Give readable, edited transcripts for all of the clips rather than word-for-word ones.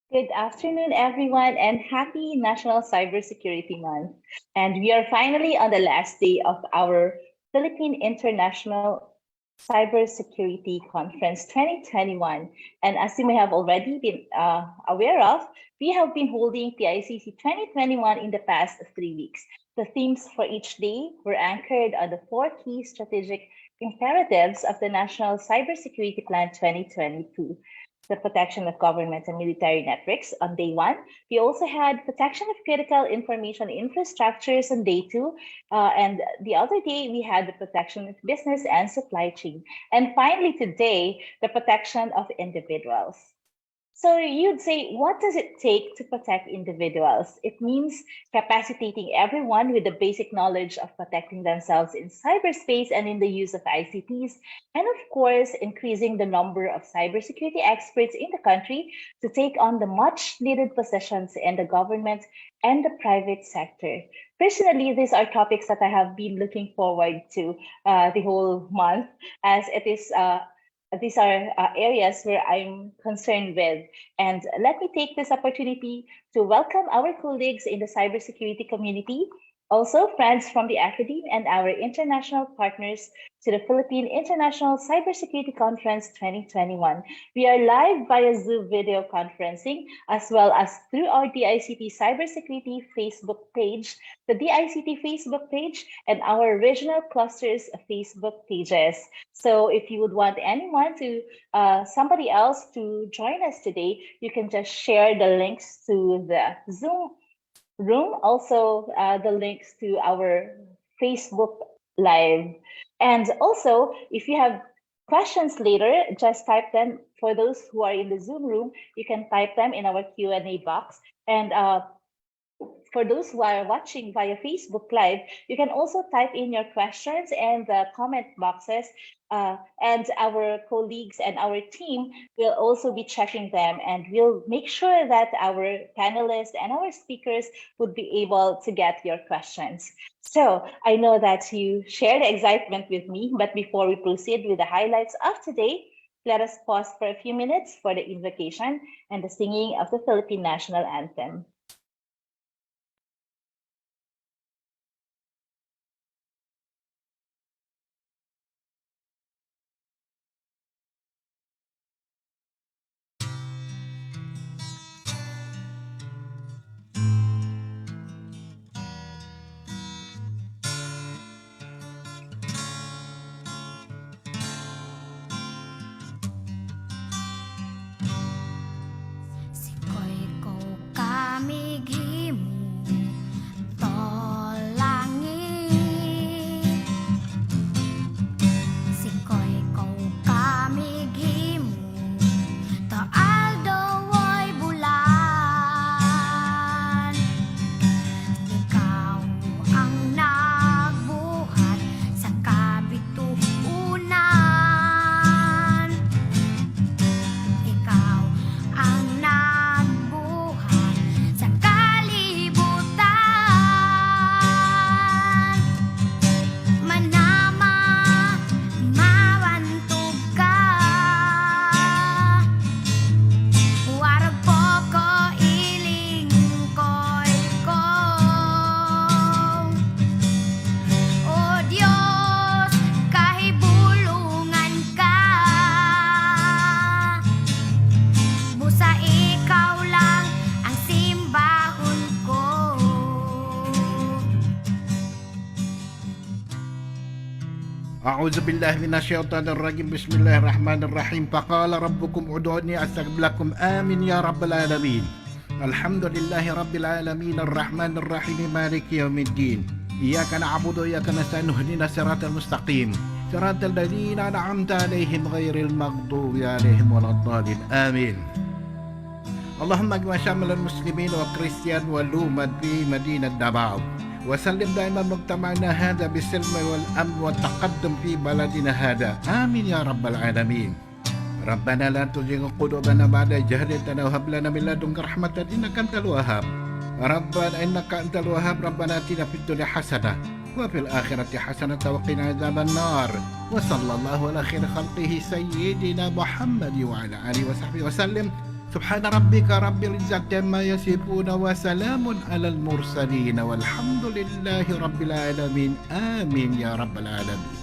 Good afternoon, everyone, and happy National Cybersecurity Month. And we are finally on the last day of our Philippine International Cybersecurity Conference 2021. And as you may have already been aware of, we have been holding PICC 2021 in the past 3 weeks. The themes for each day were anchored on the four key strategic imperatives of the National Cybersecurity Plan 2022, the protection of government and military networks on day one. We also had protection of critical information infrastructures on day two. And the other day, we had the protection of business and supply chain. And finally, today, the protection of individuals. So you'd say, what does it take to protect individuals? It means capacitating everyone with the basic knowledge of protecting themselves in cyberspace and in the use of ICTs, and of course, increasing the number of cybersecurity experts in the country to take on the much needed positions in the government and the private sector. Personally, these are topics that I have been looking forward to the whole month, as it is these are areas where I'm concerned with. And let me take this opportunity to welcome our colleagues in the cybersecurity community, also friends from the academy and our international partners to the Philippine International Cybersecurity Conference 2021. We are live via Zoom video conferencing as well as through our DICT Cybersecurity Facebook page, the DICT Facebook page, and our regional clusters Facebook pages. So if you would want somebody else to join us today, you can just share the links to the Zoom room, also the links to our Facebook Live. And also, if you have questions later, just type them. For those who are in the Zoom room, you can type them in our Q&A box. And for those who are watching via Facebook Live, you can also type in your questions in the comment boxes, and our colleagues and our team will also be checking them, and we'll make sure that our panelists and our speakers would be able to get your questions. So I know that you share the excitement with me, but before we proceed with the highlights of today, let us pause for a few minutes for the invocation and the singing of the Philippine National Anthem. Sikoy ko kamighimo to langit. Sikoy ko kamighimo to aldaw bulan. Ikaw ang nagbuhat sa kabituunan. Ikaw ang nagbuhat sa kalibutan. Manama, mawantog ka. Warag po ko ilingkoy ko. O Diyos, kahibulungan ka. Busa ikaw lang ang simbahon ko. أعوذ بالله من الشيطان الرجيم بسم الله الرحمن الرحيم فقال ربكم ادعوني أستجب لكم آمين يا رب العالمين الحمد لله رب العالمين الرحمن الرحيم مالك يوم الدين إياك نعبد وإياك نستعين اهدنا الصراط المستقيم صراط الذين أنعمت عليهم غير المغضوب عليهم ولا الضالين آمين اللهم اجمع شمل المسلمين والكريستيان والأمم في مدينة دباو وسلم دائما مجتمعنا هذا بالسلم والأمن والتقدم في بلدنا هذا آمين يا رب العالمين ربنا لا تزغ قلوبنا بعد إذ هديتنا وهب لنا من لدنك رحمة إنك أنت الوهاب ربنا إنك أنت الوهاب ربنا آتنا في الدنيا حسنة وفي الآخرة حسنة وقنا عذاب النار وصلى الله على خير خلقه سيدنا محمد وعلى آله وصحبه وسلم سبحان ربك رب العزة عما يصفون وسلام على المرسلين والحمد لله رب العالمين آمين يا رب العالمين.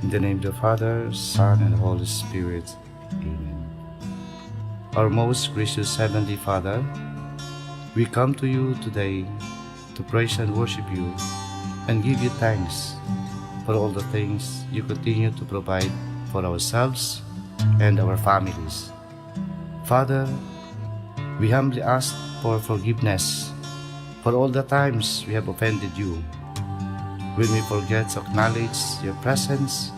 In the name of the Father, Son, and Holy Spirit. Amen. Our most gracious Heavenly Father, we come to you today to praise and worship you and give you thanks for all the things you continue to provide for ourselves and our families. Father, we humbly ask for forgiveness for all the times we have offended you, when we forget to acknowledge your presence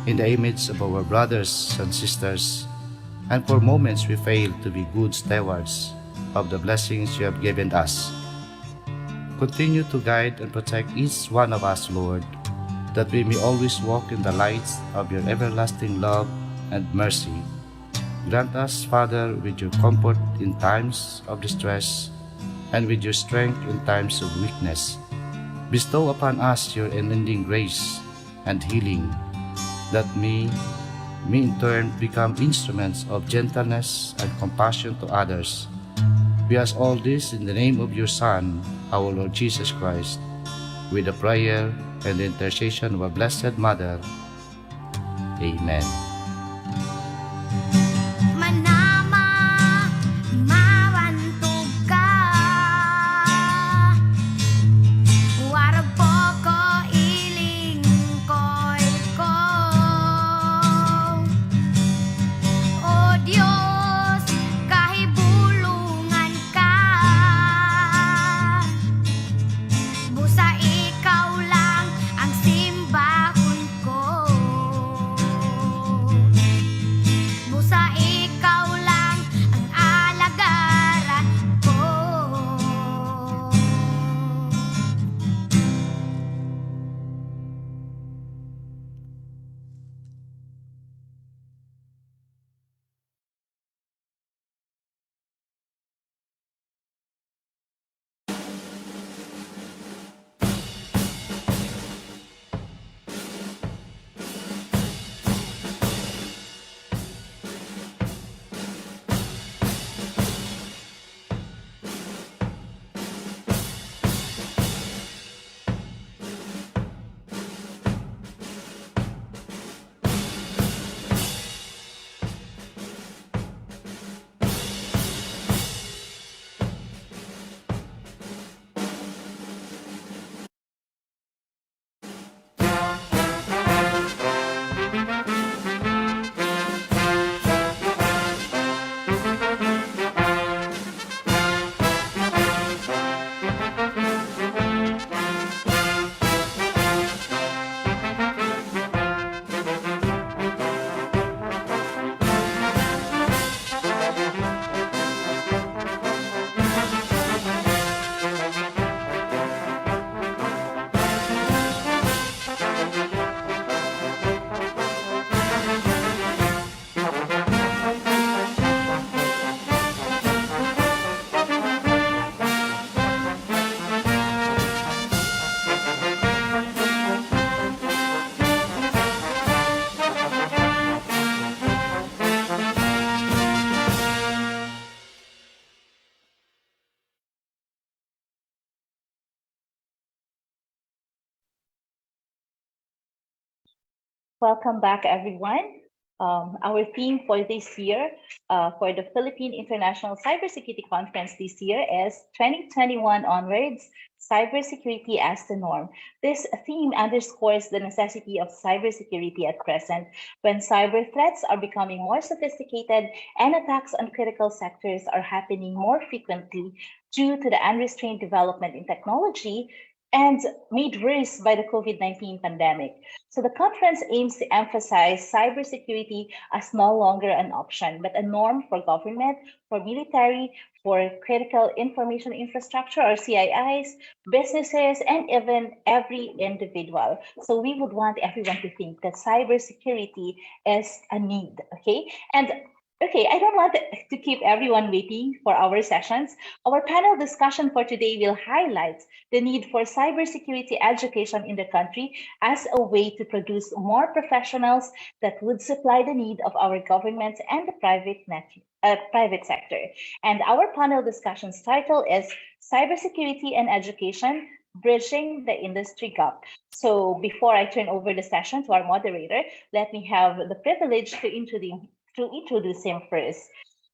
in the image of our brothers and sisters, and for moments we fail to be good stewards of the blessings you have given us. Continue to guide and protect each one of us, Lord, that we may always walk in the lights of your everlasting love and mercy. Grant us, Father, with your comfort in times of distress and with your strength in times of weakness. Bestow upon us your unending grace and healing, that we may in turn become instruments of gentleness and compassion to others. We ask all this in the name of your Son, our Lord Jesus Christ, with the prayer and the intercession of our Blessed Mother. Amen. Manama, mawantog ka. Warag po ko iling ko'y ko. O Diyos, kahibulungan ka. Busa ikaw lang ang simbahon ko. Busa ikaw lang ang alagaran ko. Welcome back, everyone. Our theme for this year, for the Philippine International Cybersecurity Conference this year is 2021 onwards, cybersecurity as the norm. This theme underscores the necessity of cybersecurity at present, when cyber threats are becoming more sophisticated and attacks on critical sectors are happening more frequently due to the unrestrained development in technology and made worse by the COVID-19 pandemic. So the conference aims to emphasize cybersecurity as no longer an option, but a norm for government, for military, for critical information infrastructure or CIIs, businesses, and even every individual. So we would want everyone to think that cybersecurity is a need, okay? And Okay, I don't want to keep everyone waiting for our sessions. Our panel discussion for today will highlight the need for cybersecurity education in the country as a way to produce more professionals that would supply the need of our government and the private sector. And our panel discussion's title is Cybersecurity and Education, Bridging the Industry Gap. So before I turn over the session to our moderator, let me have the privilege to introduce him first.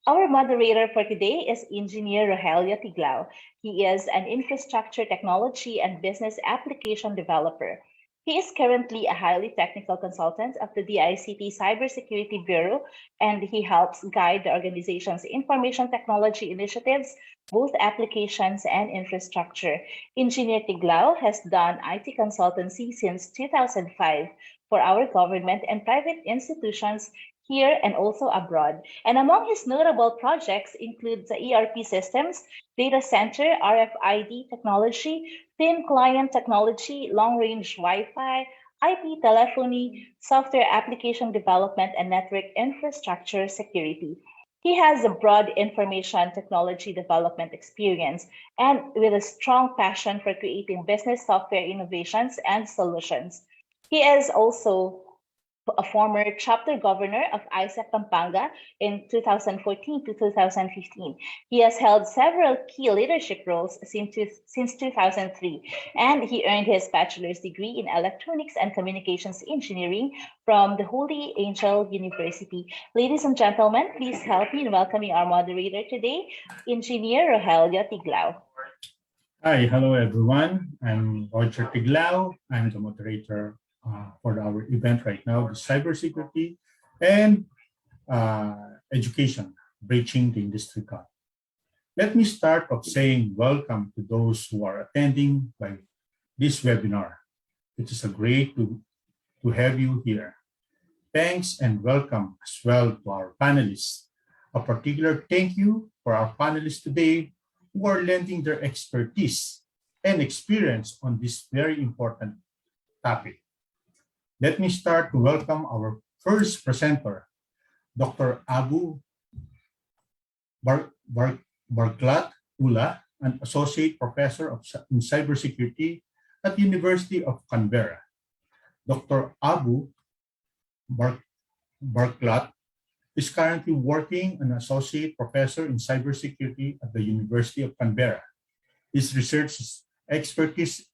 Our moderator for today is Engineer Rogelio Tiglao. He is an infrastructure technology and business application developer. He is currently a highly technical consultant of the DICT Cybersecurity Bureau, and he helps guide the organization's information technology initiatives, both applications and infrastructure. Engineer Tiglao has done IT consultancy since 2005 for our government and private institutions here and also abroad. And among his notable projects include the ERP systems, data center, RFID technology, thin client technology, long-range Wi-Fi, IP telephony, software application development, and network infrastructure security. He has a broad information technology development experience and with a strong passion for creating business software innovations and solutions. He is also a former chapter governor of ISAC Pampanga in 2014 to 2015. He has held several key leadership roles since 2003, and he earned his bachelor's degree in electronics and communications engineering from the Holy Angel University. Ladies and gentlemen, please help me in welcoming our moderator today, Engineer Rogelio Tiglao. Hi, hello everyone. I'm Roger Tiglao. I'm the moderator for our event right now, the cybersecurity and education, bridging the industry gap. Let me start off saying welcome to those who are attending by this webinar. It is a great to have you here. Thanks and welcome as well to our panelists. A particular thank you for our panelists today who are lending their expertise and experience on this very important topic. Let me start to welcome our first presenter, Dr. Abu Barklat Ula, an associate professor in cybersecurity at the University of Canberra. Dr. Abu Barklat is currently working as an associate professor in cybersecurity at the University of Canberra. His research expertise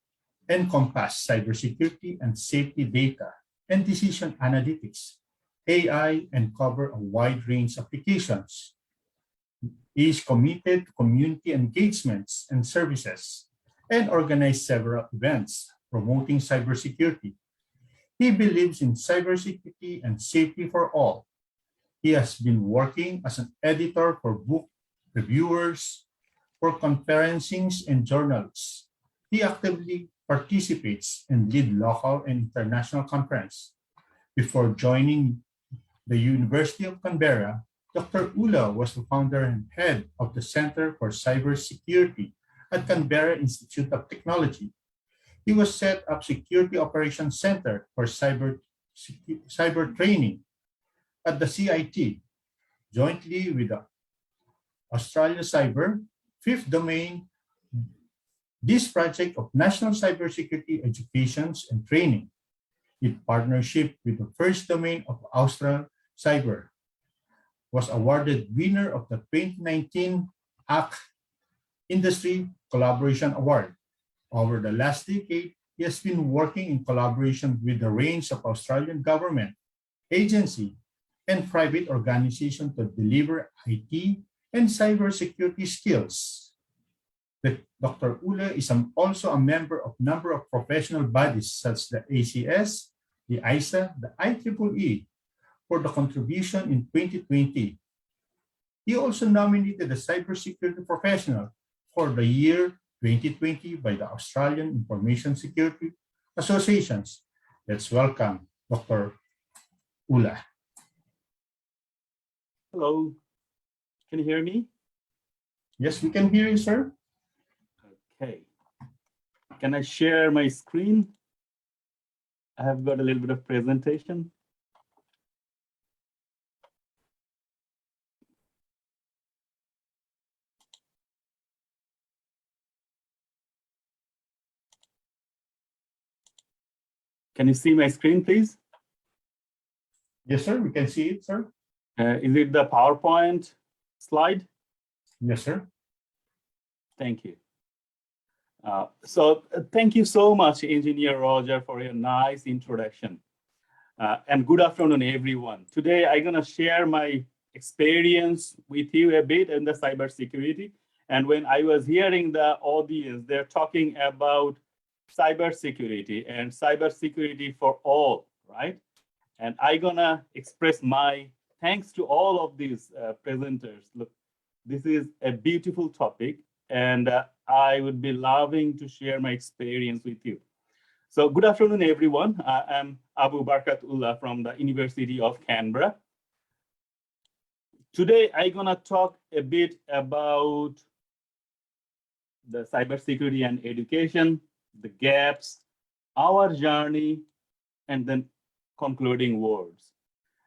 encompass cybersecurity and safety data and decision analytics, AI, and cover a wide range of applications. He is committed to community engagements and services and organized several events promoting cybersecurity. He believes in cybersecurity and safety for all. He has been working as an editor for book reviewers, for conferencings and journals. He actively participates and lead local and international conference. Before joining the University of Canberra, Dr. Ula was the founder and head of the Center for Cybersecurity at Canberra Institute of Technology. He was set up Security Operations Center for cyber training at the CIT, jointly with the Australia Cyber, Fifth Domain, this project of National Cybersecurity Educations and Training, in partnership with the First Domain of Austral Cyber, was awarded winner of the 2019 AC Industry Collaboration Award. Over the last decade, he has been working in collaboration with a range of Australian government, agency, and private organizations to deliver IT and cybersecurity skills. Dr. Ula is also a member of a number of professional bodies such as the ACS, the ISA, the IEEE for the contribution in 2020. He also nominated the cybersecurity professional for the year 2020 by the Australian Information Security Associations. Let's welcome Dr. Ula. Hello, can you hear me? Yes, we can hear you, sir. Okay. Can I share my screen? I have got a little bit of presentation. Can you see my screen, please? Yes, sir. We can see it, sir. Is it the PowerPoint slide? Yes, sir. Thank you. Thank you so much, Engineer Roger, for your nice introduction. And good afternoon, everyone. Today, I'm going to share my experience with you a bit in the cybersecurity. And when I was hearing the audience, they're talking about cybersecurity and cybersecurity for all, right? And I'm going to express my thanks to all of these presenters. Look, this is a beautiful topic, and I would be loving to share my experience with you. So good afternoon, everyone. I'm Abu Barkatullah from the University of Canberra. Today, I'm gonna talk a bit about the cybersecurity and education, the gaps, our journey, and then concluding words.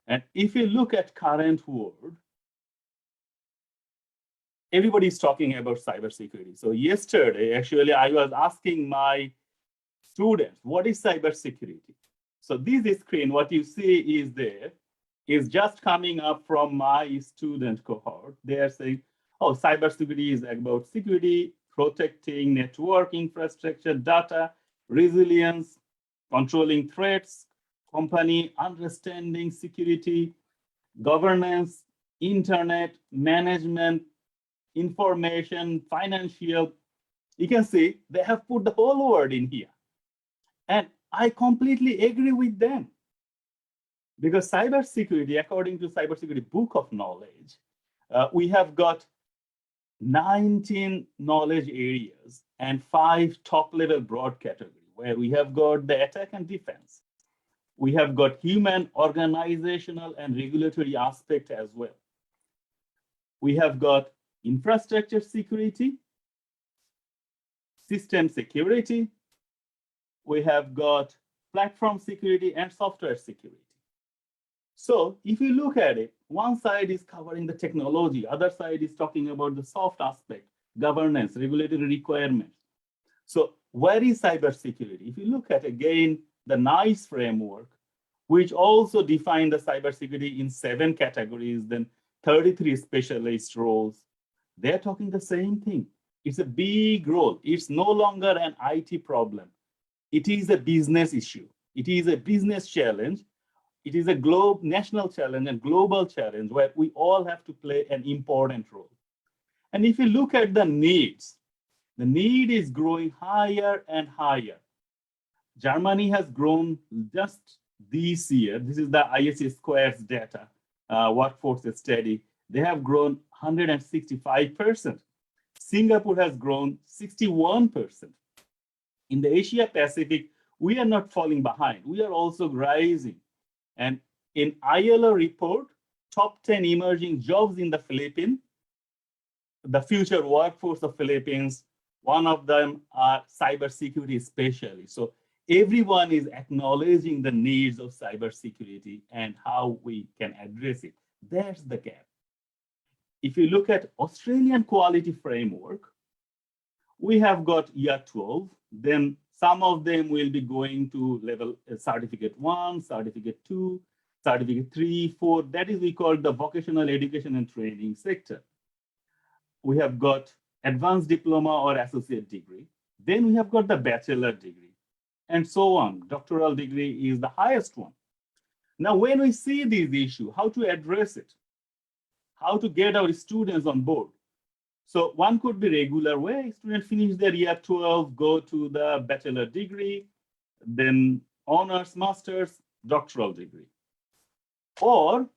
And if you look at current world, everybody's talking about cybersecurity. So yesterday, actually, I was asking my students, what is cybersecurity? So this screen, what you see is there, is just coming up from my student cohort. They are saying, oh, cybersecurity is about security, protecting network infrastructure, data, resilience, controlling threats, company understanding security, governance, internet, management, information, financial. You can see they have put the whole word in here. And I completely agree with them. Because cybersecurity, according to Cybersecurity Book of Knowledge, we have got 19 knowledge areas and 5 top-level broad categories, where we have got the attack and defense. We have got human, organizational, and regulatory aspect as well. We have got infrastructure security, system security. We have got platform security and software security. So if you look at it, one side is covering the technology, other side is talking about the soft aspect, governance, regulatory requirements. So where is cybersecurity? If you look at, again, the NICE framework, which also defined the cybersecurity in 7 categories, then 33 specialist roles, they're talking the same thing. It's a big role. It's no longer an IT problem. It is a business issue. It is a business challenge. It is a national challenge and global challenge where we all have to play an important role. And if you look at the needs, the need is growing higher and higher. Germany has grown just this year. This is the ISC Squares data, workforce study. They have grown 165%. Singapore has grown 61%. In the Asia Pacific, we are not falling behind. We are also rising. And in ILO report, top 10 emerging jobs in the Philippines, the future workforce of Philippines, one of them are cybersecurity specialists. So everyone is acknowledging the needs of cybersecurity and how we can address it. There's the gap. If you look at Australian quality framework, we have got year 12, then some of them will be going to level certificate 1, certificate 2, certificate 3, 4. That is we call the vocational education and training sector. We have got advanced diploma or associate degree. Then we have got the bachelor degree and so on. Doctoral degree is the highest one. Now, when we see this issue, how to address it, how to get our students on board. So one could be regular way, students finish their year 12, go to the bachelor degree, then honors, masters, doctoral degree. Or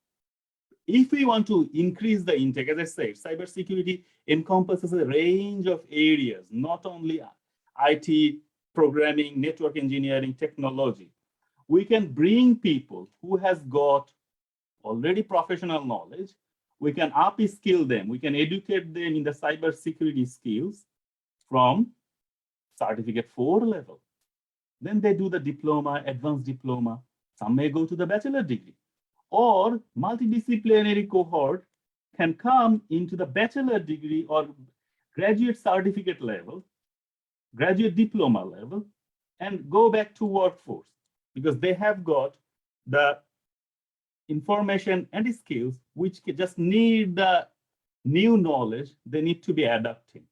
if we want to increase the intake, as I said, cybersecurity encompasses a range of areas, not only IT, programming, network engineering, technology. We can bring people who has got already professional knowledge. We can upskill them. We can educate them in the cybersecurity skills from certificate 4 level. Then they do the diploma, advanced diploma. Some may go to the bachelor degree. Or multidisciplinary cohort can come into the bachelor degree or graduate certificate level, graduate diploma level, and go back to workforce. because they have got the information and skills which just need the new knowledge they need to be adapting.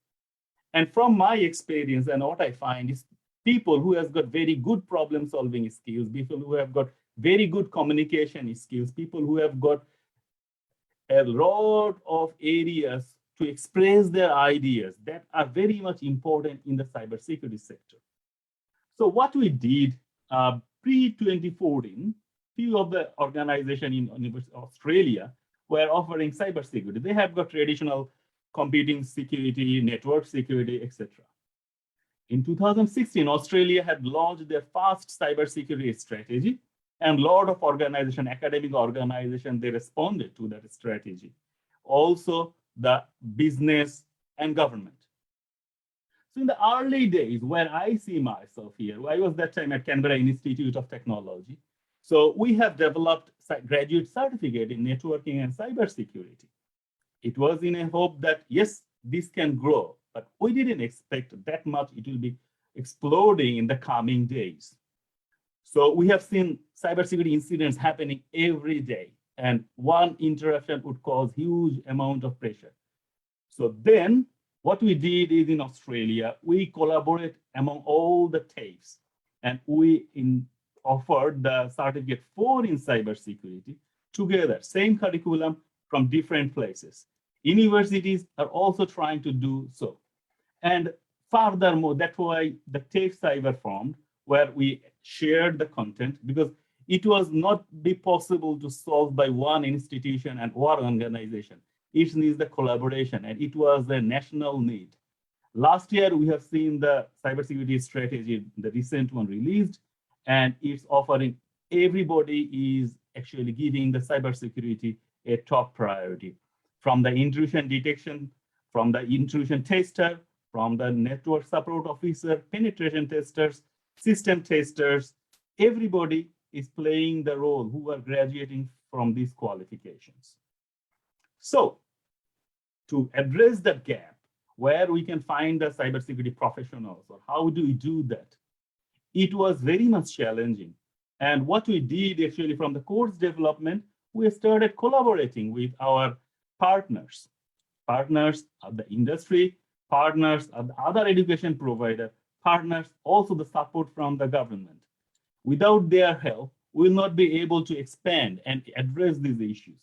And from my experience and what I find is people who has got very good problem solving skills, people who have got very good communication skills, people who have got a lot of areas to express their ideas that are very much important in the cybersecurity sector. So what we did pre-2014, few of the organizations in University of Australia were offering cybersecurity. They have got traditional computing security, network security, etc. In 2016, Australia had launched their first cybersecurity strategy, and a lot of organization, academic organization, they responded to that strategy. Also, the business and government. So in the early days, where I see myself here, I was that time at Canberra Institute of Technology. So we have developed graduate certificate in networking and cybersecurity. It was in a hope that, yes, this can grow, but we didn't expect that much it will be exploding in the coming days. So we have seen cybersecurity incidents happening every day, and one interruption would cause huge amount of pressure. So then what we did is in Australia, we collaborate among all the TAFEs, and we offered the certificate 4 in cybersecurity together, same curriculum from different places. Universities are also trying to do so. And furthermore, that's why the TAFE Cyber formed, where we shared the content, because it was not be possible to solve by one institution and one organization. It needs the collaboration, and it was a national need. Last year, we have seen the cybersecurity strategy, the recent one released, and it's offering everybody is actually giving the cybersecurity a top priority. From the intrusion detection, from the intrusion tester, from the network support officer, penetration testers, system testers, everybody is playing the role who are graduating from these qualifications. So to address that gap, where we can find the cybersecurity professionals, or how do we do that? It was very much challenging. And what we did actually from the course development, we started collaborating with our partners of the industry, partners of the other education provider, partners, also the support from the government. Without their help, we will not be able to expand and address these issues.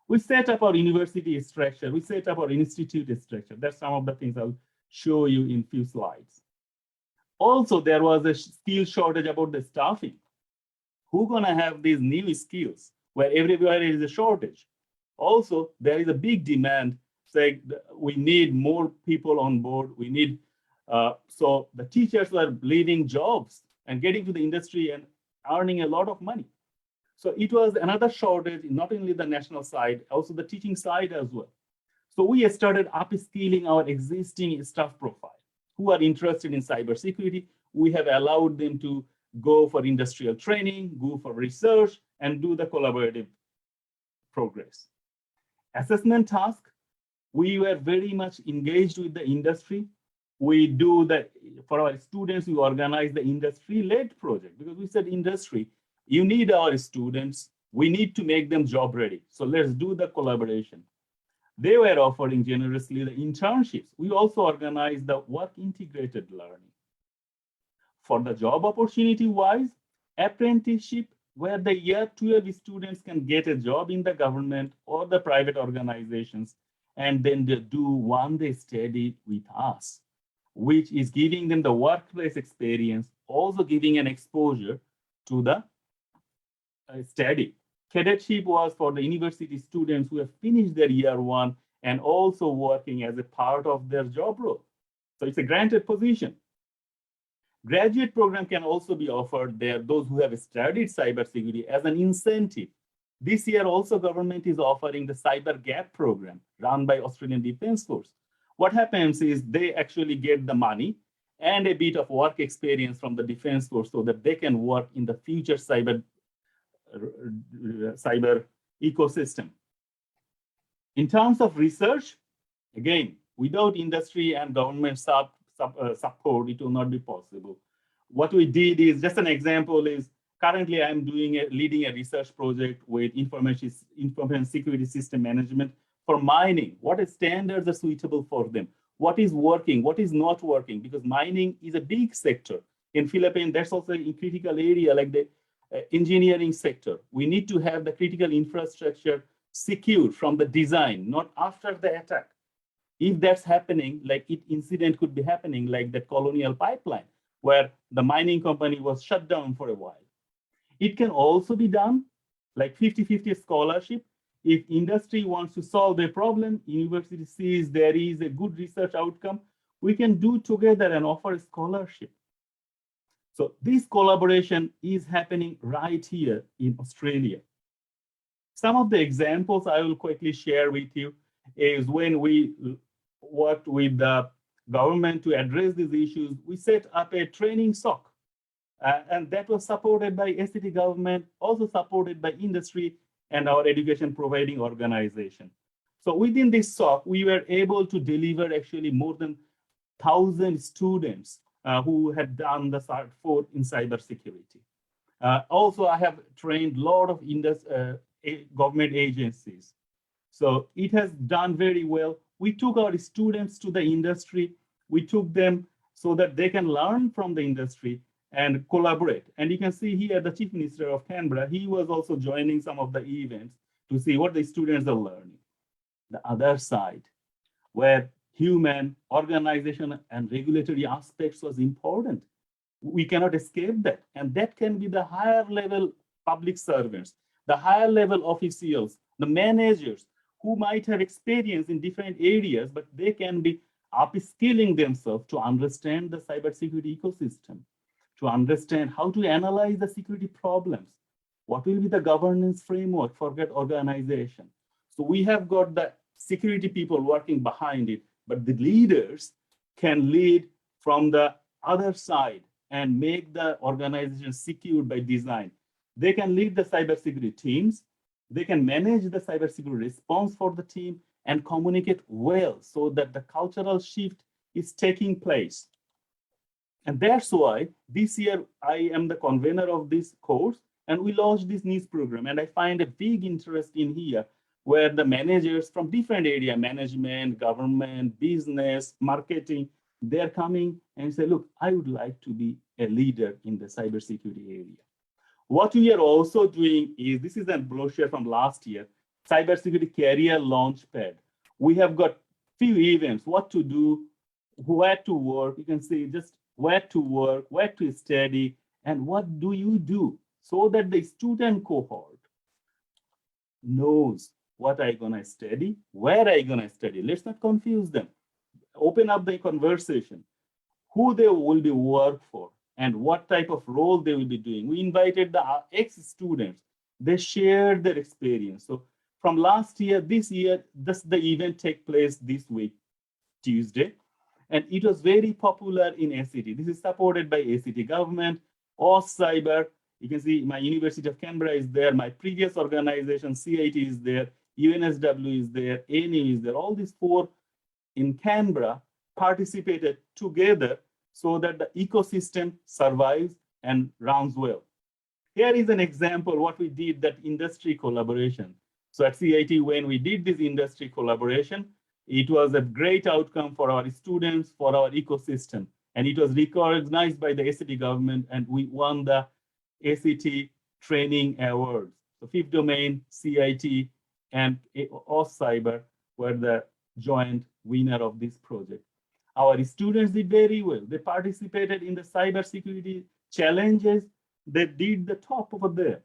We set up our university structure, we set up our institute structure. That's some of the things I'll show you in few slides. Also, there was a skill shortage about the staffing. Who's gonna have these new skills where everywhere is a shortage? Also, there is a big demand saying we need more people on board. We need, so the teachers were leaving jobs and getting to the industry and earning a lot of money. So it was another shortage, not only the national side, also the teaching side as well. So we started upskilling our existing staff profile who are interested in cybersecurity. We have allowed them to go for industrial training, go for research, and do the collaborative progress. Assessment task, we were very much engaged with the industry. We do the, for our students, we organize the industry-led project, because we said industry, you need our students, we need to make them job ready. So let's do the collaboration. They were offering generously the internships. We also organized the work integrated learning. For the job opportunity wise, apprenticeship, where the year 12 students can get a job in the government or the private organizations, and then they do one day study with us, which is giving them the workplace experience, also giving an exposure to the study. Cadetship was for the university students who have finished their year 1 and also working as a part of their job role. So it's a granted position. Graduate program can also be offered there, those who have studied cybersecurity as an incentive. This year also government is offering the Cyber Gap program run by Australian Defence Force. What happens is they actually get the money and a bit of work experience from the Defence Force so that they can work in the future cyber ecosystem. In terms of research, again, without industry and government support, it will not be possible. What we did is, just an example is, Currently, I'm leading a research project with information security system management for mining. What standards are suitable for them? What is working? What is not working? Because mining is a big sector. In Philippines, that's also a critical area like the engineering sector. We need to have the critical infrastructure secured from the design, not after the attack. If that's happening, like incident could be happening, like the Colonial Pipeline, where the mining company was shut down for a while. It can also be done like 50-50 scholarship. If industry wants to solve a problem, university sees there is a good research outcome, we can do together and offer a scholarship. So this collaboration is happening right here in Australia. Some of the examples I will quickly share with you is when we worked with the government to address these issues, we set up a training SOC. And that was supported by ACT government, also supported by industry and our education providing organization. So within this SOC, we were able to deliver actually more than 1,000 students who had done the Cert 4 in cybersecurity. Also, I have trained a lot of government agencies. So it has done very well. We took our students to the industry. We took them so that they can learn from the industry and collaborate. And you can see here the Chief Minister of Canberra, he was also joining some of the events to see what the students are learning. The other side, where human, organization, and regulatory aspects was important. We cannot escape that. And that can be the higher level public servants, the higher level officials, the managers who might have experience in different areas, but they can be upskilling themselves to understand the cybersecurity ecosystem, to understand how to analyze the security problems. What will be the governance framework for that organization? So we have got the security people working behind it, but the leaders can lead from the other side and make the organization secure by design. They can lead the cybersecurity teams. They can manage the cybersecurity response for the team and communicate well so that the cultural shift is taking place. And that's why this year I am the convener of this course, and we launched this niche program. And I find a big interest in here where the managers from different area, management, government, business, marketing, they're coming and say, look, I would like to be a leader in the cybersecurity area. What we are also doing is, this is a brochure from last year, Cybersecurity Career Launchpad. We have got few events, what to do, where to work. You can see just where to work, where to study, and what do you do, so that the student cohort knows what are you gonna study, where are you gonna study. Let's not confuse them. Open up the conversation, who they will be work for, and what type of role they will be doing. We invited the ex-students. They shared their experience. So from last year, this year, the event take place this week, Tuesday. And it was very popular in ACT. This is supported by ACT government, Cyber. You can see my University of Canberra is there. My previous organization, CIT, is there. UNSW is there. ANU is there. All these four in Canberra participated together so that the ecosystem survives and runs well. Here is an example what we did, that industry collaboration. So at CIT, when we did this industry collaboration, it was a great outcome for our students, for our ecosystem. And it was recognized by the ACT government, and we won the ACT Training Awards. So Fifth Domain, CIT, and Cyber were the joint winner of this project. Our students did very well. They participated in the cybersecurity challenges. They did the top over there.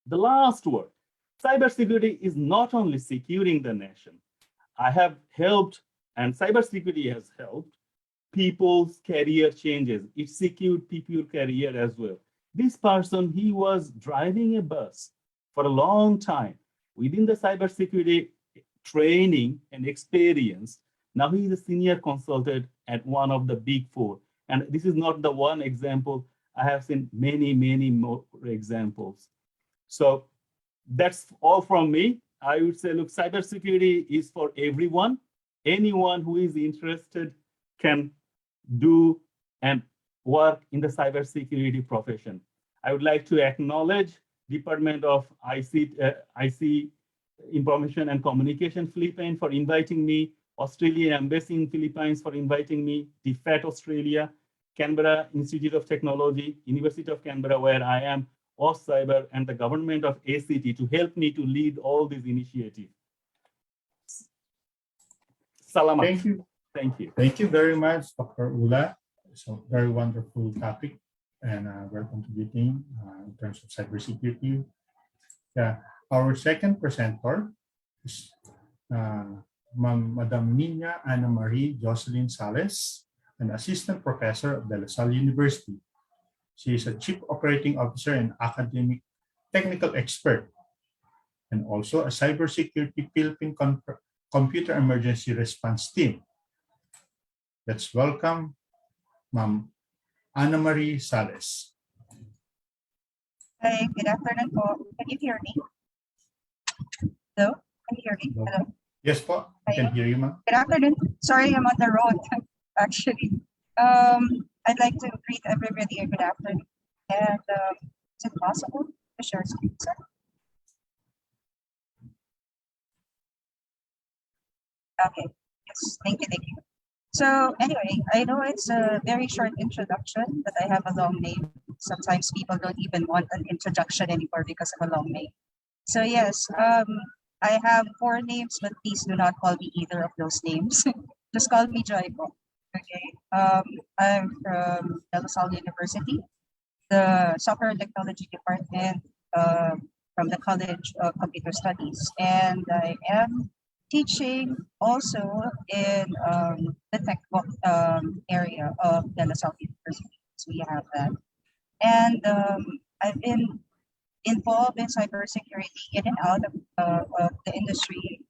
The last word, cybersecurity is not only securing the nation. I have helped, and cybersecurity has helped people's career changes. It secured people's career as well. This person, he was driving a bus for a long time within the cybersecurity training and experience. Now he is a senior consultant at one of the big four. And this is not the one example. I have seen many, many more examples. So that's all from me. I would say, look, cybersecurity is for everyone. Anyone who is interested can do and work in the cybersecurity profession. I would like to acknowledge Department of IC Information and Communication Philippines for inviting me, Australian Embassy in Philippines for inviting me, DFAT Australia, Canberra Institute of Technology, University of Canberra, where I am, Cyber, and the government of ACT to help me to lead all these initiatives. Salamat. Thank you. Thank you. Thank you very much, Dr. Ula. It's a very wonderful topic and we're contributing in terms of cybersecurity. Yeah, our second presenter is Madam Nina Ana Marie Jocelyn Sales, an assistant professor of De La Salle University. She is a chief operating officer and academic technical expert, and also a cybersecurity Philippine computer emergency response team. Let's welcome Ma'am Ana Marie Sales. Hi, good afternoon po. Can you hear me? Hello? Can you hear me? Hello? Yes po, I can hear you, ma'am. Good afternoon. Sorry, I'm on the road, actually. I'd like to greet everybody a good afternoon. And is it possible to share screen, sir? Okay, yes, thank you, thank you. So anyway, I know it's a very short introduction, but I have a long name. Sometimes people don't even want an introduction anymore because of a long name. So yes, I have 4 names, but please do not call me either of those names. Just call me Joyko. Okay. I'm from De La Salle University, the Software and Technology Department from the College of Computer Studies, and I am teaching also in the tech area of De La Salle University. So we have that. And I've been involved in cybersecurity in and out of the industry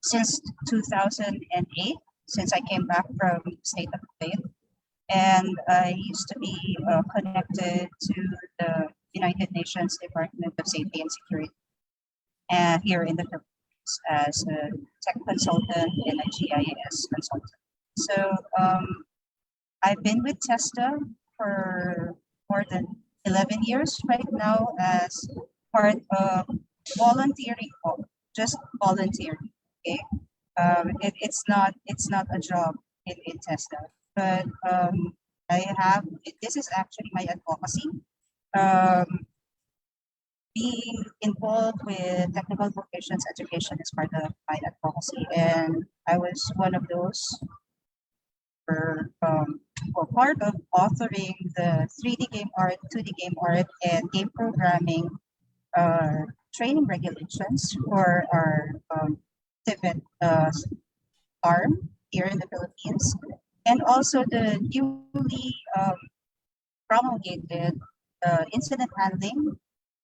since 2008, since I came back from state of Kuwait. And I used to be connected to the United Nations Department of Safety and Security here in the Philippines as a tech consultant and a GIS consultant. So I've been with TESTA for more than 11 years right now as part of volunteering, just volunteering. Okay, it's not a job in TESTA, but this is actually my advocacy. Being involved with technical vocations education is part of my advocacy, and I was one of those part of authoring the 3D game art, 2D game art, and game programming training regulations for our TIVET arm here in the Philippines, and also the newly promulgated incident handling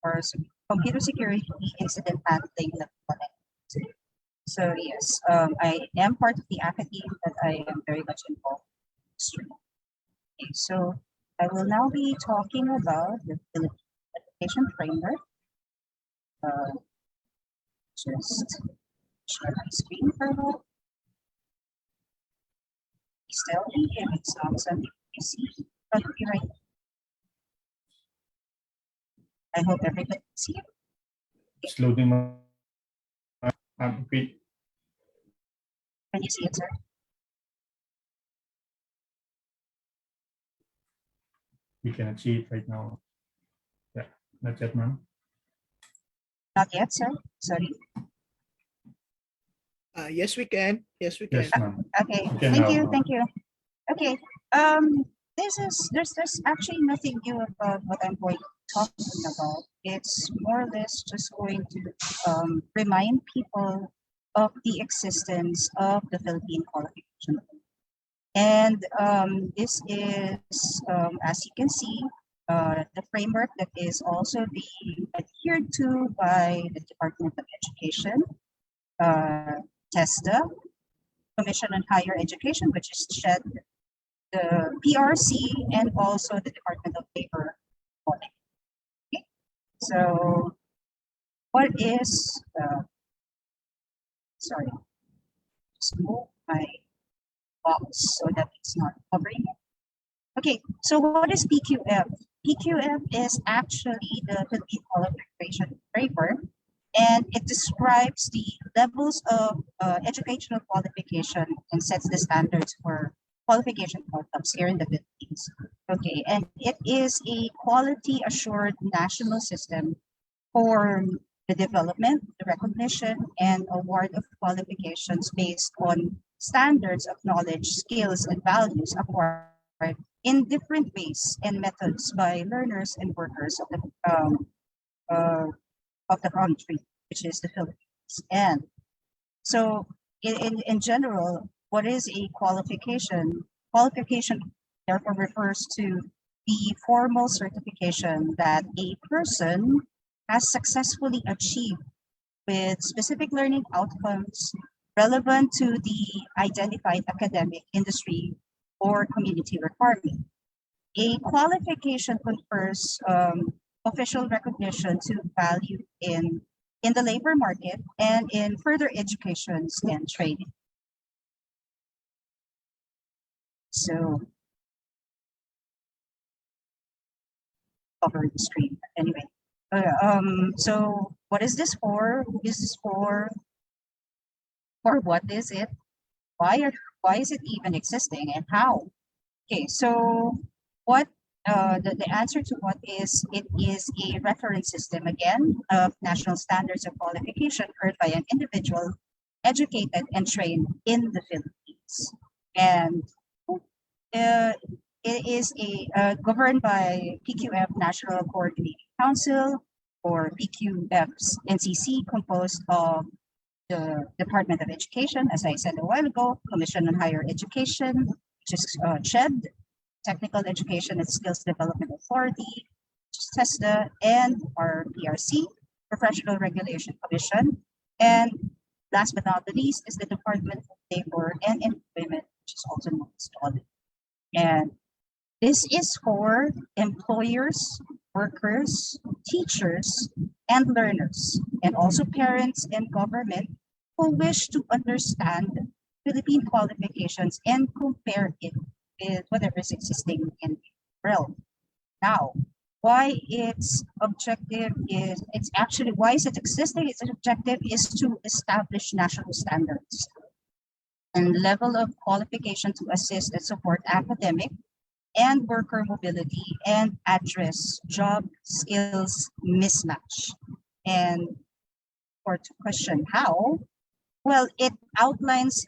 or computer security incident handling. So yes, I am part of the academy, but I am very much involved in the okay, so I will now be talking about the Philippine education framework. Just share my screen for a moment. Still, if it's not something you see, but be right. I hope everybody can see it. It's loading my repeat. Can you see it, sir? We cannot see it right now. Yeah, not yet, ma'am. Not yet, sir. Sorry. Yes, we can. Yes, we can. Yes, ma'am. Okay. You can Thank now, you. ma'am. Thank you. Okay. There's actually nothing new about what I'm going to talk about. It's more or less just going to remind people of the existence of the Philippine qualification. And this is, as you can see, the framework that is also being adhered to by the Department of Education, TESTA, Commission on Higher Education, which is SHED, the PRC, and also the Department of Labor. Okay. So what is, sorry, just move my box so that it's not covering it. Okay, so what is PQF? PQF is actually the Philippine Qualification Framework, and it describes the levels of educational qualification and sets the standards for qualification outcomes here in the Philippines. Okay, and it is a quality assured national system for the development, the recognition, and award of qualifications based on standards of knowledge, skills, and values acquired in different ways and methods by learners and workers uh, of the country, which is the Philippines. And so, in general, what is a qualification? Qualification therefore refers to the formal certification that a person has successfully achieved with specific learning outcomes relevant to the identified academic, industry, or community requirement. A qualification confers official recognition to value in the labor market and in further educations and training. So, cover the screen. Anyway, so what is this for? Who is this for? Or what is it? Why is it even existing and how? Okay, so what the answer to what is it is a reference system again of national standards of qualification earned by an individual educated and trained in the Philippines. And it is governed by PQF National Coordinating Council, or PQF's NCC, composed of the Department of Education, as I said a while ago, Commission on Higher Education, which is CHED, Technical Education and Skills Development Authority, which is TESDA, and our PRC, Professional Regulation Commission. And last but not the least is the Department of Labor and Employment, which is also known as DOLE. And this is for employers, workers, teachers, and learners, and also parents and government who wish to understand Philippine qualifications and compare it with whatever is existing in the realm. Now, why its objective is, why is it existing? Its objective is to establish national standards and level of qualification to assist and support academic and worker mobility and address job skills mismatch. And for to question how, well, it outlines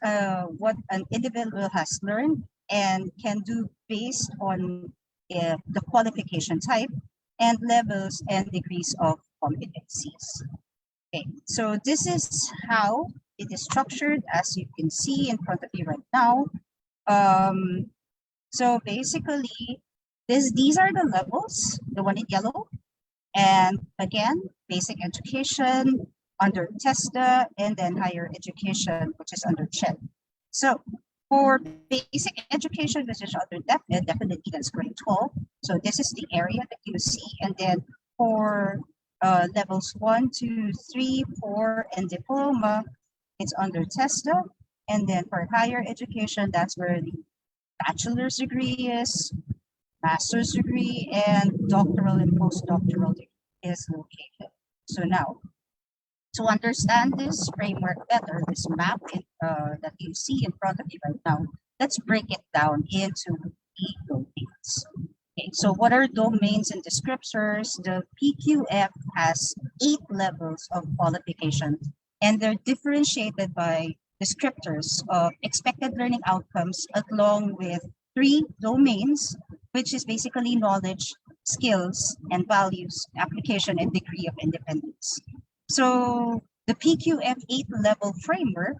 what an individual has learned and can do based on the qualification type and levels and degrees of competencies. Okay, so this is how it is structured, as you can see in front of you right now. So basically, these are the levels, the one in yellow, and again, basic education under TESDA, and then higher education, which is under CHED. So for basic education, which is under definitely that's grade 12. So this is the area that you see, and then for levels 1, 2, 3, 4, and diploma, it's under TESDA, and then for higher education, that's where the bachelor's degree is, master's degree, and doctoral and postdoctoral degree is located. So now, to understand this framework better, this map that you see in front of you right now, let's break it down into the domains. Okay, so what are domains and descriptors? The PQF has 8 levels of qualification, and they're differentiated by descriptors of expected learning outcomes along with 3 domains, which is basically knowledge, skills, and values, application, and degree of independence. So the PQF 8-level framework,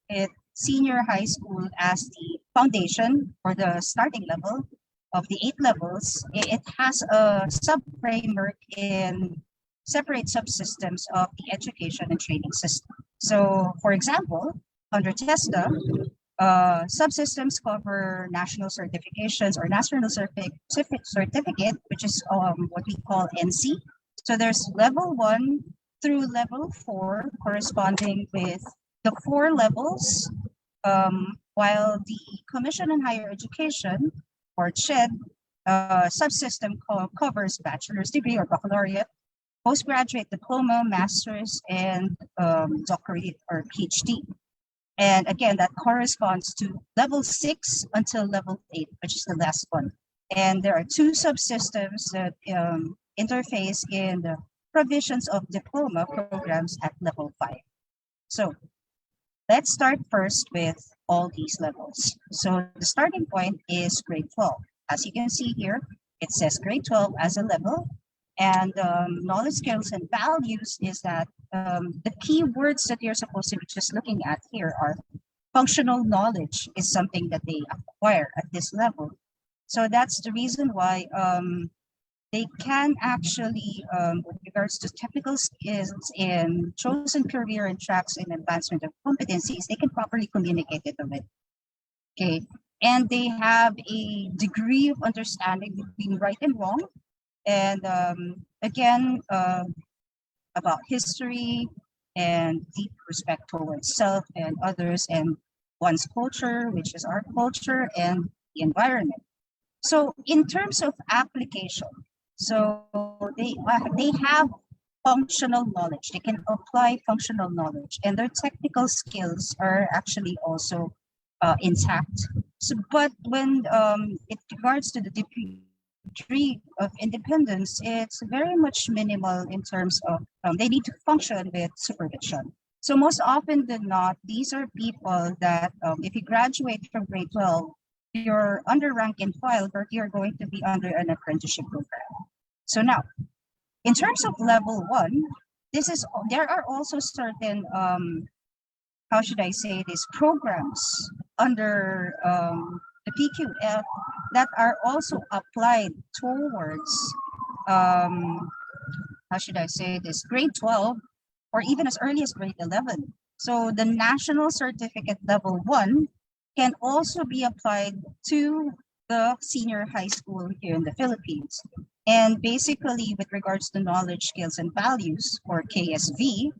it senior high school as the foundation or the starting level of the 8 levels. It has a sub-framework in separate subsystems of the education and training system. So for example, under TESDA, subsystems cover national certifications or national certificate, which is what we call NC. So there's level 1 through level 4 corresponding with the 4 levels, while the Commission on Higher Education, or CHED, subsystem covers bachelor's degree or baccalaureate, postgraduate diploma, master's, and doctorate or PhD. And again, that corresponds to level 6 until level 8, which is the last one. And there are two subsystems that interface in the provisions of diploma programs at level 5. So let's start first with all these levels. So the starting point is grade 12. As you can see here, it says grade 12 as a level. And knowledge, skills, and values is that the key words that you're supposed to be just looking at here are functional knowledge is something that they acquire at this level. So that's the reason why they can actually, with regards to technical skills and chosen career and tracks and advancement of competencies, they can properly communicate it already. Okay, and they have a degree of understanding between right and wrong. And again, about history and deep respect towards self and others and one's culture, which is our culture, and the environment. So in terms of application, so they have functional knowledge. They can apply functional knowledge, and their technical skills are actually also intact. So, but when it regards to the degree of independence, it's very much minimal in terms of they need to function with supervision. So most often than not, these are people that if you graduate from grade 12, you're under rank and file, but you're going to be under an apprenticeship program. So now, in terms of level 1, there are also certain how should I say this, programs under the PQF that are also applied towards how should I say this, grade 12 or even as early as grade 11. So the national certificate level 1 can also be applied to the senior high school here in the Philippines. And basically with regards to knowledge, skills, and values, or KSV,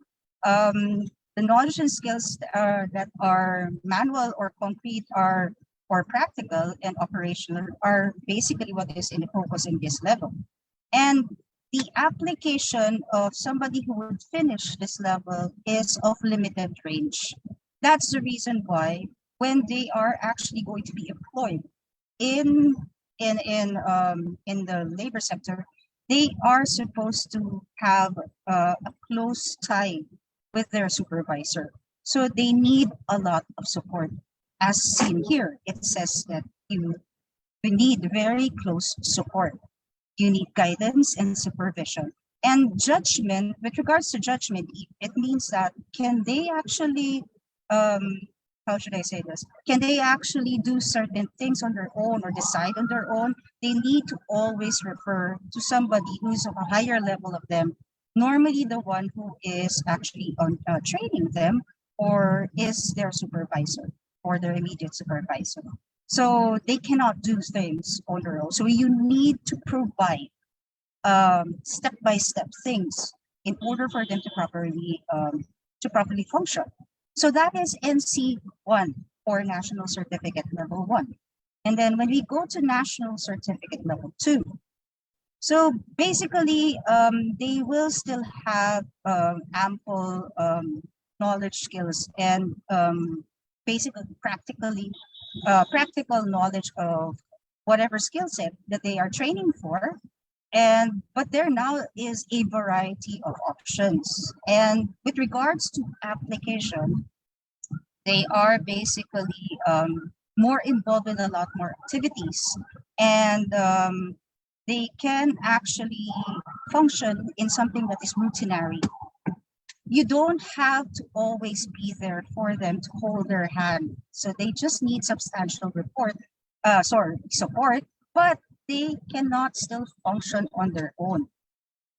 the knowledge and skills that are manual or concrete or practical and operational are basically what is in the focus in this level. And the application of somebody who would finish this level is of limited range. That's the reason why when they are actually going to be employed in the labor sector, they are supposed to have a close tie with their supervisor. So they need a lot of support. As seen here, it says that you need very close support. You need guidance and supervision. And judgment, with regards to judgment, it means that can they actually, how should I say this? Can they actually do certain things on their own or decide on their own? They need to always refer to somebody who's of a higher level of them, normally the one who is actually training them or is their supervisor or their immediate supervisor. So they cannot do things on their own. So you need to provide step-by-step things in order for them to properly function. So that is NC1 or National Certificate Level 1. And then when we go to National Certificate Level 2, so basically they will still have ample knowledge, skills, and basically practical knowledge of whatever skill set that they are training for. But there now is a variety of options. And with regards to application, they are basically more involved in a lot more activities. And they can actually function in something that is routinary. You don't have to always be there for them to hold their hand. So they just need substantial support, but they cannot still function on their own.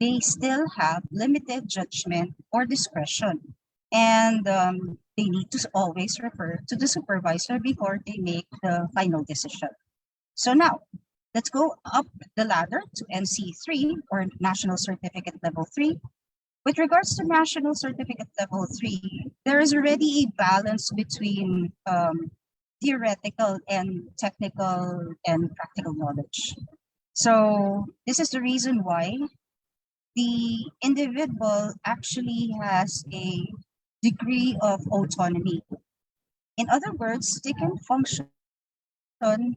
They still have limited judgment or discretion. And they need to always refer to the supervisor before they make the final decision. So now, let's go up the ladder to NC3 or National Certificate Level 3. With regards to National Certificate Level 3, there is already a balance between theoretical and technical and practical knowledge. So this is the reason why the individual actually has a degree of autonomy. In other words, they can function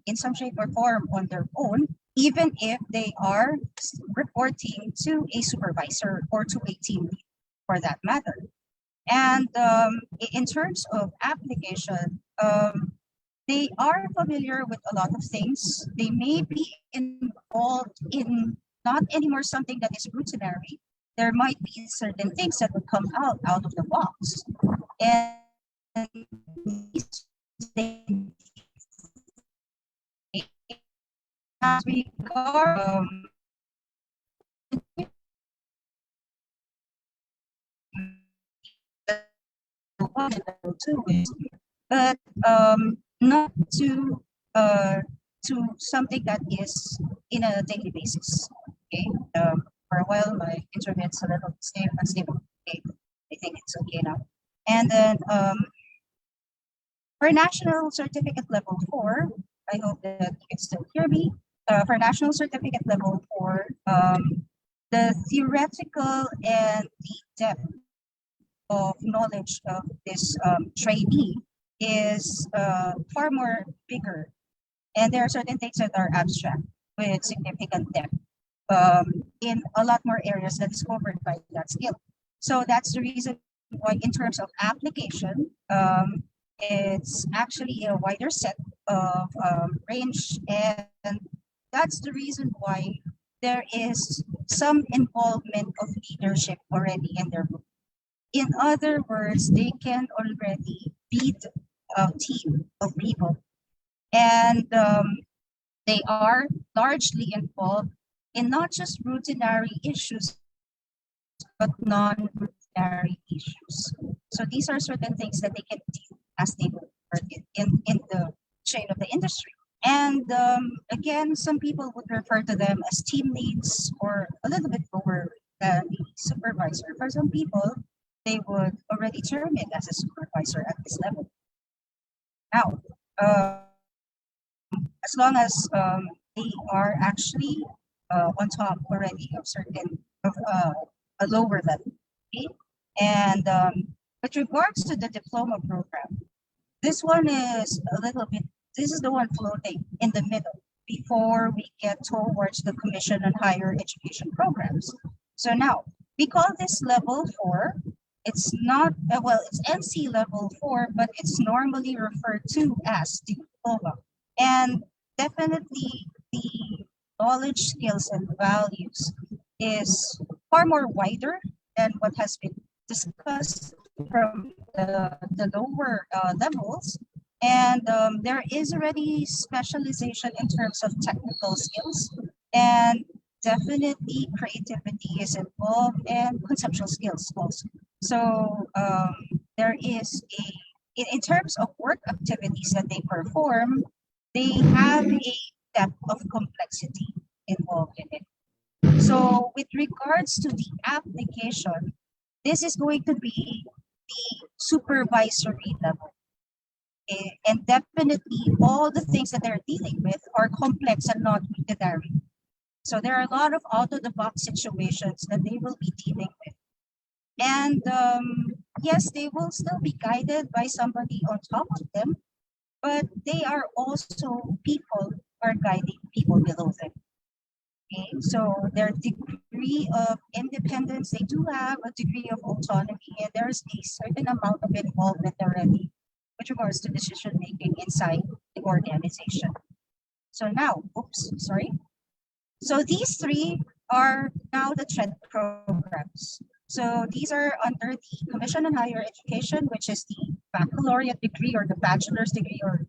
in some shape or form on their own, even if they are reporting to a supervisor or to a team lead for that matter. And in terms of application, they are familiar with a lot of things. They may be involved in not anymore something that is routinary. There might be certain things that would come out of the box. And these things as regard one and level two is, but not to something that is in a daily basis. Okay, for a while my internet's a little unstable. Okay, I think it's okay now. And then for national certificate level 4, I hope that you can still hear me. For national certificate level 4, the theoretical and the depth of knowledge of this trainee is far more bigger. And there are certain things that are abstract with significant depth in a lot more areas that is covered by that skill. So that's the reason why in terms of application, it's actually a wider set of range, and that's the reason why there is some involvement of leadership already in their group. In other words, they can already lead a team of people, and they are largely involved in not just routinary issues, but non-routinary issues. So these are certain things that they can deal as they work in the chain of the industry. And again, some people would refer to them as team leads or a little bit lower than the supervisor. For some people, they would already term it as a supervisor at this level. Now, as long as they are actually on top already of certain of a lower level. Okay? And with regards to the diploma program, this one is a little bit, this is the one floating in the middle before we get towards the commission on higher education programs. So now, we call this level 4. It's not, well, it's NC level 4, but it's normally referred to as diploma. And definitely the knowledge, skills, and values is far more wider than what has been discussed from the lower levels. And there is already specialization in terms of technical skills, and definitely creativity is involved and conceptual skills also. So there is in terms of work activities that they perform, they have a depth of complexity involved in it. So with regards to the application, this is going to be the supervisory level. And definitely all the things that they're dealing with are complex and not routinary. So there are a lot of out-of-the-box situations that they will be dealing with. And yes, they will still be guided by somebody on top of them, but they are also people who are guiding people below them. Okay, so their degree of independence, they do have a degree of autonomy, and there's a certain amount of involvement already with regards to decision making inside the organization. So now, oops, sorry. So these three are now the trend programs. So these are under the Commission on Higher Education, which is the baccalaureate degree or the bachelor's degree or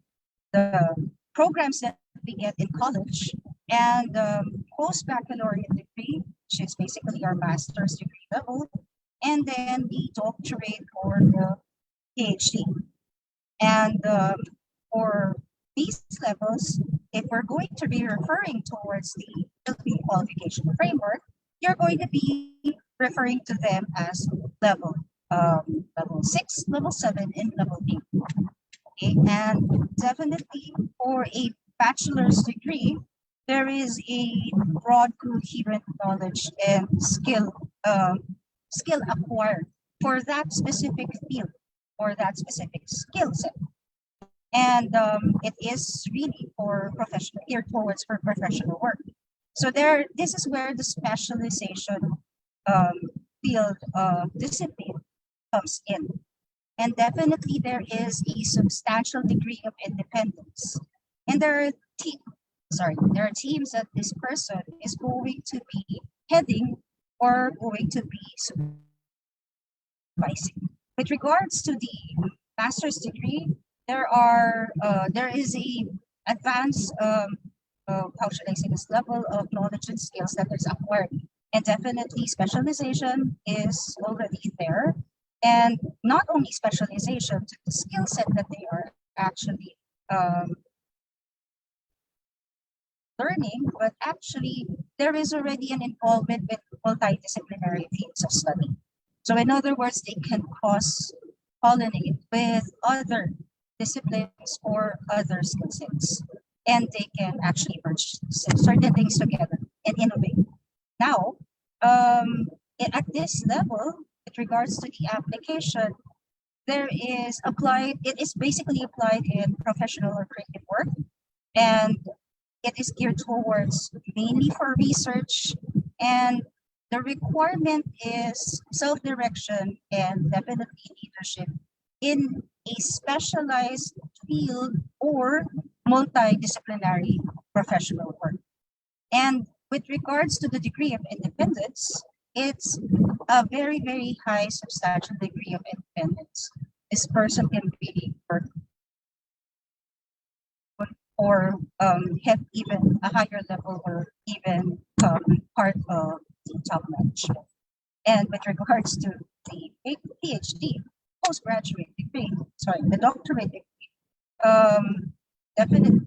the programs that we get in college, and post-baccalaureate degree, which is basically our master's degree level, and then the doctorate or the PhD. And for these levels, if we're going to be referring towards the Philippine qualification framework, you're going to be referring to them as level 6, level 7, and level 8. Okay, and definitely for a bachelor's degree, there is a broad, coherent knowledge and skill acquired for that specific field or that specific skill set. And it is really for professional, geared towards for professional work. So this is where the specialization field discipline comes in. And definitely there is a substantial degree of independence. And there are teams that this person is going to be heading or going to be supervising. With regards to the master's degree, there is a advanced how should I say this, level of knowledge and skills that is acquired. And definitely specialization is already there. And not only specialization to the skill set that they are actually learning, but actually there is already an involvement with multidisciplinary fields of study. So in other words, they can cross-pollinate with other disciplines or other skill sets, and they can actually merge certain things together and innovate. Now, at this level, with regards to the application, it is basically applied in professional or creative work, and it is geared towards mainly for research, and the requirement is self-direction and definitely leadership in a specialized field or multidisciplinary professional work. And with regards to the degree of independence, it's a very, very high substantial degree of independence. This person can really work or have even a higher level or even part of the top management. And with regards to the PhD, postgraduate degree, the doctorate degree, definitely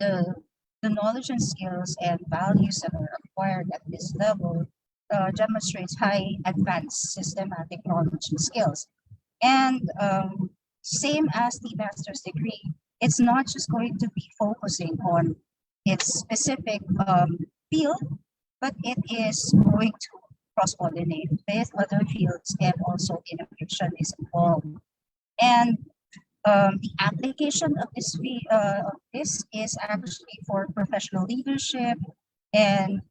the knowledge and skills and values that are acquired at this level demonstrates high advanced systematic knowledge and skills. And same as the master's degree, it's not just going to be focusing on its specific field, but it is going to cross-pollinate with other fields, and also innovation is involved. And the application of this is actually for professional leadership and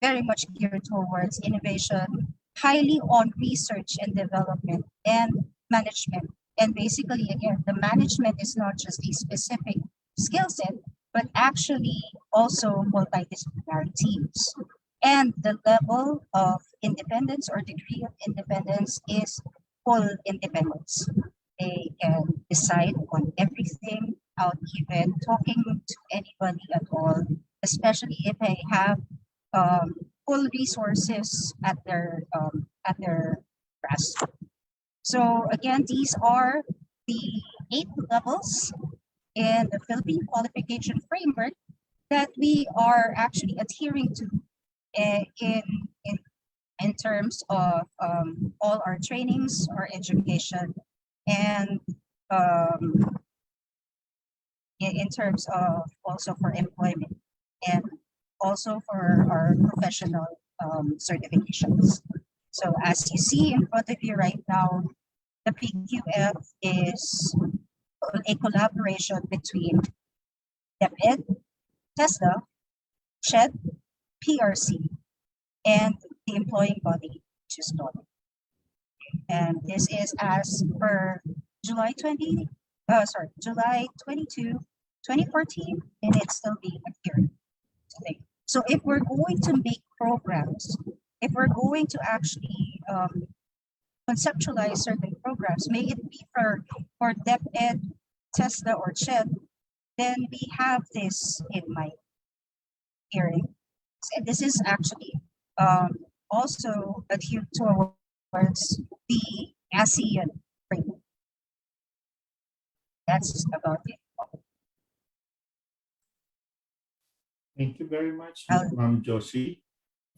very much geared towards innovation, highly on research and development and management. And basically, again, the management is not just a specific skill set, but actually also multidisciplinary teams. And the level of independence or degree of independence is full independence. They can decide on everything without even talking to anybody at all, especially if they have full resources at their grasp. So again, these are the 8 levels in the Philippine qualification framework that we are actually adhering to in terms of all our trainings, our education, and in terms of also for employment and also for our professional certifications. So as you see in front of you right now, the PQF is a collaboration between DepEd, TESDA, SHED, PRC, and the employing body, which is DOLE. And this is as per July 22, 2014, and it's still being adhered today. So if we're going to make programs, if we're going to actually conceptualize certain programs, may it be for DepEd, TESDA, or SHED, then we have this in mind here. And this is actually also adhered towards the ASEAN framework. That's about it. Thank you very much, Um, Ma'am Josie.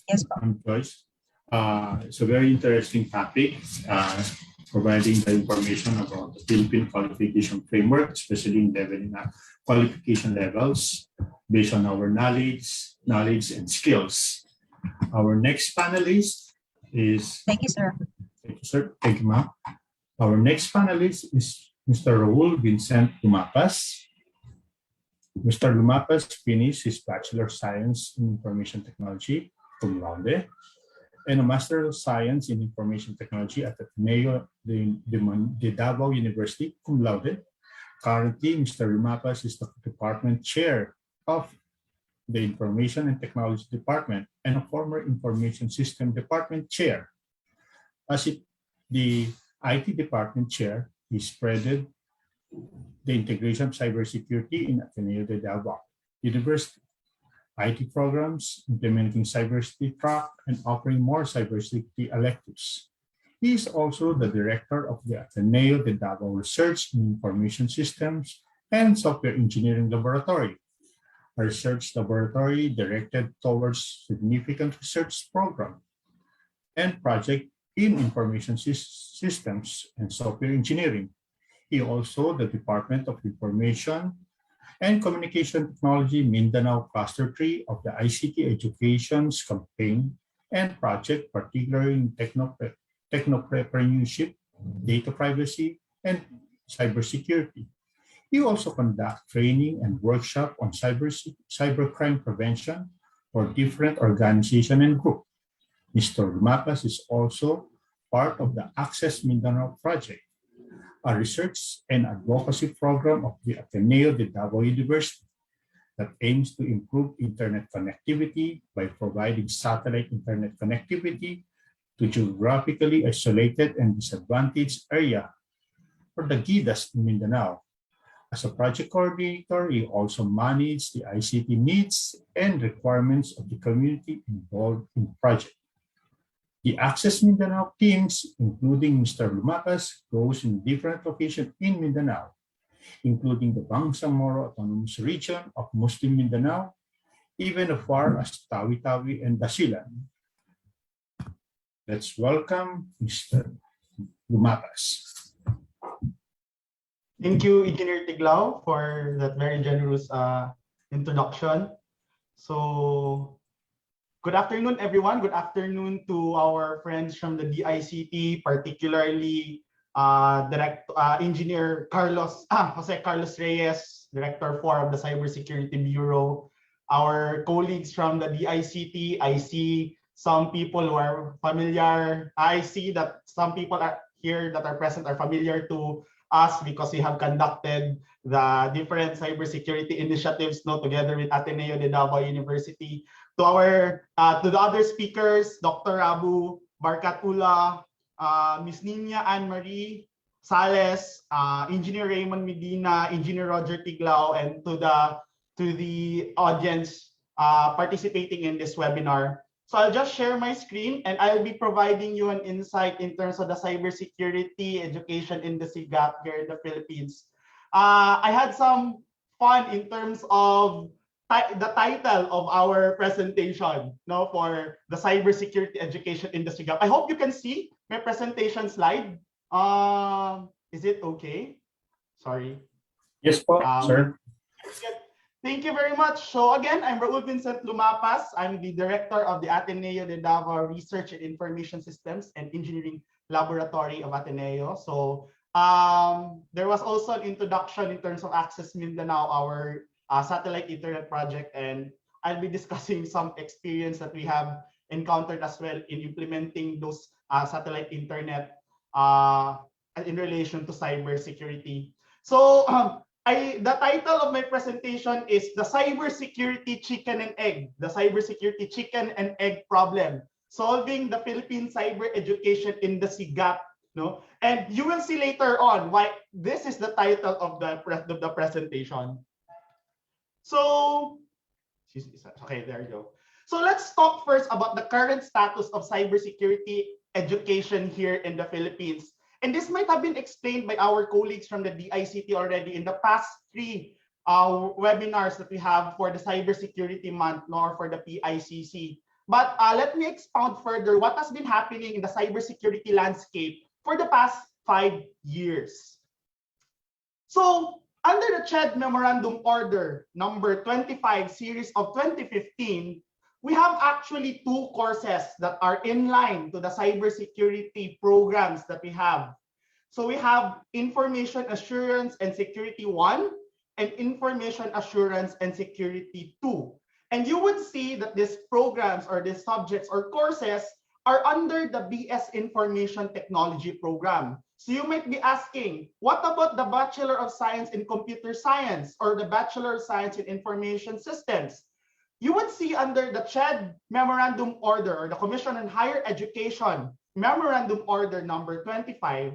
Yes, Ma'am Joyce. It's a very interesting topic. providing the information about the Philippine qualification framework, especially in leveling up qualification levels based on our knowledge and skills. Our next panelist is. Thank you, sir. Thank you, sir. Thank you, ma'am. Our next panelist is Mr. Raul Vincent Lumapas. Mr. Lumapas finished his Bachelor of Science in Information Technology, cum laude, and a Master of Science in Information Technology at Ateneo de Davao University, cum laude. Currently, Mr. Lumapas is the Department Chair of the Information and Technology Department and a former Information System Department Chair. As the IT Department Chair, he spreaded the integration of cybersecurity in Ateneo de Davao University, IT programs, implementing cybersecurity track, and offering more cybersecurity electives. He is also the director of the Ateneo de Davao Research in Information Systems and Software Engineering Laboratory, a research laboratory directed towards significant research program and project in information systems and software engineering. He also the Department of Information and Communication Technology Mindanao Cluster 3 of the ICT Education's campaign and project, particularly in technopreneurship, data privacy, and cybersecurity. He also conducts training and workshop on cybercrime prevention for different organizations and groups. Mr. Lumapas is also part of the Access Mindanao Project, a research and advocacy program of the Ateneo de Davao University that aims to improve internet connectivity by providing satellite internet connectivity to geographically isolated and disadvantaged area for the GIDAs in Mindanao. As a project coordinator, he also manages the ICT needs and requirements of the community involved in the project. The Access Mindanao teams, including Mr. Lumapas, goes in different locations in Mindanao, including the Bangsamoro Autonomous Region of Muslim Mindanao, even as far as Tawi-Tawi and Basilan. Let's welcome Mr. Lumapas. Thank you, Engineer Tiglao, for that very generous introduction. So, good afternoon, everyone. Good afternoon to our friends from the DICT, particularly Engineer Jose Carlos Reyes, Director 4 of the Cybersecurity Bureau. Our colleagues from the DICT, I see some people who are familiar. I see that some people are here that are present are familiar to us because we have conducted the different cybersecurity initiatives together with Ateneo de Davao University. To the other speakers, Dr. Abu Barkatula, Ms. Nina Anne Marie Sales, Engineer Raymond Medina, Engineer Roger Tiglao, and to the audience participating in this webinar. So I'll just share my screen and I'll be providing you an insight in terms of the cybersecurity education in the SIGAP here in the Philippines. I had some fun in terms of the title of our presentation for the cybersecurity education in the SIGAP. I hope you can see my presentation slide. Is it okay? Sorry. Yes, sir. Thank you very much. So again, I'm Raul Vincent Lumapas. I'm the director of the Ateneo de Davao Research and Information Systems and Engineering Laboratory of Ateneo. So there was also an introduction in terms of Access Mindanao, our satellite internet project, and I'll be discussing some experience that we have encountered as well in implementing those satellite internet in relation to cybersecurity. So the title of my presentation is the cybersecurity chicken and egg, the cybersecurity chicken and egg problem, solving the Philippine cyber education in the SIGAP. And you will see later on why this is the title of the presentation. So, okay, there you go. So let's talk first about the current status of cybersecurity education here in the Philippines. And this might have been explained by our colleagues from the DICT already in the past 3 webinars that we have for the Cybersecurity Month or for the PICC. But let me expound further what has been happening in the cybersecurity landscape for the past 5 years. So, under the CHED Memorandum Order number 25 series of 2015, we have actually 2 courses that are in line to the cybersecurity programs that we have. So we have Information Assurance and Security 1 and Information Assurance and Security 2. And you would see that these programs or these subjects or courses are under the BS Information Technology program. So you might be asking, what about the Bachelor of Science in Computer Science or the Bachelor of Science in Information Systems? You would see under the CHED Memorandum Order or the Commission on Higher Education Memorandum Order number 25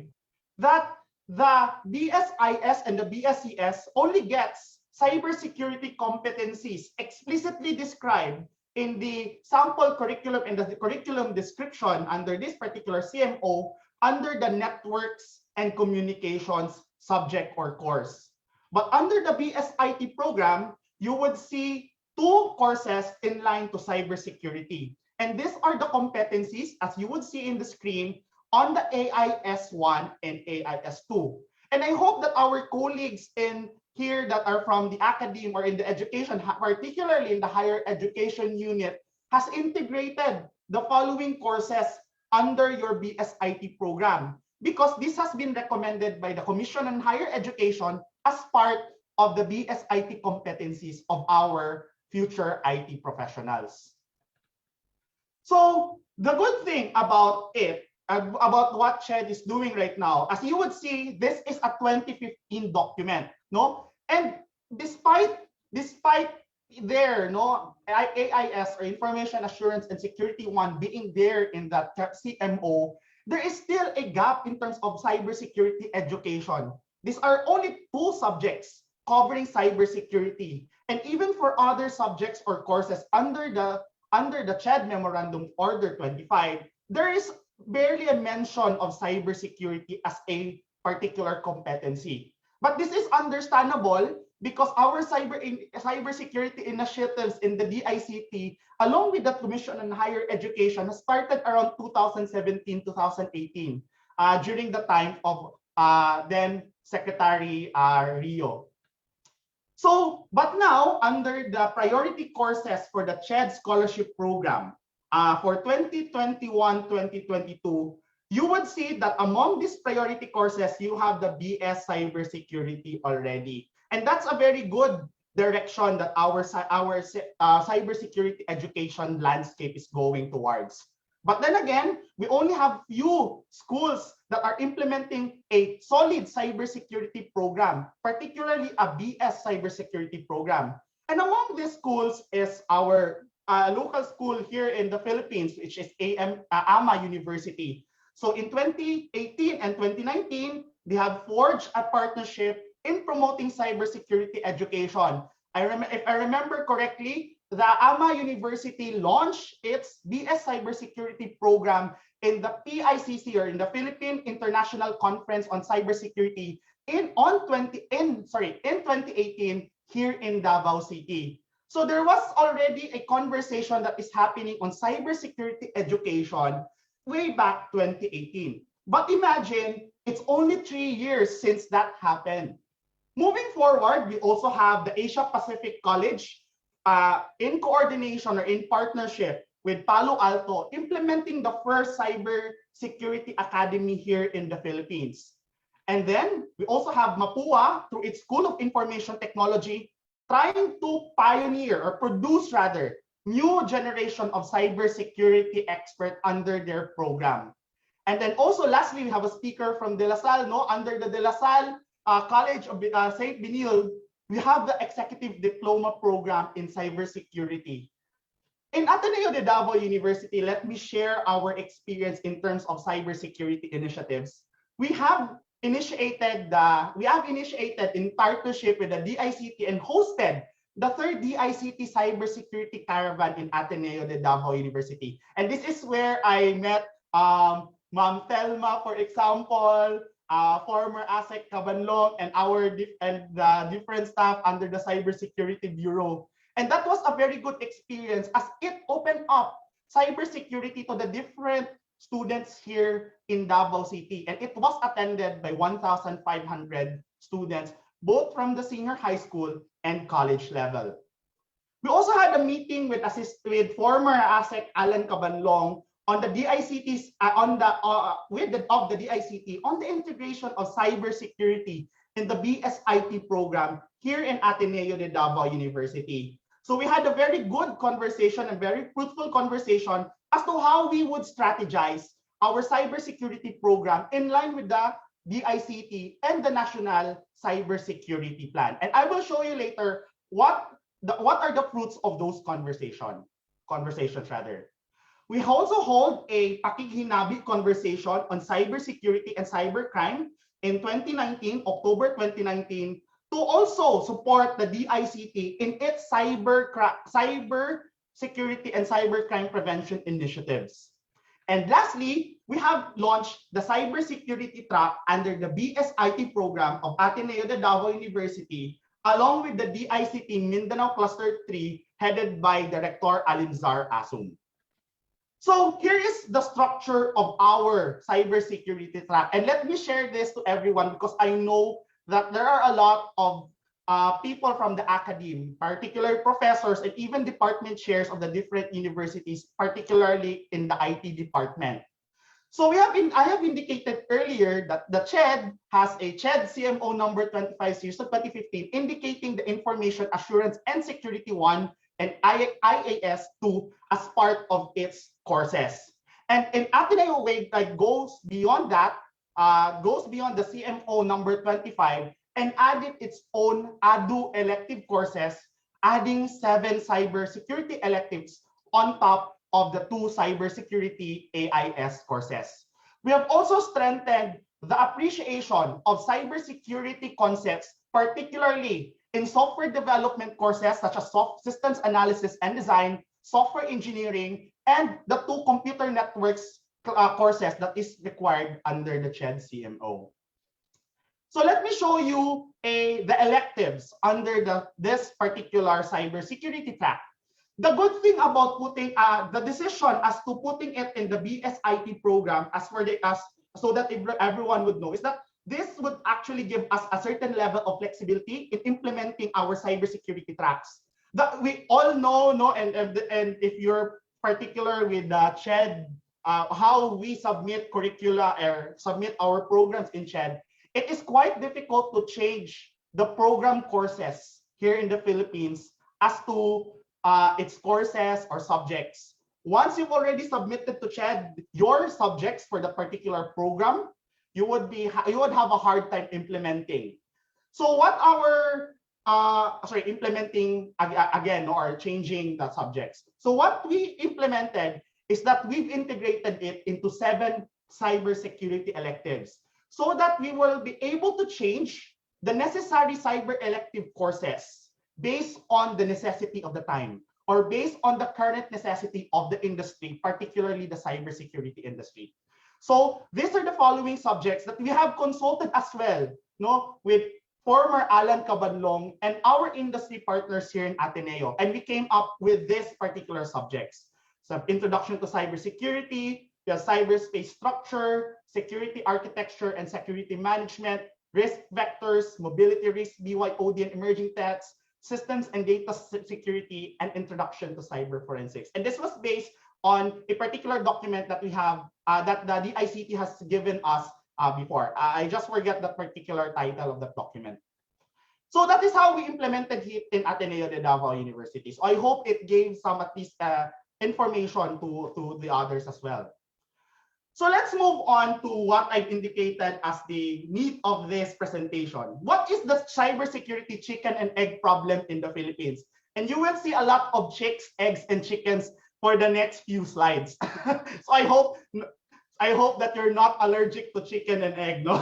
that the BSIS and the BSCS only gets cybersecurity competencies explicitly described in the sample curriculum and the curriculum description under this particular CMO under the networks and communications subject or course. But under the BSIT program, you would see 2 courses in line to cybersecurity. And these are the competencies, as you would see in the screen, on the AIS1 and AIS2. And I hope that our colleagues in here that are from the academe or in the education, particularly in the higher education unit, has integrated the following courses under your BSIT program, because this has been recommended by the Commission on Higher Education as part of the BSIT competencies of our future IT professionals. So the good thing about it, about what CHED is doing right now, as you would see, this is a 2015 document, no? And despite there, no, AIS or Information Assurance and Security 1 being there in that CMO, there is still a gap in terms of cybersecurity education. These are only 2 subjects covering cybersecurity, and even for other subjects or courses under the CHED Memorandum Order 25, there is barely a mention of cybersecurity as a particular competency. But this is understandable because our cybersecurity initiatives in the DICT, along with the Commission on Higher Education, has started around 2017-2018, during the time of then Secretary Rio. So, but now, under the priority courses for the CHED Scholarship Program for 2021-2022, you would see that among these priority courses, you have the BS Cybersecurity already. And that's a very good direction that our cybersecurity education landscape is going towards. But then again, we only have few schools that are implementing a solid cybersecurity program, particularly a BS cybersecurity program. And among these schools is our local school here in the Philippines, which is AMA University. So in 2018 and 2019, they have forged a partnership in promoting cybersecurity education. If I remember correctly, the AMA University launched its BS cybersecurity program in the PICC, or in the Philippine International Conference on Cybersecurity in 2018 here in Davao City. So there was already a conversation that is happening on cybersecurity education way back 2018. But imagine, it's only 3 years since that happened. Moving forward, we also have the Asia Pacific College in coordination or in partnership with Palo Alto, implementing the first cybersecurity academy here in the Philippines. And then we also have Mapua through its School of Information Technology, trying to pioneer or produce rather new generation of cybersecurity expert under their program. And then also lastly, we have a speaker from De La Salle, no, under the De La Salle College of St. Benil, we have the Executive Diploma Program in Cybersecurity. In Ateneo de Davao University, let me share our experience in terms of cybersecurity initiatives. We have initiated in partnership with the DICT and hosted the 3rd DICT Cybersecurity Caravan in Ateneo de Davao University. And this is where I met Ma'am Thelma, for example, former ASEC Cabanlong, and the different staff under the Cybersecurity Bureau. And that was a very good experience as it opened up cybersecurity to the different students here in Davao City, and it was attended by 1,500 students, both from the senior high school and college level. We also had a meeting with former ASEC Alan Cabanlong on the DICT's of the DICT on the integration of cybersecurity in the BSIT program here in Ateneo de Davao University. So we had a very good conversation and very fruitful conversation as to how we would strategize our cybersecurity program in line with the DICT and the National Cybersecurity Plan. And I will show you later what are the fruits of those conversations. We also hold a pakighinabi conversation on cybersecurity and cybercrime in October 2019, to also support the DICT in its cybersecurity and cybercrime prevention initiatives. And lastly, we have launched the cybersecurity track under the BSIT program of Ateneo de Davao University, along with the DICT Mindanao Cluster 3, headed by Director Alimzar Asum. So here is the structure of our cybersecurity track. And let me share this to everyone because I know that there are a lot of people from the academe, particular professors and even department chairs of the different universities, particularly in the IT department. So I have indicated earlier that the CHED has a CHED CMO number 25 series of 2015, indicating the Information Assurance and Security 1 and IAS 2 as part of its courses. And in Ateneo Way, goes beyond that, goes beyond the CMO number 25 and added its own ADU elective courses, adding 7 cybersecurity electives on top of the 2 cybersecurity AIS courses. We have also strengthened the appreciation of cybersecurity concepts, particularly in software development courses such as systems analysis and design, software engineering, and the 2 computer networks courses that is required under the CHED CMO. So let me show you the electives under this particular cybersecurity track. The good thing about putting the decision as to putting it in the BSIT program so that everyone would know is that this would actually give us a certain level of flexibility in implementing our cybersecurity tracks. That we all know, and if you're particular with the CHED, how we submit curricula or submit our programs in CHED, it is quite difficult to change the program courses here in the Philippines as to its courses or subjects. Once you've already submitted to CHED your subjects for the particular program, you would have a hard time implementing. So what implementing again or changing the subjects. So what we implemented is that we've integrated it into 7 cybersecurity electives so that we will be able to change the necessary cyber elective courses based on the necessity of the time or based on the current necessity of the industry, particularly the cybersecurity industry. So these are the following subjects that we have consulted as well, with former Alan Cabanlong and our industry partners here in Ateneo. And we came up with these particular subjects. So introduction to cybersecurity, the cyberspace structure, security architecture and security management, risk vectors, mobility risk, BYOD and emerging threats, systems and data security, and introduction to cyber forensics. And this was based on a particular document that we have, that the DICT has given us before. I just forget the particular title of the document. So that is how we implemented it in Ateneo de Davao University. So I hope it gave some at least information to the others as well. So let's move on to what I've indicated as the meat of this presentation. What is the cybersecurity chicken and egg problem in the Philippines? And you will see a lot of chicks, eggs, and chickens for the next few slides. So I hope that you're not allergic to chicken and egg, no?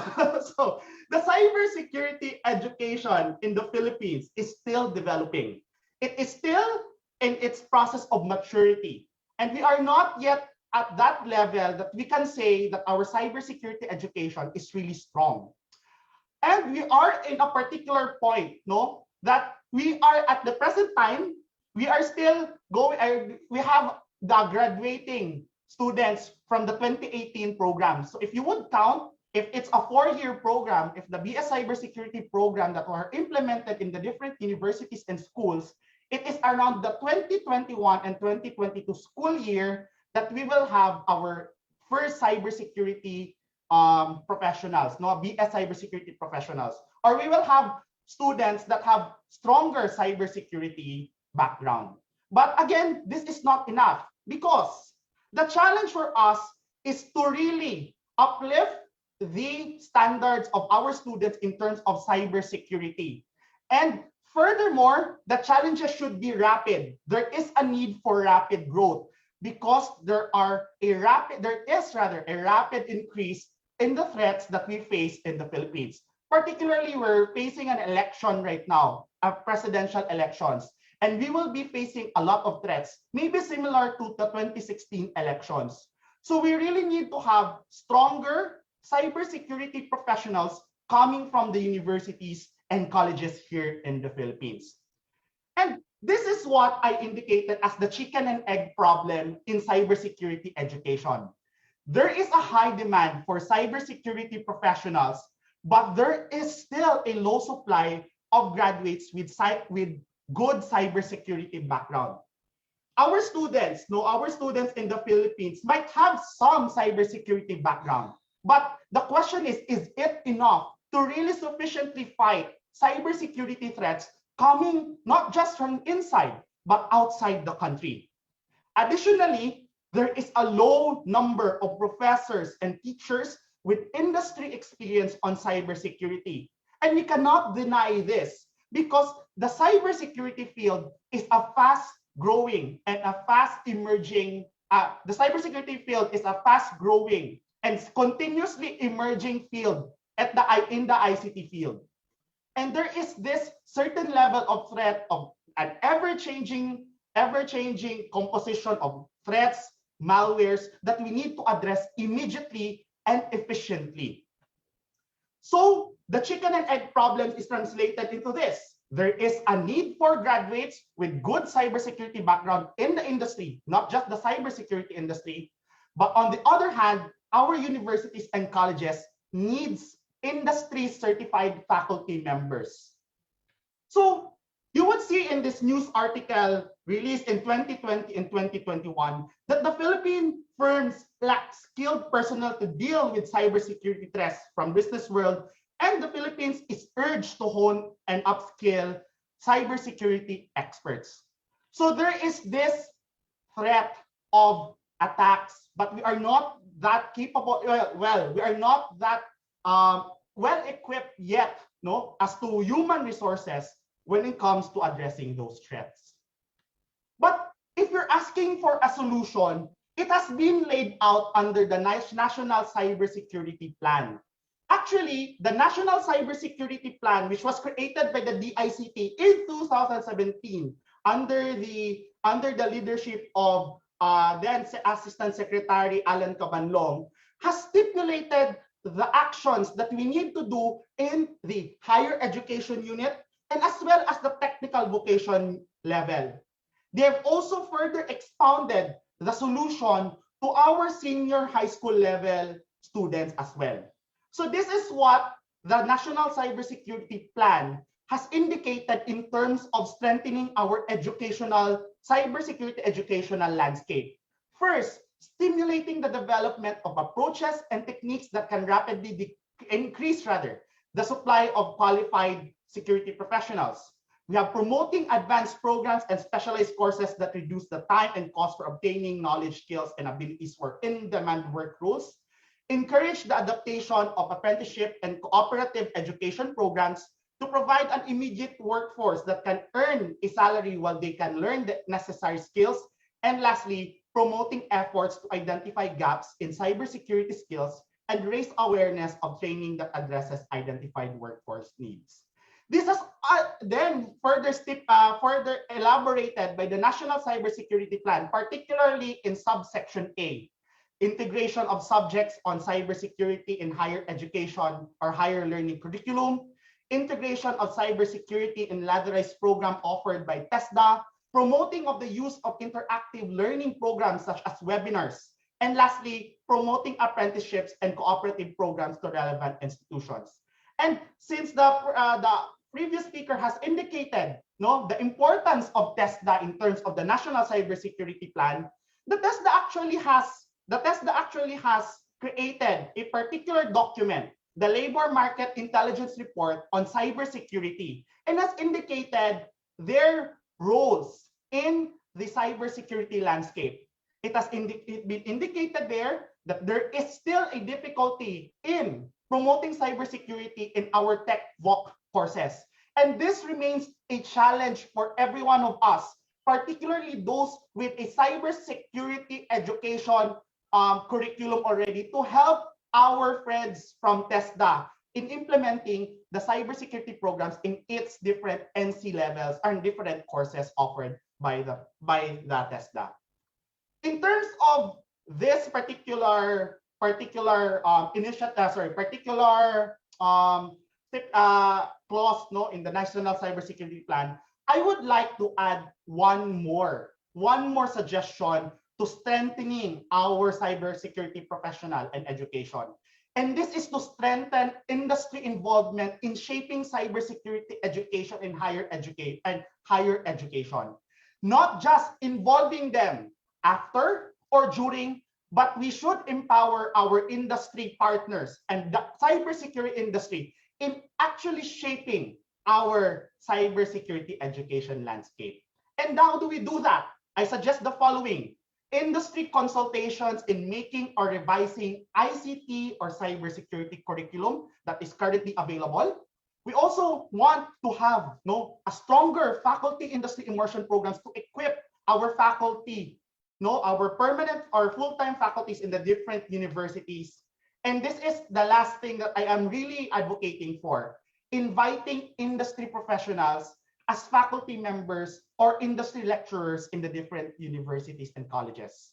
So the cybersecurity education in the Philippines is still developing. It is still in its process of maturity. And we are not yet at that level that we can say that our cybersecurity education is really strong. And we are in a particular point, that we are at the present time, we are still going, we have the graduating students from the 2018 program. So if you would count, if it's a 4-year program, if the BS Cybersecurity program that were implemented in the different universities and schools, it is around the 2021 and 2022 school year that we will have our first cybersecurity professionals, no, BS cybersecurity professionals, or we will have students that have stronger cybersecurity background. But again, this is not enough because the challenge for us is to really uplift the standards of our students in terms of cybersecurity. And furthermore, the challenges should be rapid. There is a need for rapid growth because there is a rapid increase in the threats that we face in the Philippines. Particularly, we're facing an election right now, presidential elections, and we will be facing a lot of threats, maybe similar to the 2016 elections. So we really need to have stronger cybersecurity professionals coming from the universities and colleges here in the Philippines. And this is what I indicated as the chicken and egg problem in cybersecurity education. There is a high demand for cybersecurity professionals, but there is still a low supply of graduates with good cybersecurity background. Our students in the Philippines might have some cybersecurity background, but the question is it enough to really sufficiently fight cybersecurity threats coming not just from inside, but outside the country? Additionally, there is a low number of professors and teachers with industry experience on cybersecurity. And we cannot deny this because the cybersecurity field is a fast growing and a fast emerging, the cybersecurity field is a fast growing and continuously emerging field in the ICT field. And there is this certain level of threat of an ever-changing composition of threats, malwares that we need to address immediately and efficiently. So the chicken and egg problem is translated into this. There is a need for graduates with good cybersecurity background in the industry, not just the cybersecurity industry, but on the other hand, our universities and colleges needs industry certified faculty members. So you would see in this news article released in 2020 and 2021 that the Philippine firms lack skilled personnel to deal with cybersecurity threats from business world, and the Philippines is urged to hone and upskill cybersecurity experts. So there is this threat of attacks, but we are not that capable. We are not that well equipped yet, no, as to human resources when it comes to addressing those threats. But if you're asking for a solution, it has been laid out under the National Cybersecurity Plan. Actually, the National Cybersecurity Plan, which was created by the DICT in 2017 under the leadership of then Assistant Secretary Alan Cabanlong, has stipulated the actions that we need to do in the higher education unit and as well as the technical vocation level. They have also further expounded the solution to our senior high school level students as well. So this is what the National Cybersecurity Plan has indicated in terms of strengthening our cybersecurity educational landscape. First, stimulating the development of approaches and techniques that can rapidly increase the supply of qualified security professionals. We are promoting advanced programs and specialized courses that reduce the time and cost for obtaining knowledge, skills, and abilities for in-demand work roles. Encourage the adaptation of apprenticeship and cooperative education programs to provide an immediate workforce that can earn a salary while they can learn the necessary skills. And lastly, promoting efforts to identify gaps in cybersecurity skills and raise awareness of training that addresses identified workforce needs. This has then further elaborated by the National Cybersecurity Plan, particularly in subsection A, integration of subjects on cybersecurity in higher education or higher learning curriculum, integration of cybersecurity in ladderized program offered by TESDA, promoting of the use of interactive learning programs such as webinars, And lastly, promoting apprenticeships and cooperative programs to relevant institutions. And since the previous speaker has indicated the importance of TESDA in terms of the National Cybersecurity Plan, the TESDA actually has created a particular document, the Labor Market Intelligence Report on Cybersecurity, and has indicated their roles in the cybersecurity landscape. It has been indicated there that there is still a difficulty in promoting cybersecurity in our tech VOC courses. And this remains a challenge for every one of us, particularly those with a cybersecurity education curriculum already, to help our friends from TESDA in implementing the cybersecurity programs in its different NC levels and different courses offered by the TESDA. In terms of this particular clause in the National Cybersecurity Plan, I would like to add one more suggestion to strengthening our cybersecurity professional and education. And this is to strengthen industry involvement in shaping cybersecurity education in higher education. Not just involving them after or during, but we should empower our industry partners and the cybersecurity industry in actually shaping our cybersecurity education landscape. And how do we do that? I suggest the following: industry consultations in making or revising ICT or cybersecurity curriculum that is currently available. We also want to have a stronger faculty industry immersion programs to equip our faculty, our permanent or full-time faculties in the different universities. And this is the last thing that I am really advocating for: inviting industry professionals as faculty members or industry lecturers in the different universities and colleges.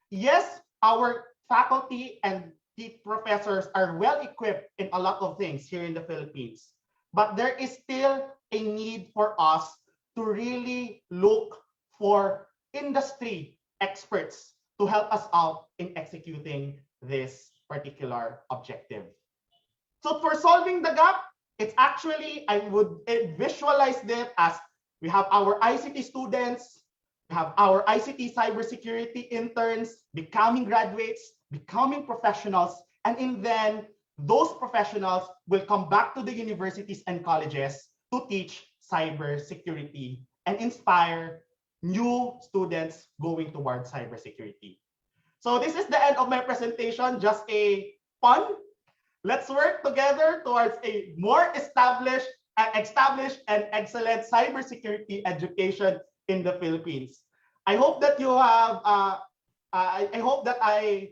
Yes, our faculty and the professors are well equipped in a lot of things here in the Philippines, but there is still a need for us to really look for industry experts to help us out in executing this particular objective. So for solving the gap, it's actually, I would visualize it as we have our ICT students, we have our ICT cybersecurity interns becoming graduates, becoming professionals, and then those professionals will come back to the universities and colleges to teach cybersecurity and inspire new students going towards cybersecurity. So this is the end of my presentation, just a fun. Let's work together towards a more established and excellent cybersecurity education in the Philippines. I hope that you have, I hope that I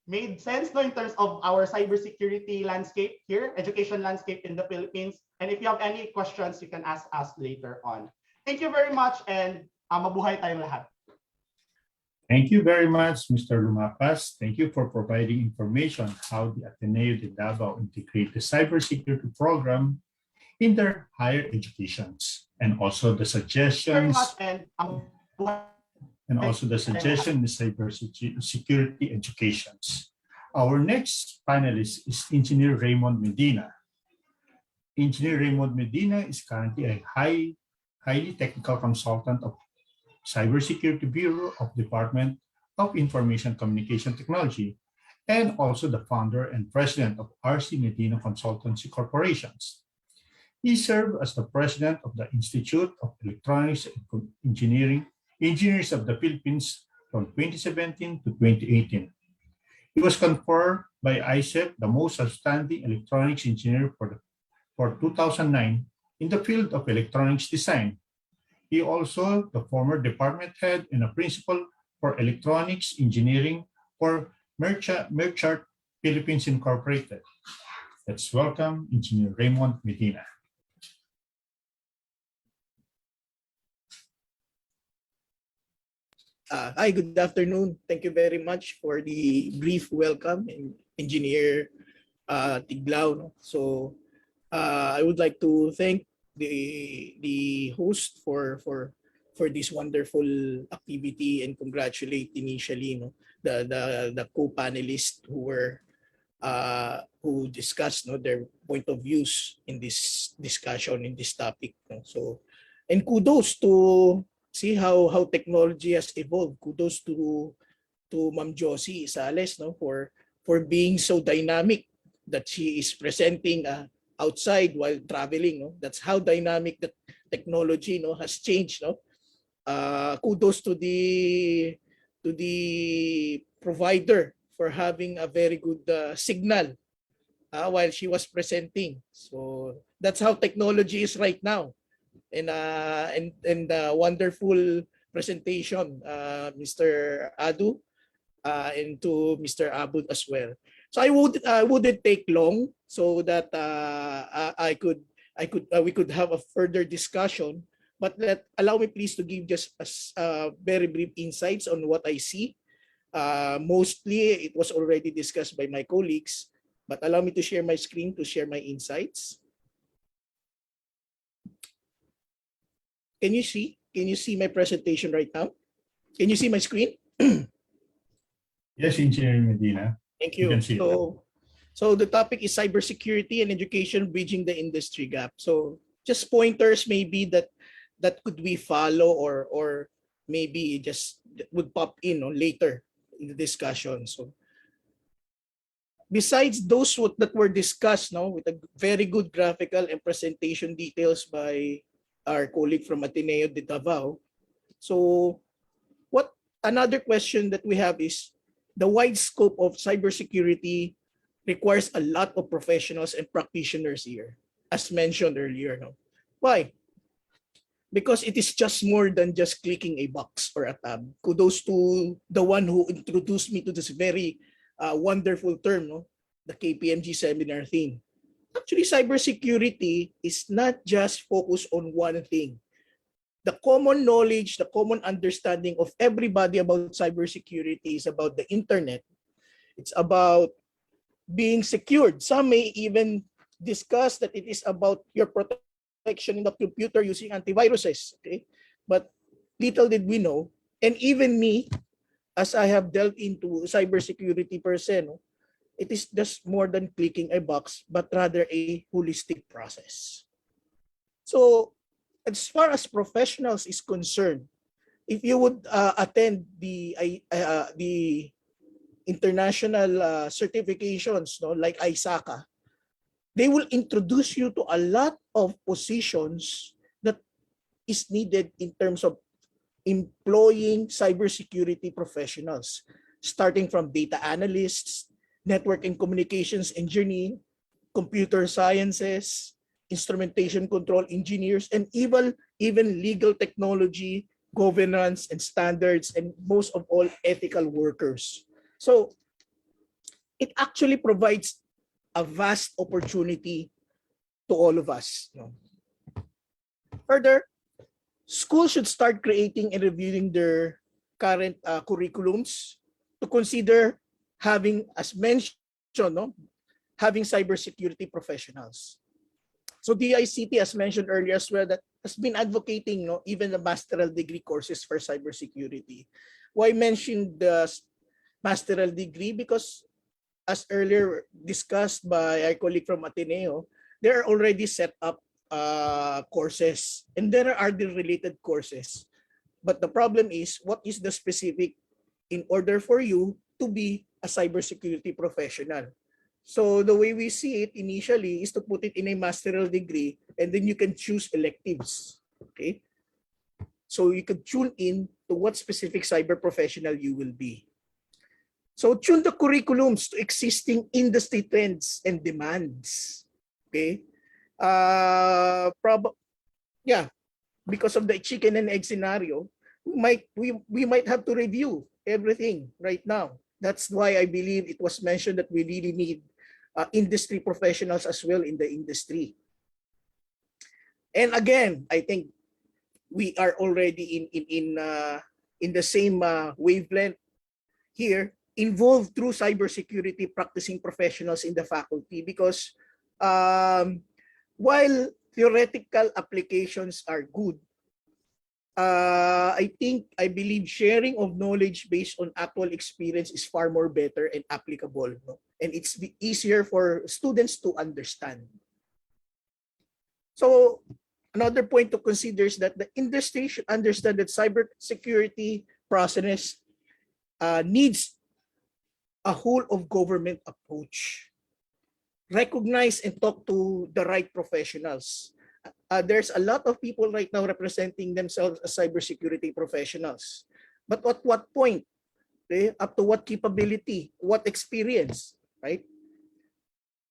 made sense in terms of our cybersecurity landscape here, education landscape in the Philippines. And if you have any questions, you can ask us later on. Thank you very much, and mabuhay tayong lahat. Thank you very much, Mr. Lumapas. Thank you for providing information how the Ateneo de Davao integrate the cybersecurity program in their higher educations, and also the suggestions in cybersecurity educations. Our next panelist is Engineer Raymond Medina. Engineer Raymond Medina is currently a highly technical consultant of Cybersecurity Bureau of Department of Information Communication Technology, and also the founder and president of RC Medina Consultancy Corporations. He served as the president of the Institute of Electronics and Engineers of the Philippines from 2017 to 2018. He was conferred by ISEP the most outstanding electronics engineer for 2009 in the field of electronics design. He also the former department head and a principal for electronics engineering for Merchant Philippines Incorporated. Let's welcome Engineer Raymond Medina. Hi, good afternoon. Thank you very much for the brief welcome, Engineer Tiglao. So I would like to thank the host for this wonderful activity and congratulate initially the co-panelists who discussed, no, their point of views in this discussion in this topic. No? So, and kudos to see how technology has evolved. Kudos to Ma'am Josie Sales, no, for being so dynamic that she is presenting outside while traveling. No? That's how dynamic the technology, no, has changed. No? Kudos to the provider for having a very good signal while she was presenting. So that's how technology is right now. And wonderful presentation, Mr. Adu, and to Mr. Abud as well. So I wouldn't take long so that we could have a further discussion. But allow me please to give just a very brief insights on what I see. Mostly it was already discussed by my colleagues, but allow me to share my screen to share my insights. Can you see? Can you see my presentation right now? Can you see my screen? Yes, Engineer Medina. Thank You you. can see it. So the topic is cybersecurity and education bridging the industry gap. So just pointers maybe that could we follow or maybe just would pop in later in the discussion. So besides those that were discussed with a very good graphical and presentation details by our colleague from Ateneo de Davao. So what another question that we have is the wide scope of cybersecurity requires a lot of professionals and practitioners here, as mentioned earlier. No? Why? Because it is just more than just clicking a box or a tab. Kudos to the one who introduced me to this very wonderful term, no? The KPMG seminar theme. Actually, cybersecurity is not just focused on one thing. The common knowledge, the common understanding of everybody about cybersecurity is about the internet. It's about being secured. Some may even discuss that it is about your protection in the computer using antiviruses. Okay, but little did we know, and even me, as I have delved into cybersecurity per se, it is just more than clicking a box, but rather a holistic process. So, as far as professionals is concerned, if you would attend the international certifications, like ISACA, they will introduce you to a lot of positions that is needed in terms of employing cybersecurity professionals, starting from data analysts, network and communications engineering, computer sciences, instrumentation control engineers, and even legal technology, governance and standards, and most of all, ethical workers. So it actually provides a vast opportunity to all of us. Further, schools should start creating and reviewing their current curriculums to consider having, as mentioned, having cybersecurity professionals. So DICT, as mentioned earlier as well, that has been advocating even the masteral degree courses for cybersecurity. Why mention the masteral degree? Because as earlier discussed by our colleague from Ateneo, there are already set up courses, and there are the related courses. But the problem is, what is the specific in order for you to be a cybersecurity professional? So the way we see it initially is to put it in a masteral degree, and then you can choose electives. Okay, so you could tune in to what specific cyber professional you will be. So tune the curriculums to existing industry trends and demands. Okay, because of the chicken and egg scenario, we might have to review everything right now. That's why I believe it was mentioned that we really need industry professionals as well in the industry. And again, I think we are already in the same wavelength here, involved through cybersecurity practicing professionals in the faculty, because while theoretical applications are good, I believe sharing of knowledge based on actual experience is far more better and applicable, no? And it's easier for students to understand. So another point to consider is that the industry should understand that cybersecurity process needs a whole of government approach. Recognize and talk to the right professionals. There's a lot of people right now representing themselves as cybersecurity professionals. But at what point? Okay? Up to what capability? What experience? Right?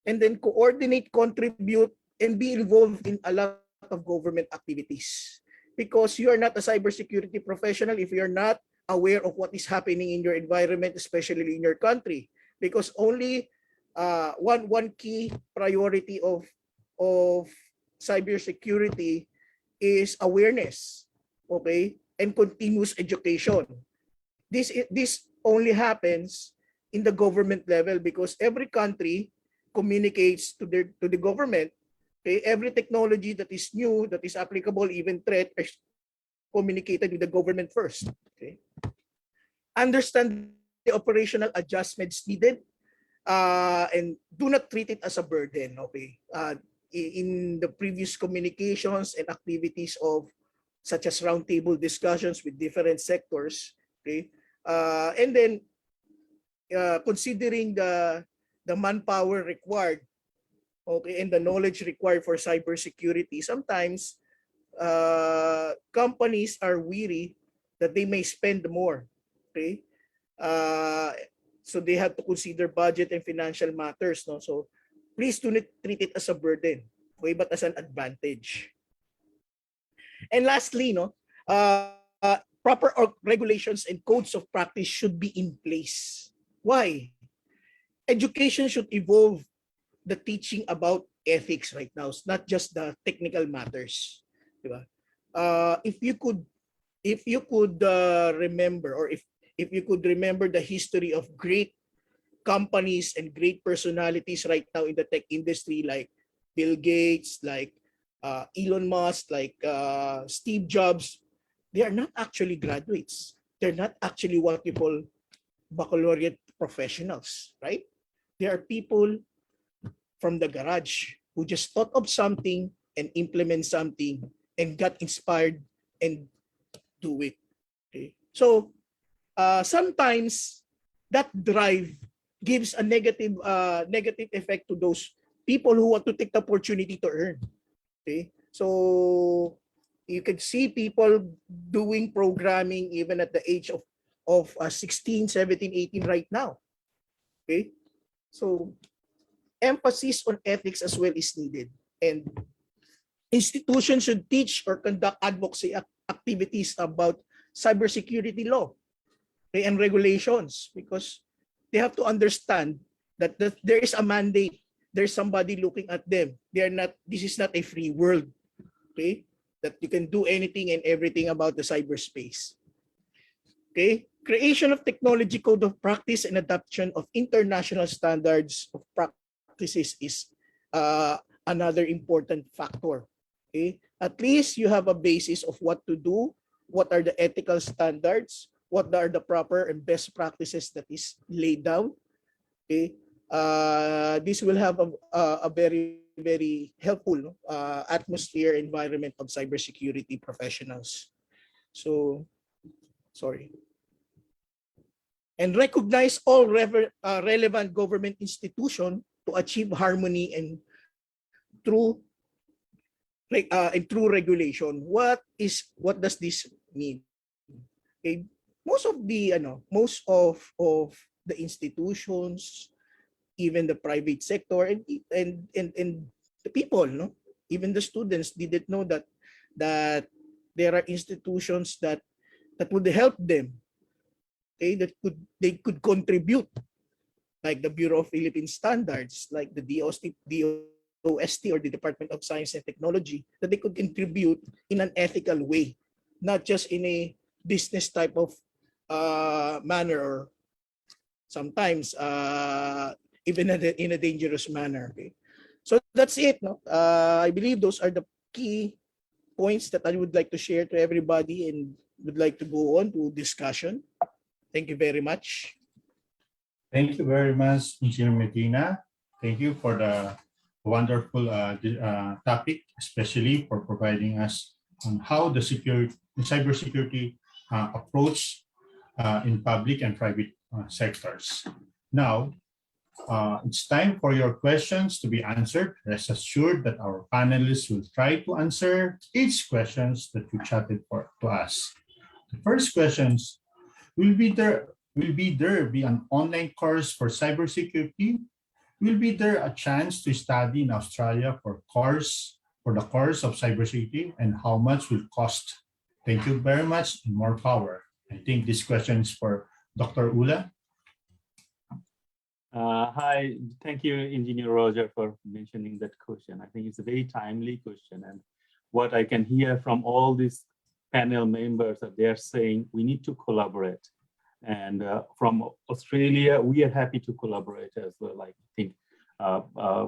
And then coordinate, contribute, and be involved in a lot of government activities. Because you are not a cybersecurity professional if you're not aware of what is happening in your environment, especially in your country. Because only one key priority of cybersecurity is awareness, okay, and continuous education. This only happens in the government level because every country communicates to the government. Okay, every technology that is new, that is applicable, even threat, is communicated with the government first. Okay, understand the operational adjustments needed, and do not treat it as a burden. Okay, in the previous communications and activities of such as roundtable discussions with different sectors. Okay, and then considering the manpower required, okay, and the knowledge required for cybersecurity, sometimes companies are weary that they may spend more. Okay, so they have to consider budget and financial matters. No, so please do not treat it as a burden, okay, but as an advantage. And lastly, no, proper regulations and codes of practice should be in place. Why? Education should evolve the teaching about ethics right now. It's not just the technical matters. Diba? If you could remember, or if you could remember the history of great companies and great personalities right now in the tech industry, like Bill Gates, like Elon Musk, like Steve Jobs, they are not actually graduates. They're not actually what you call baccalaureate professionals, right? They are people from the garage who just thought of something and implement something and got inspired and do it. Okay? So sometimes that drive gives a negative effect to those people who want to take the opportunity to earn. Okay, so you can see people doing programming even at the age of 16, 17, 18 right now. Okay, so emphasis on ethics as well is needed, and institutions should teach or conduct advocacy activities about cybersecurity law, okay, and regulations, because they have to understand that there is a mandate. There's somebody looking at them. They are not. This is not a free world, okay? That you can do anything and everything about the cyberspace. Okay, creation of technology code of practice and adoption of international standards of practices is another important factor. Okay, at least you have a basis of what to do, what are the ethical standards, what are the proper and best practices that is laid down. Okay, this will have a very helpful atmosphere environment of cybersecurity professionals. So, sorry. And recognize all relevant government institutions to achieve harmony and true regulation. What does this mean? Okay, most of the institutions, even the private sector, and the people, no, even the students didn't know that there are institutions that would help them. Okay, they could contribute, like the Bureau of Philippine Standards, like the DOST or the Department of Science and Technology, that they could contribute in an ethical way, not just in a business type of manner, or sometimes even in a dangerous manner. Okay, so that's it. No, I believe those are the key points that I would like to share to everybody and would like to go on to discussion. Thank you very much. Thank you very much, Engineer Medina. Thank you for the wonderful topic, especially for providing us on how the cybersecurity approach in public and private sectors. Now, it's time for your questions to be answered. Rest assured that our panelists will try to answer each questions that you chatted for to us. The first questions, will there be an online course for cybersecurity? Will there a chance to study in Australia for the course of cybersecurity, and how much will cost? Thank you very much, and more power. I think this question is for Dr. Ula. Hi, thank you, Engineer Roger, for mentioning that question. I think it's a very timely question, and what I can hear from all these panel members that they are saying we need to collaborate. And from Australia, we are happy to collaborate as well. I think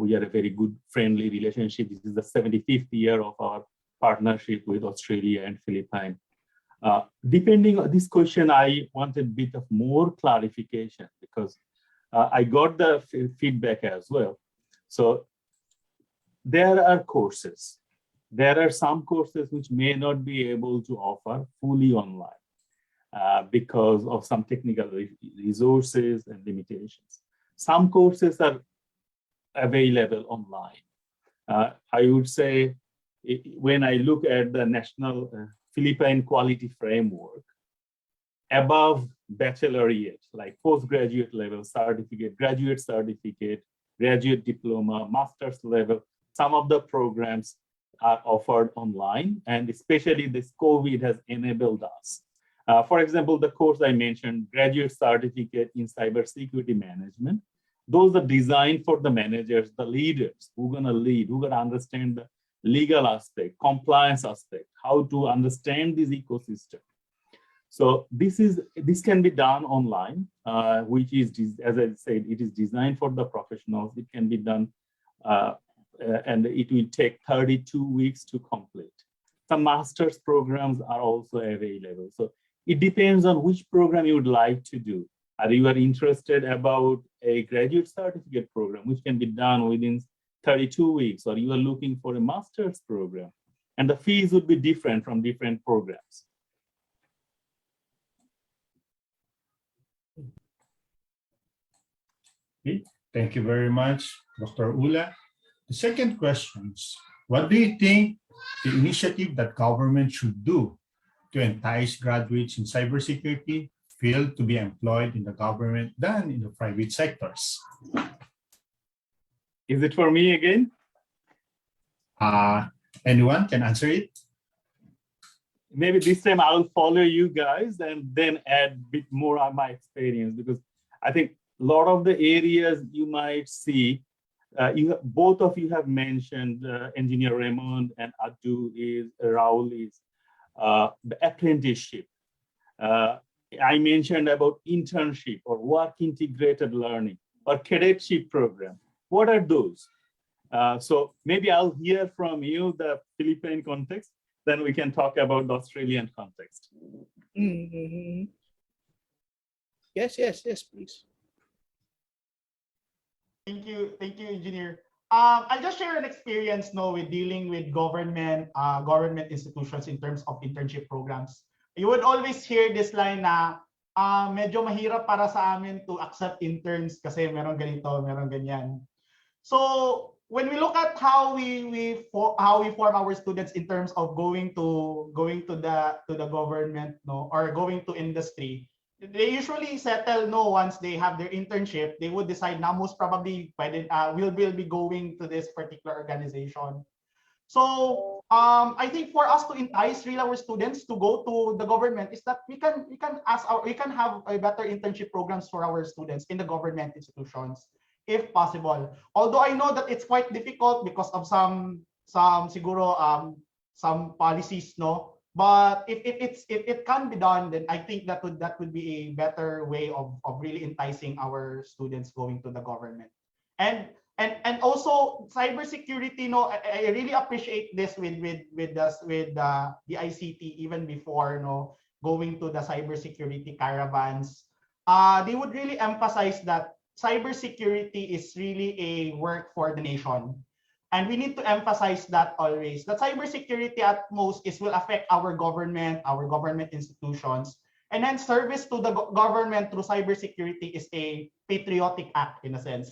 we are a very good, friendly relationship. This is the 75th year of our partnership with Australia and Philippines. Depending on this question, I want a bit of more clarification because I got the feedback as well. So there are courses. There are some courses which may not be able to offer fully online because of some technical resources and limitations. Some courses are available online. I would say when I look at the National Philippine Quality Framework, above baccalaureate, like postgraduate level certificate, graduate certificate, graduate diploma, master's level, some of the programs are offered online, and especially this COVID has enabled us. For example, the course I mentioned, graduate certificate in cybersecurity management, those are designed for the managers, the leaders who are gonna lead, who are gonna understand the legal aspect, compliance aspect, how to understand this ecosystem. So this can be done online, which is, as I said, it is designed for the professionals. It can be done, and it will take 32 weeks to complete. Some master's programs are also available. So it depends on which program you would like to do. Are you interested about a graduate certificate program, which can be done within 32 weeks, or you are looking for a master's program, and the fees would be different from different programs. Okay. Thank you very much, Dr. Ula. The second question is, what do you think the initiative that government should do to entice graduates in cybersecurity field to be employed in the government than in the private sectors? Is it for me again? Anyone can answer it? Maybe this time I'll follow you guys and then add a bit more on my experience, because I think a lot of the areas you might see, both of you have mentioned, Engineer Raymond and Raul is the apprenticeship. I mentioned about internship or work integrated learning or cadetship program. What are those? So maybe I'll hear from you the Philippine context, then we can talk about the Australian context. Mm-hmm. Yes, please. Thank you, Engineer. I'll just share an experience with dealing with government institutions in terms of internship programs. You would always hear this line na medyo mahirap para sa amin to accept interns kasi meron ganito, meron ganyan. So when we look at how we form our students in terms of going to the government, or going to industry, they usually settle once they have their internship. They would decide na most probably will be going to this particular organization. So I think for us to entice our students to go to the government is that we can have a better internship programs for our students in the government institutions, if possible. Although I know that it's quite difficult because of some policies, but if it can be done, then I think that would be a better way of really enticing our students going to the government. And And also cybersecurity, I really appreciate this the ICT even before going to the cybersecurity caravans. They would really emphasize that cybersecurity is really a work for the nation. And we need to emphasize that always. That cybersecurity at most will affect our government institutions. And then service to the government through cybersecurity is a patriotic act in a sense.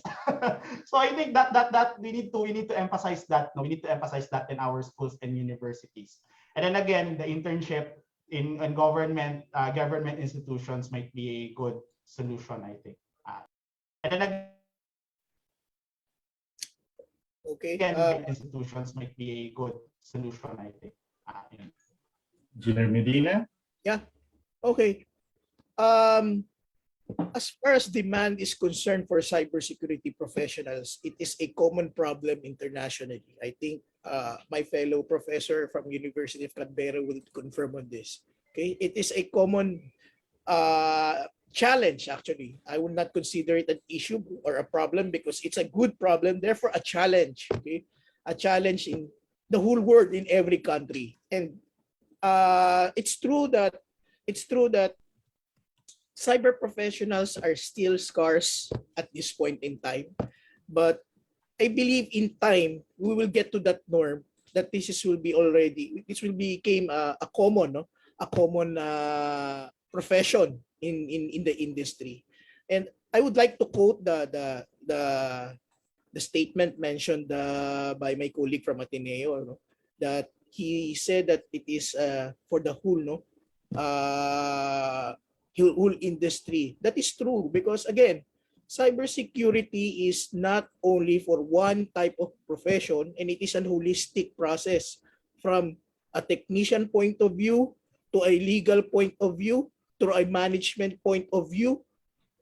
So I think that we need to emphasize that. No, we need to emphasize that in our schools and universities. And then again, the internship in government institutions might be a good solution, I think. And then Okay. again, institutions might be a good solution, I think. Engineer Medina? Yeah. Okay. As far as demand is concerned for cybersecurity professionals, it is a common problem internationally. I think my fellow professor from University of Canberra will confirm on this. Okay, it is a common challenge. Actually, I would not consider it an issue or a problem because it's a good problem. Therefore, a challenge. Okay, a challenge in the whole world, in every country. And it's true that cyber professionals are still scarce at this point in time, but I believe in time we will get to that norm that this will become a common profession in the industry. And I would like to quote the statement mentioned by my colleague from Ateneo, that he said that it is for the whole whole industry. That is true because again, cybersecurity is not only for one type of profession, and it is a holistic process from a technician point of view to a legal point of view to a management point of view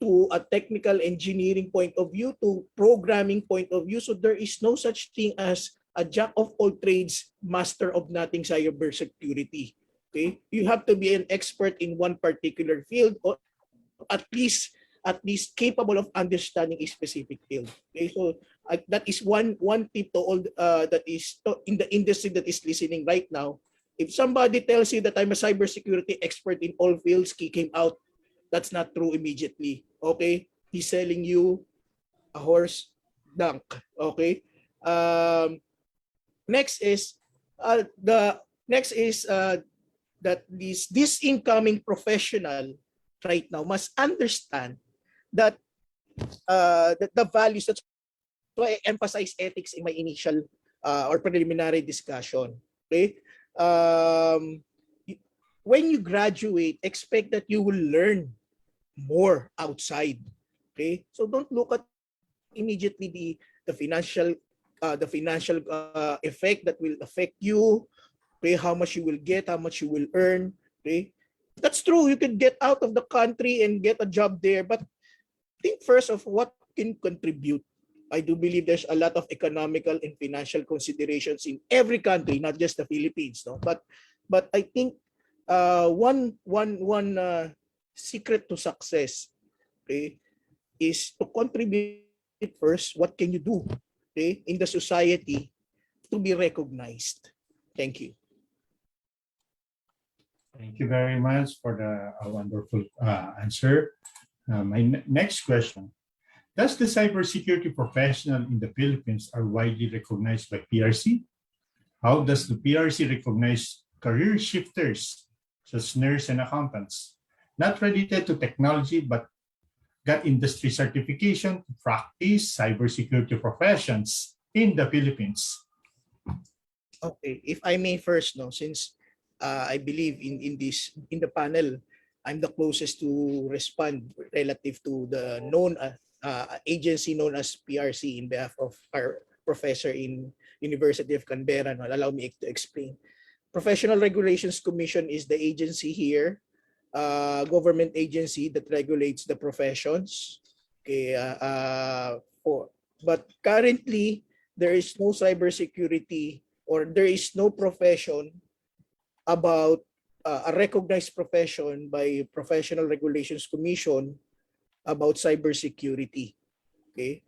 to a technical engineering point of view to programming point of view. So there is no such thing as a jack of all trades, master of nothing cybersecurity. Okay, you have to be an expert in one particular field, or at least capable of understanding a specific field. Okay, so that is one tip to all that is in the industry that is listening right now. If somebody tells you that I'm a cybersecurity expert in all fields, kick him out. That's not true immediately. Okay, he's selling you a horse dunk. Okay. Next is that this incoming professional right now must understand that the values. That's why I emphasize ethics in my initial or preliminary discussion. Okay, when you graduate, expect that you will learn more outside. Okay, so don't look at immediately the financial effect that will affect you. Okay, how much you will get, how much you will earn. Okay, that's true. You could get out of the country and get a job there, but think first of what can contribute. I do believe there's a lot of economical and financial considerations in every country, not just the Philippines. No, but I think one secret to success, okay, is to contribute first. What can you do, okay, in the society to be recognized? Thank you. Thank you very much for the wonderful answer. My next question. Does the cybersecurity professional in the Philippines are widely recognized by PRC? How does the PRC recognize career shifters such as nurse and accountants, not related to technology but got industry certification to practice cybersecurity professions in the Philippines? Okay, if I may first, since I believe in the panel, I'm the closest to respond relative to the known agency known as PRC in behalf of our professor in University of Canberra. Allow me to explain. Professional Regulations Commission is the agency here, government agency that regulates the professions. Okay, but currently there is no cybersecurity or there is no profession about a recognized profession by Professional Regulations Commission about cybersecurity. Okay,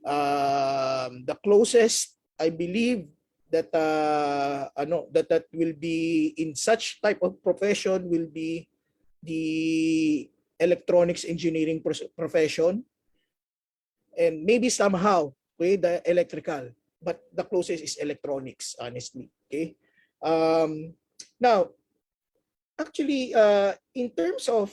The closest, I believe, that that will be in such type of profession will be the electronics engineering profession, and maybe somehow, okay, the electrical, but the closest is electronics, honestly. Okay. Now, actually, in terms of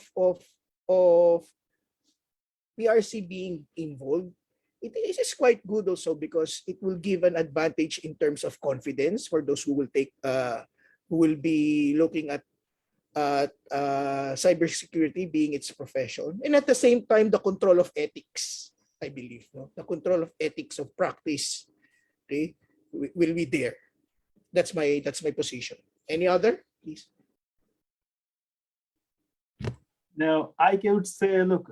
PRC being involved, it is quite good also because it will give an advantage in terms of confidence for those who will who will be looking at cybersecurity being its profession, and at the same time the control of ethics. I believe, no, the control of ethics of practice, okay, will be there. That's my position. Any other, please? Now, I would say, look,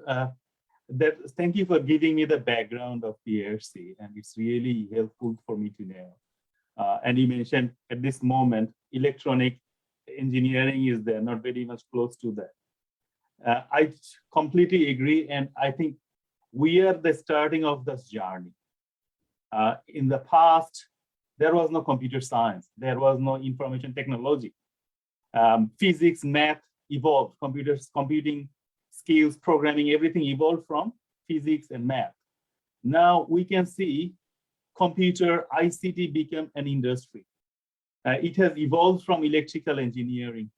thank you for giving me the background of PRC, and it's really helpful for me to know. And you mentioned at this moment, electronic engineering is there, not very much close to that. I completely agree, and I think we are the starting of this journey. In the past, there was no computer science, there was no information technology. Physics, math evolved, computing skills, programming, everything evolved from physics and math. Now we can see computer ICT become an industry. It has evolved from electrical engineering.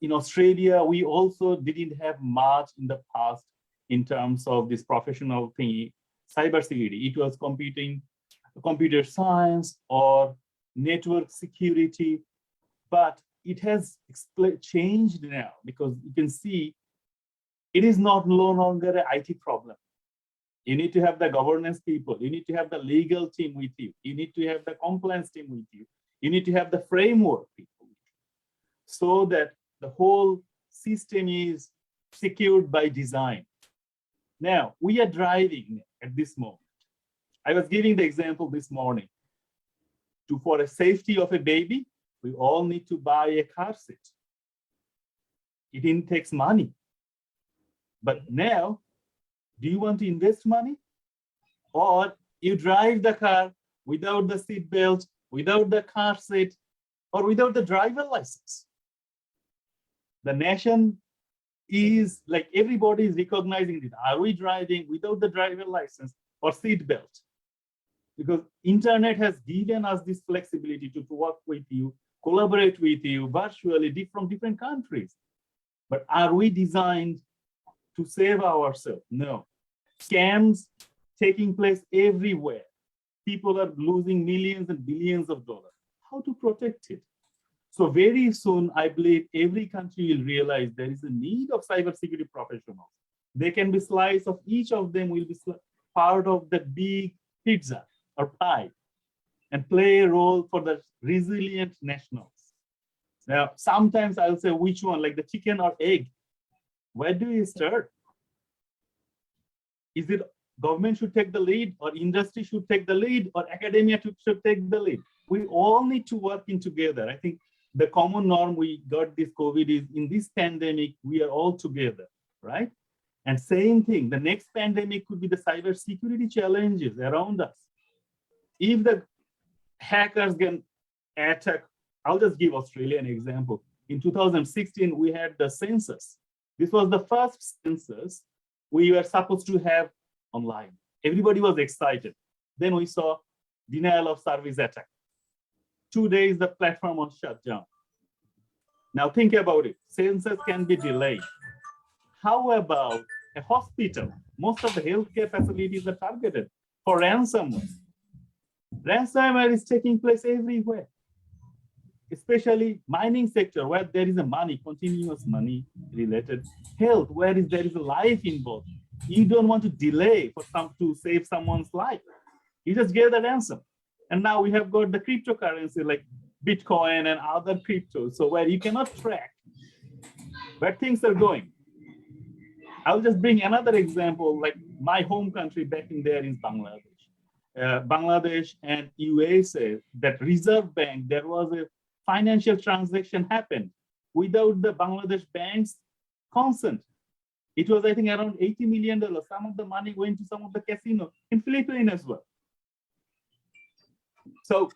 In Australia, we also didn't have much in the past in terms of this professional thing, cybersecurity. It was computer science or network security, but it has changed now because you can see it is no longer an IT problem. You need to have the governance people. You need to have the legal team with you. You need to have the compliance team with you. You need to have the framework people with you, so that the whole system is secured by design. Now, we are driving at this moment. I was giving the example this morning. For the safety of a baby, we all need to buy a car seat. It takes money. But now, do you want to invest money? Or you drive the car without the seat belt, without the car seat, or without the driver license? The nation is like, everybody is recognizing this. Are we driving without the driver license or seat belt? Because internet has given us this flexibility to work with you, collaborate with you virtually from different countries. But are we designed to save ourselves? No. Scams taking place everywhere. People are losing millions and billions of dollars. How to protect it? So very soon, I believe every country will realize there is a need of cybersecurity professionals. They can be slice of each of them will be part of the big pizza or pie and play a role for the resilient nationals. Now, sometimes I'll say which one, like the chicken or egg. Where do you start? Is it government should take the lead, or industry should take the lead, or academia should take the lead? We all need to work in together. I think the common norm we got this COVID is in this pandemic, we are all together, right? And same thing, the next pandemic could be the cybersecurity challenges around us. If the hackers can attack, I'll just give Australia an example. In 2016, we had the census. This was the first census we were supposed to have online. Everybody was excited. Then we saw denial of service attack. 2 days, the platform was shut down. Now think about it. Census can be delayed. How about a hospital? Most of the healthcare facilities are targeted for ransomware. Ransomware is taking place everywhere, especially mining sector where there is a money, continuous money related. Health, where there is a life involved. You don't want to delay to save someone's life. You just get the ransom. And now we have got the cryptocurrency like Bitcoin and other cryptos, so where you cannot track where things are going. I'll just bring another example, like my home country back in there is Bangladesh. Bangladesh and USA, that Reserve Bank, there was a financial transaction happened without the Bangladesh bank's consent. It was, I think, around $80 million. Some of the money went to some of the casinos in Philippines as well. So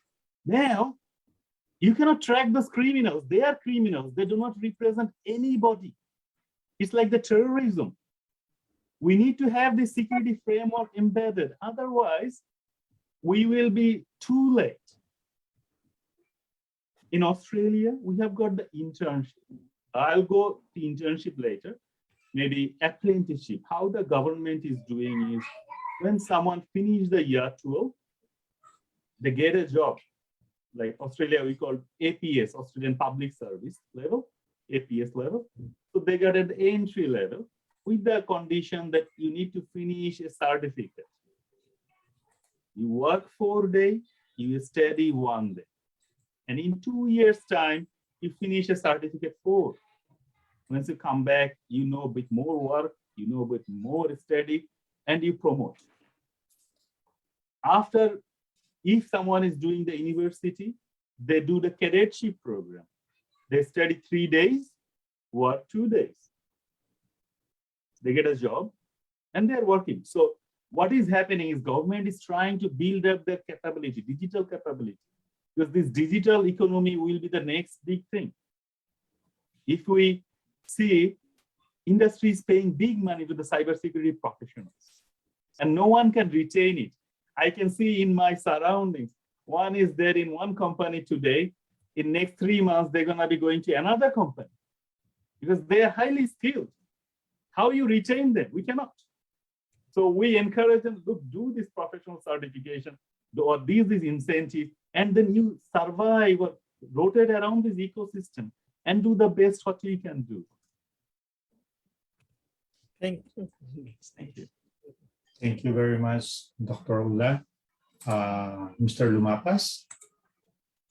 now you cannot track those criminals. They are criminals. They do not represent anybody. It's like the terrorism. We need to have this security framework embedded. Otherwise, we will be too late. In Australia, we have got the internship. I'll go to internship later. Maybe apprenticeship. How the government is doing is when someone finishes the year 12, they get a job. Like Australia, we call APS, Australian Public Service level, APS level. So they got an entry level with the condition that you need to finish a certificate. You work 4 days, you study 1 day. And in 2 years' time, you finish a certificate 4. Once you come back, you know a bit more work, you know a bit more study, and you promote. After, if someone is doing the university, they do the cadetship program. They study 3 days, work 2 days. They get a job and they're working. So what is happening is government is trying to build up their capability, digital capability, because this digital economy will be the next big thing. If we see industries paying big money to the cybersecurity professionals and no one can retain it. I can see in my surroundings, one is there in one company today, in next 3 months, they're gonna be going to another company because they are highly skilled. How you retain them? We cannot. So we encourage them to do this professional certification or these incentives, and then you survive or rotate around this ecosystem and do the best what you can do. Thank you. Thank you. Thank you very much, Dr. Ulla. Mr. Lumapas,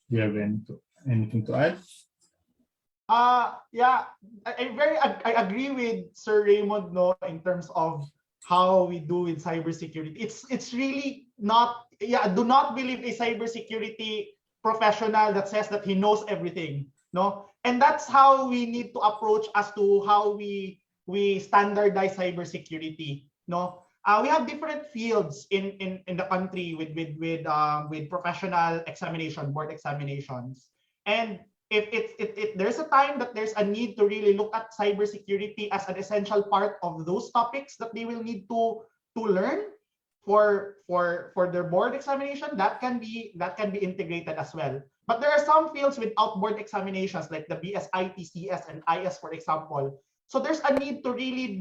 do you have anything to add? Yeah, I agree with Sir Raymond, no, in terms of how we do with cybersecurity. It's really not, yeah, do not believe a cybersecurity professional that says that he knows everything, no? And that's how we need to approach as to how we standardize cybersecurity, no? We have different fields in the country with professional examination, board examinations. And if there's a time that there's a need to really look at cybersecurity as an essential part of those topics that they will need to learn for their board examination, that can be integrated as well. But there are some fields without board examinations, like the BSIT, CS, and IS, for example. So there's a need to really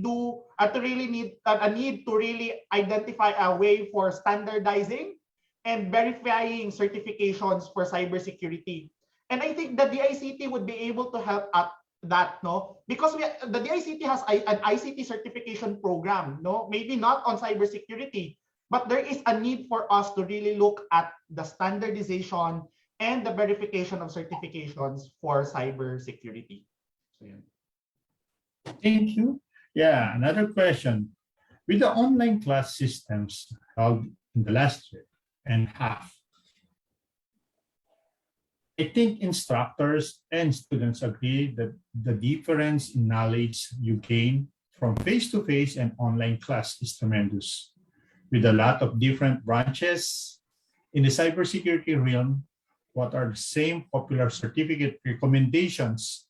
identify a way for standardizing and verifying certifications for cybersecurity. And I think that the ICT would be able to help at that, no? Because the DICT has an ICT certification program, no? Maybe not on cybersecurity, but there is a need for us to really look at the standardization and the verification of certifications for cybersecurity. So, yeah. Thank you. Yeah, another question. With the online class systems held in the last year and half, I think instructors and students agree that the difference in knowledge you gain from face-to-face and online class is tremendous. With a lot of different branches in the cybersecurity realm, what are the same popular certificate recommendations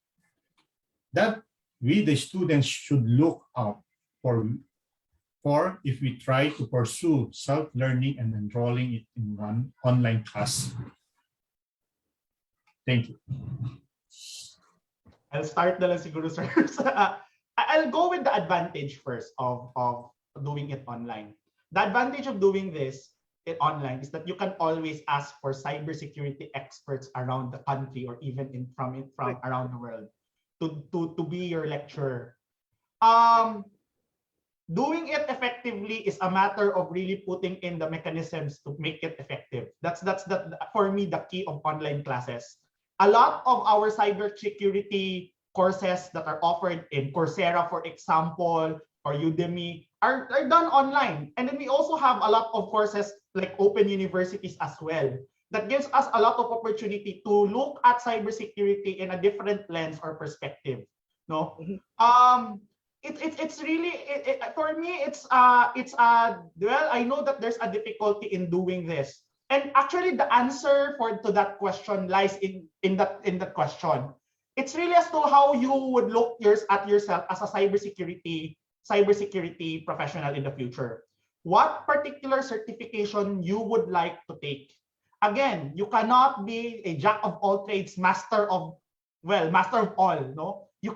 that we, the students, should look out for if we try to pursue self-learning and enrolling it in one online class? Thank you. I'll start na lang siguro, sir. I'll go with the advantage first of doing it online. The advantage of doing this online is that you can always ask for cybersecurity experts around the country or even from around the world to be your lecturer. Doing it effectively is a matter of really putting in the mechanisms to make it effective. That's for me the key of online classes. A lot of our cybersecurity courses that are offered in Coursera, for example, or Udemy are done online. And then we also have a lot of courses like open universities as well. That gives us a lot of opportunity to look at cybersecurity in a different lens or perspective. No, it's really for me well, I know that there's a difficulty in doing this, and actually the answer to that question lies in that question. It's really as to how you would look at yourself as a cybersecurity professional in the future. What particular certification you would like to take? Again, you cannot be a jack of all trades, master of all. No, you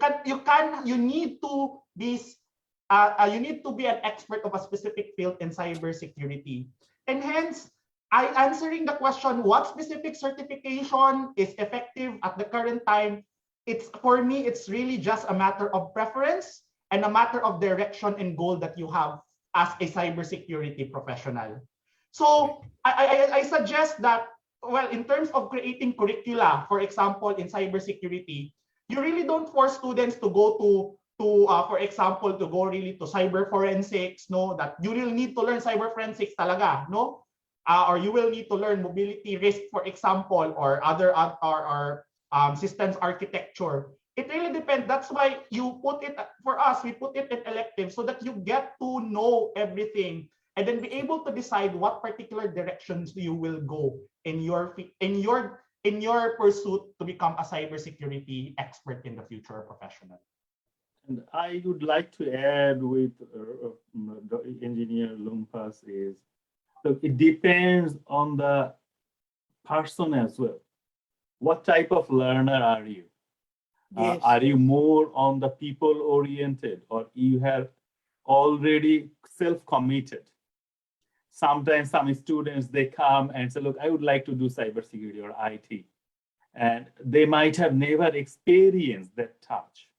need to be an expert of a specific field in cybersecurity, and hence I answering the question what specific certification is effective at the current time. It's for me, it's really just a matter of preference and a matter of direction and goal that you have as a cybersecurity professional. So I suggest that, well, in terms of creating curricula, for example, in cybersecurity, you really don't force students to go for example, to go really to cyber forensics, no, that you will need to learn cyber forensics talaga, no? Or you will need to learn mobility risk, for example, or other systems architecture. It really depends. That's why you put it, for us, we put it in elective so that you get to know everything and then be able to decide what particular directions you will go in your pursuit to become a cybersecurity expert in the future professional. And I would like to add with Engineer Lumpas is, look, it depends on the person as well. What type of learner are you? Yes. Are you more on the people oriented, or you have already self-committed? Sometimes some students, they come and say, look, I would like to do cybersecurity or IT. And they might have never experienced that touch.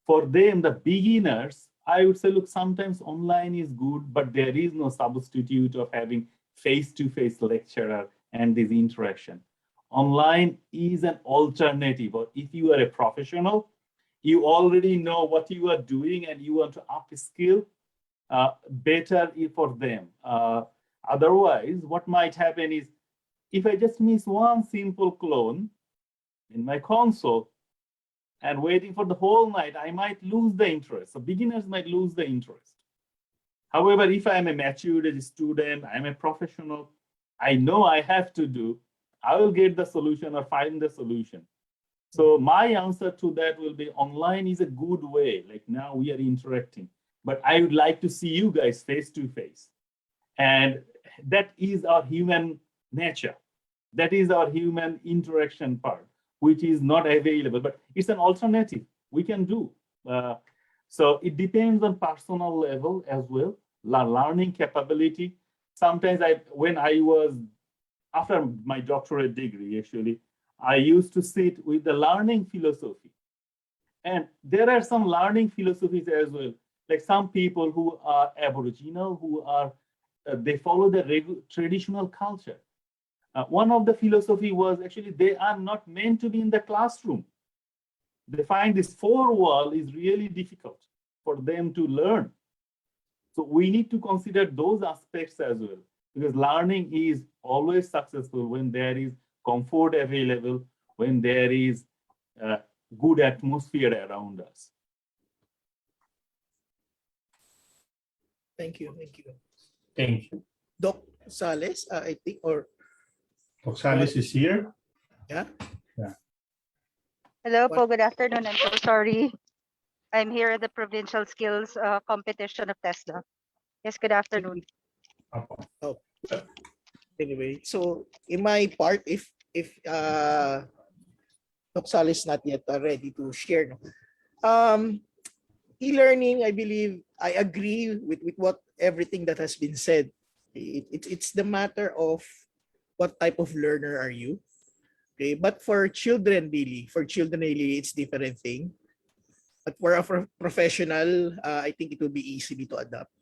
For them, the beginners, I would say, look, sometimes online is good, but there is no substitute of having face-to-face lecturer and this interaction. Online is an alternative, or if you are a professional, you already know what you are doing and you want to upskill, better for them. Otherwise, what might happen is, if I just miss one simple clone in my console and waiting for the whole night, I might lose the interest. So beginners might lose the interest. However, if I'm a matured student, I'm a professional, I know I have to do, I will get the solution or find the solution. So my answer to that will be, online is a good way. Like now we are interacting, but I would like to see you guys face to face. And that is our human nature. That is our human interaction part, which is not available, but it's an alternative we can do. So it depends on personal level as well, learning capability. Sometimes when I was, after my doctorate degree, actually, I used to sit with the learning philosophy. And there are some learning philosophies as well. Like some people who are Aboriginal, who are, they follow the traditional culture. One of the philosophy was actually they are not meant to be in the classroom. They find this four wall is really difficult for them to learn. So we need to consider those aspects as well, because learning is always successful when there is comfort available, when there is a good atmosphere around us. Thank you. Thank you. Thank you. Doc Sales, I think, or Oxalis is here. yeah. Hello What- po, good afternoon. I'm so sorry. I'm here at the provincial skills competition of TESDA. Yes, good afternoon. Anyway, so in my part, if Doc Sales is not yet ready to share, no? E-learning, I believe, I agree with what everything that has been said. It's the matter of what type of learner are you. Okay, but for children really, it's different thing. But for a professional, I think it will be easily to adapt.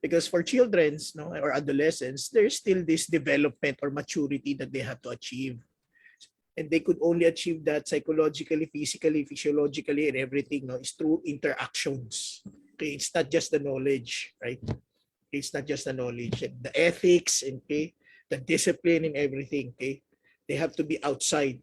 Because for children's, no, or adolescents, there's still this development or maturity that they have to achieve. And they could only achieve that psychologically, physically, physiologically, and everything, no, is through interactions. Okay, it's not just the knowledge, right? It's not just the knowledge, the ethics, okay, the discipline and everything, okay? They have to be outside.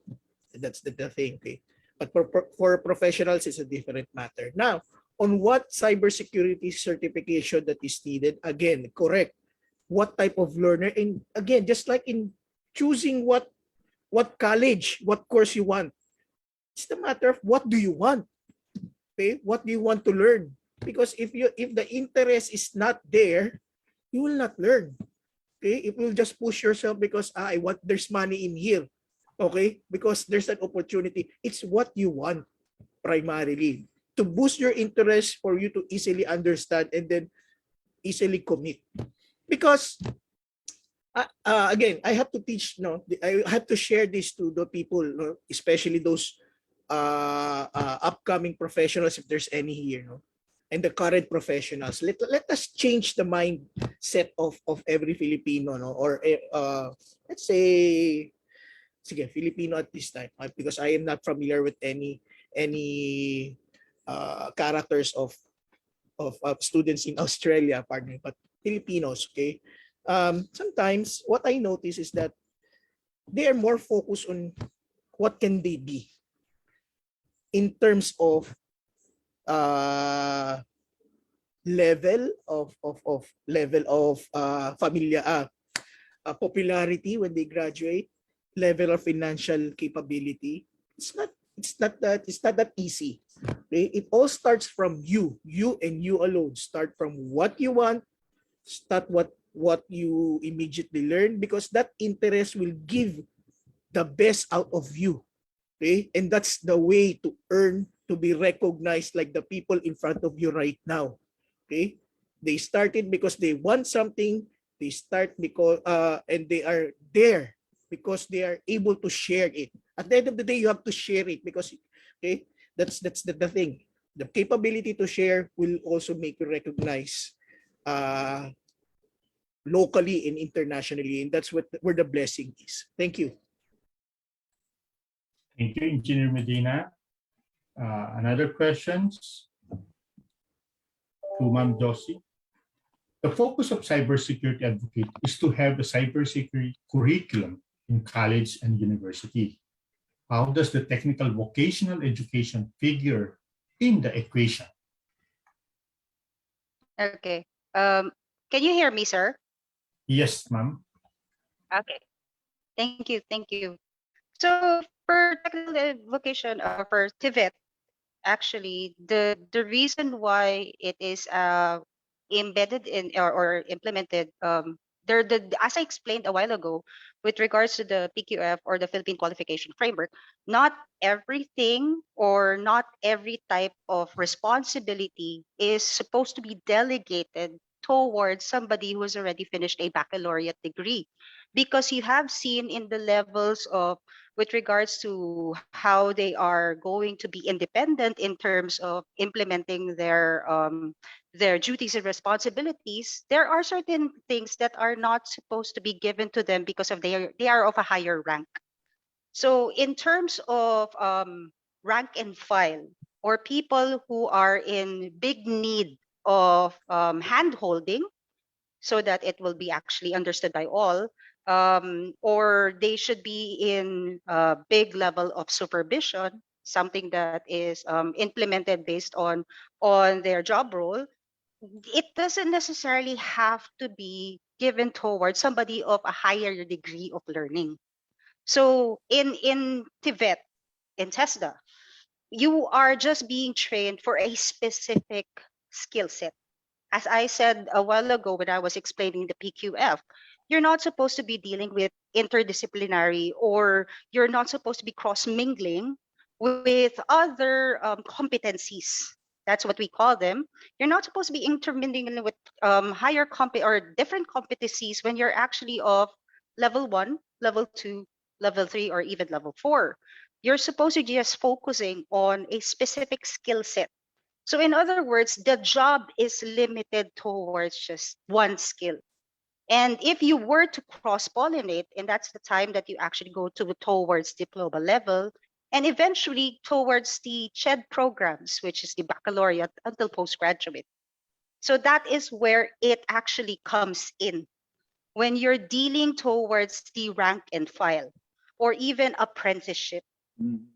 That's the thing, okay? But for professionals, it's a different matter. Now, on what cybersecurity certification that is needed. Again, correct. What type of learner? And again, just like in choosing what college, what course you want, it's the matter of what do you want. Okay, what do you want to learn? Because if the interest is not there, you will not learn. Okay, it will just push yourself because I want, there's money in here. Okay, because there's an opportunity. It's what you want primarily to boost your interest for you to easily understand and then easily commit. Because again, I have to teach. No, I have to share this to the people, no, especially those upcoming professionals, if there's any here, no, and the current professionals. Let us change the mindset of every Filipino, no, or let's say, sige, Filipino at this time, because I am not familiar with any characters of students in Australia, pardon me, but Filipinos, okay. Sometimes what I notice is that they are more focused on what can they be in terms of level of popularity when they graduate, level of financial capability. It's not that easy. Okay? It all starts from you and you alone. Start from what you want, start what you immediately learn, because that interest will give the best out of you. Okay? And that's the way to earn, to be recognized like the people in front of you right now. Okay? They started because they want something. They start because and they are there because they are able to share it. At the end of the day, you have to share it because, okay, that's the thing. The capability to share will also make you recognize locally and internationally, and that's where the blessing is. Thank you. Thank you, Engineer Medina. Another questions to Ma'am Josie. The focus of cybersecurity advocate is to have the cybersecurity curriculum in college and university. How does the technical vocational education figure in the equation? Okay. Can you hear me, sir? Yes, ma'am. Okay. Thank you. Thank you. So for technical vocation, for TVET, actually, the reason why it is embedded in or implemented, there the as I explained a while ago, with regards to the PQF or the Philippine Qualification Framework, not everything or not every type of responsibility is supposed to be delegated towards somebody who has already finished a baccalaureate degree, because you have seen in the levels of, with regards to how they are going to be independent in terms of implementing their duties and responsibilities, there are certain things that are not supposed to be given to them because of they are of a higher rank. So in terms of rank and file, or people who are in big need of hand holding, so that it will be actually understood by all, or they should be in a big level of supervision, something that is implemented based on their job role. It doesn't necessarily have to be given towards somebody of a higher degree of learning. So in TVET, in TESDA, you are just being trained for a specific skill set. As I said a while ago when I was explaining the PQF, you're not supposed to be dealing with interdisciplinary, or you're not supposed to be cross mingling with other competencies. That's what we call them. You're not supposed to be intermingling with higher or different competencies when you're actually of level 1, level 2, level 3, or even level 4. You're supposed to just focusing on a specific skill set. So in other words, the job is limited towards just one skill. And if you were to cross-pollinate, and that's the time that you actually go towards diploma level, and eventually towards the CHED programs, which is the baccalaureate until postgraduate. So that is where it actually comes in. When you're dealing towards the rank and file, or even apprenticeship.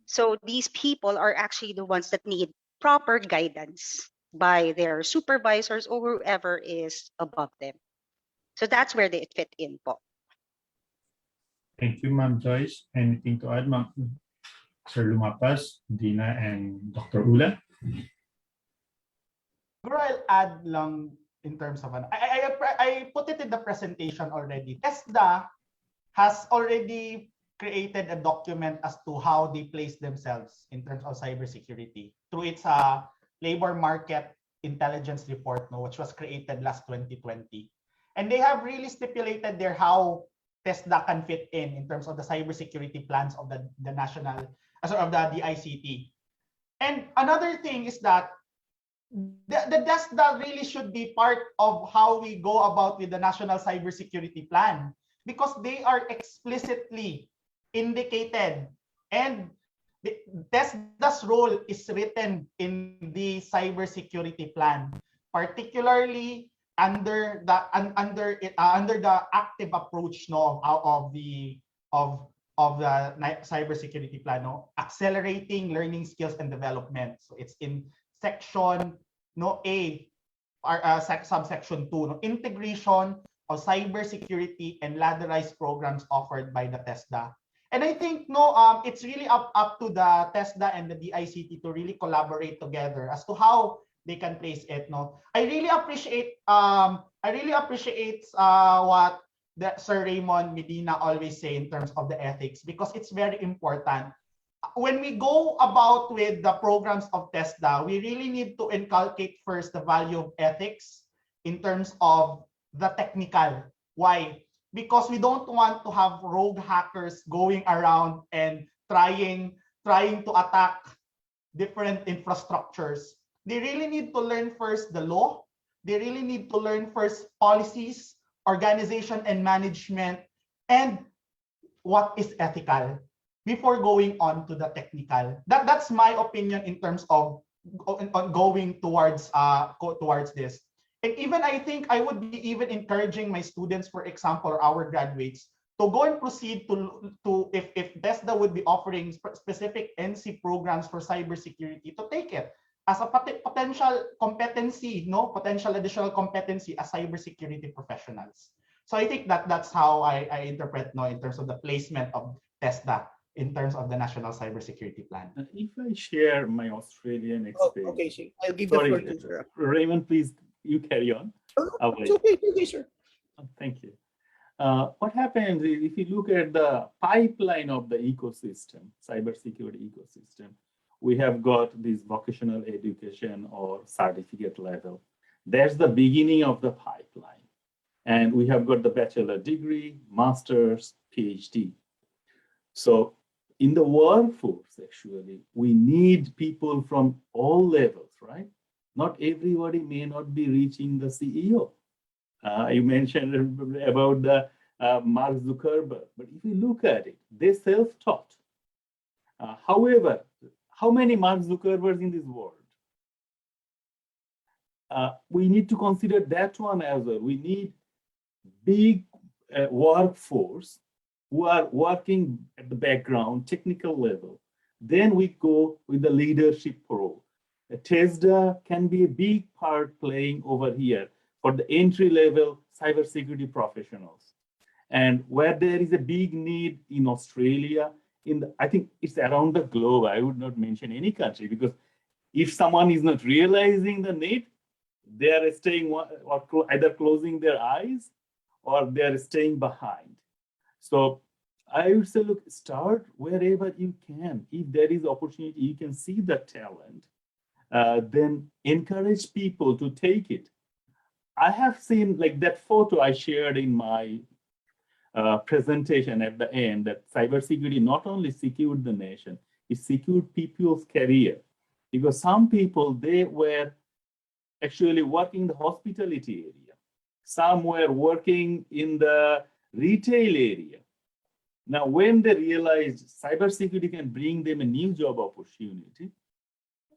So these people are actually the ones that need proper guidance. by their supervisors or whoever is above them. So that's where they fit in po. Thank you, Ma'am Joyce. Anything to add, Ma'am? Sir Lumapas, Dina, and Dr. Ula? Siguro I'll add lang in terms of I put it in the presentation already. TESDA has already created a document as to how they place themselves in terms of cybersecurity through its labor market intelligence report, which was created last 2020. And they have really stipulated there how TESDA can fit in terms of the cybersecurity plans of the national, of the DICT. And another thing is that the TESDA really should be part of how we go about with the National Cybersecurity Plan, because they are explicitly indicated, and the TESDA's role is written in the cybersecurity plan, particularly under the active approach of the cybersecurity plan, accelerating learning skills and development. So it's in section A, subsection 2, integration of cybersecurity and ladderized programs offered by the TESDA. And I think it's really up to the TESDA and the DICT to really collaborate together as to how they can place it. I really appreciate what Sir Raymond Medina always say in terms of the ethics, because it's very important. When we go about with the programs of TESDA, we really need to inculcate first the value of ethics in terms of the technical. Why? Because we don't want to have rogue hackers going around and trying to attack different infrastructures. They really need to learn first the law. They really need to learn first policies, organization and management, and what is ethical before going on to the technical. That's my opinion in terms of going towards this. And even I think I would be even encouraging my students, for example, or our graduates, to go and proceed to if TESDA would be offering specific NC programs for cybersecurity, to take it as a potential competency, potential additional competency as cybersecurity professionals. So I think that's how I interpret in terms of the placement of TESDA in terms of the National Cybersecurity Plan. If I share my Australian experience. Okay, sir. I'll give the floor to sir. Raymond, please, you carry on. It's okay, sir. Thank you. What happens is, if you look at the pipeline of the ecosystem, cybersecurity ecosystem, we have got this vocational education or certificate level. That's the beginning of the pipeline. And we have got the bachelor degree, master's, PhD. So in the workforce, actually, we need people from all levels, right? Not everybody may not be reaching the CEO. You mentioned about the Mark Zuckerberg, but if you look at it, they're self-taught. However, how many Mark Zuckerbergs in this world? We need to consider that one as well. We need big workforce who are working at the background, technical level. Then we go with the leadership role. TESDA can be a big part playing over here for the entry-level cybersecurity professionals. And where there is a big need in Australia, I think it's around the globe. I would not mention any country, because if someone is not realizing the need, they are staying or either closing their eyes or they are staying behind. So I would say, look, start wherever you can. If there is opportunity, you can see the talent, then encourage people to take it. I have seen, like that photo I shared in my presentation at the end, that cybersecurity not only secured the nation, it secured people's career. Because some people, they were actually working in the hospitality area. Some were working in the retail area. Now, when they realized cybersecurity can bring them a new job opportunity,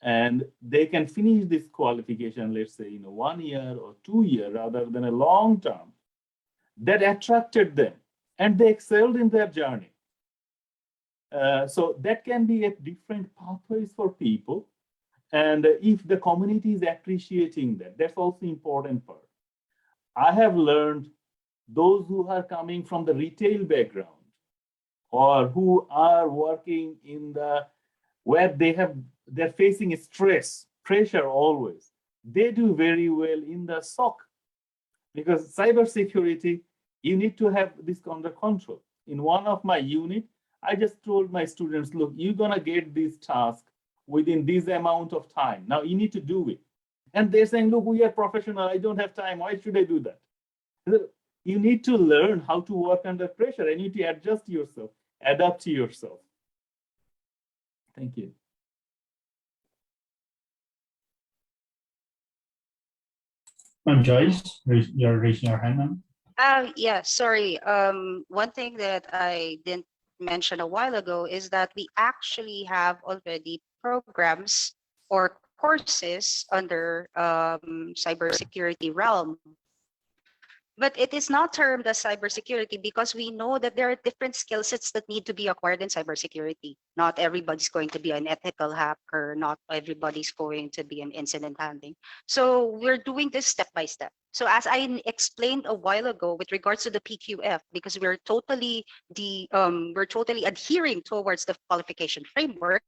and they can finish this qualification, let's say, in 1 year or 2 years, rather than a long term, that attracted them, and they excelled in their journey. So that can be a different pathways for people. And if the community is appreciating that, that's also important part. I have learned those who are coming from the retail background or who are working in the where they're facing stress, pressure always. They do very well in the SOC because cybersecurity, you need to have this under control. In one of my unit, I just told my students, look, you're gonna get this task within this amount of time. Now you need to do it. And they're saying, look, we are professional. I don't have time. Why should I do that? You need to learn how to work under pressure and you need to adjust yourself, adapt to yourself. Thank you. Ma'am Joyce, you're raising your hand now. Yeah, sorry. One thing that I didn't mention a while ago is that we actually have already programs or courses under cybersecurity realm. But it is not termed as cybersecurity because we know that there are different skill sets that need to be acquired in cybersecurity. Not everybody's going to be an ethical hacker. Not everybody's going to be an incident handling. So we're doing this step by step. So as I explained a while ago with regards to the PQF, because we're totally adhering towards the qualification framework,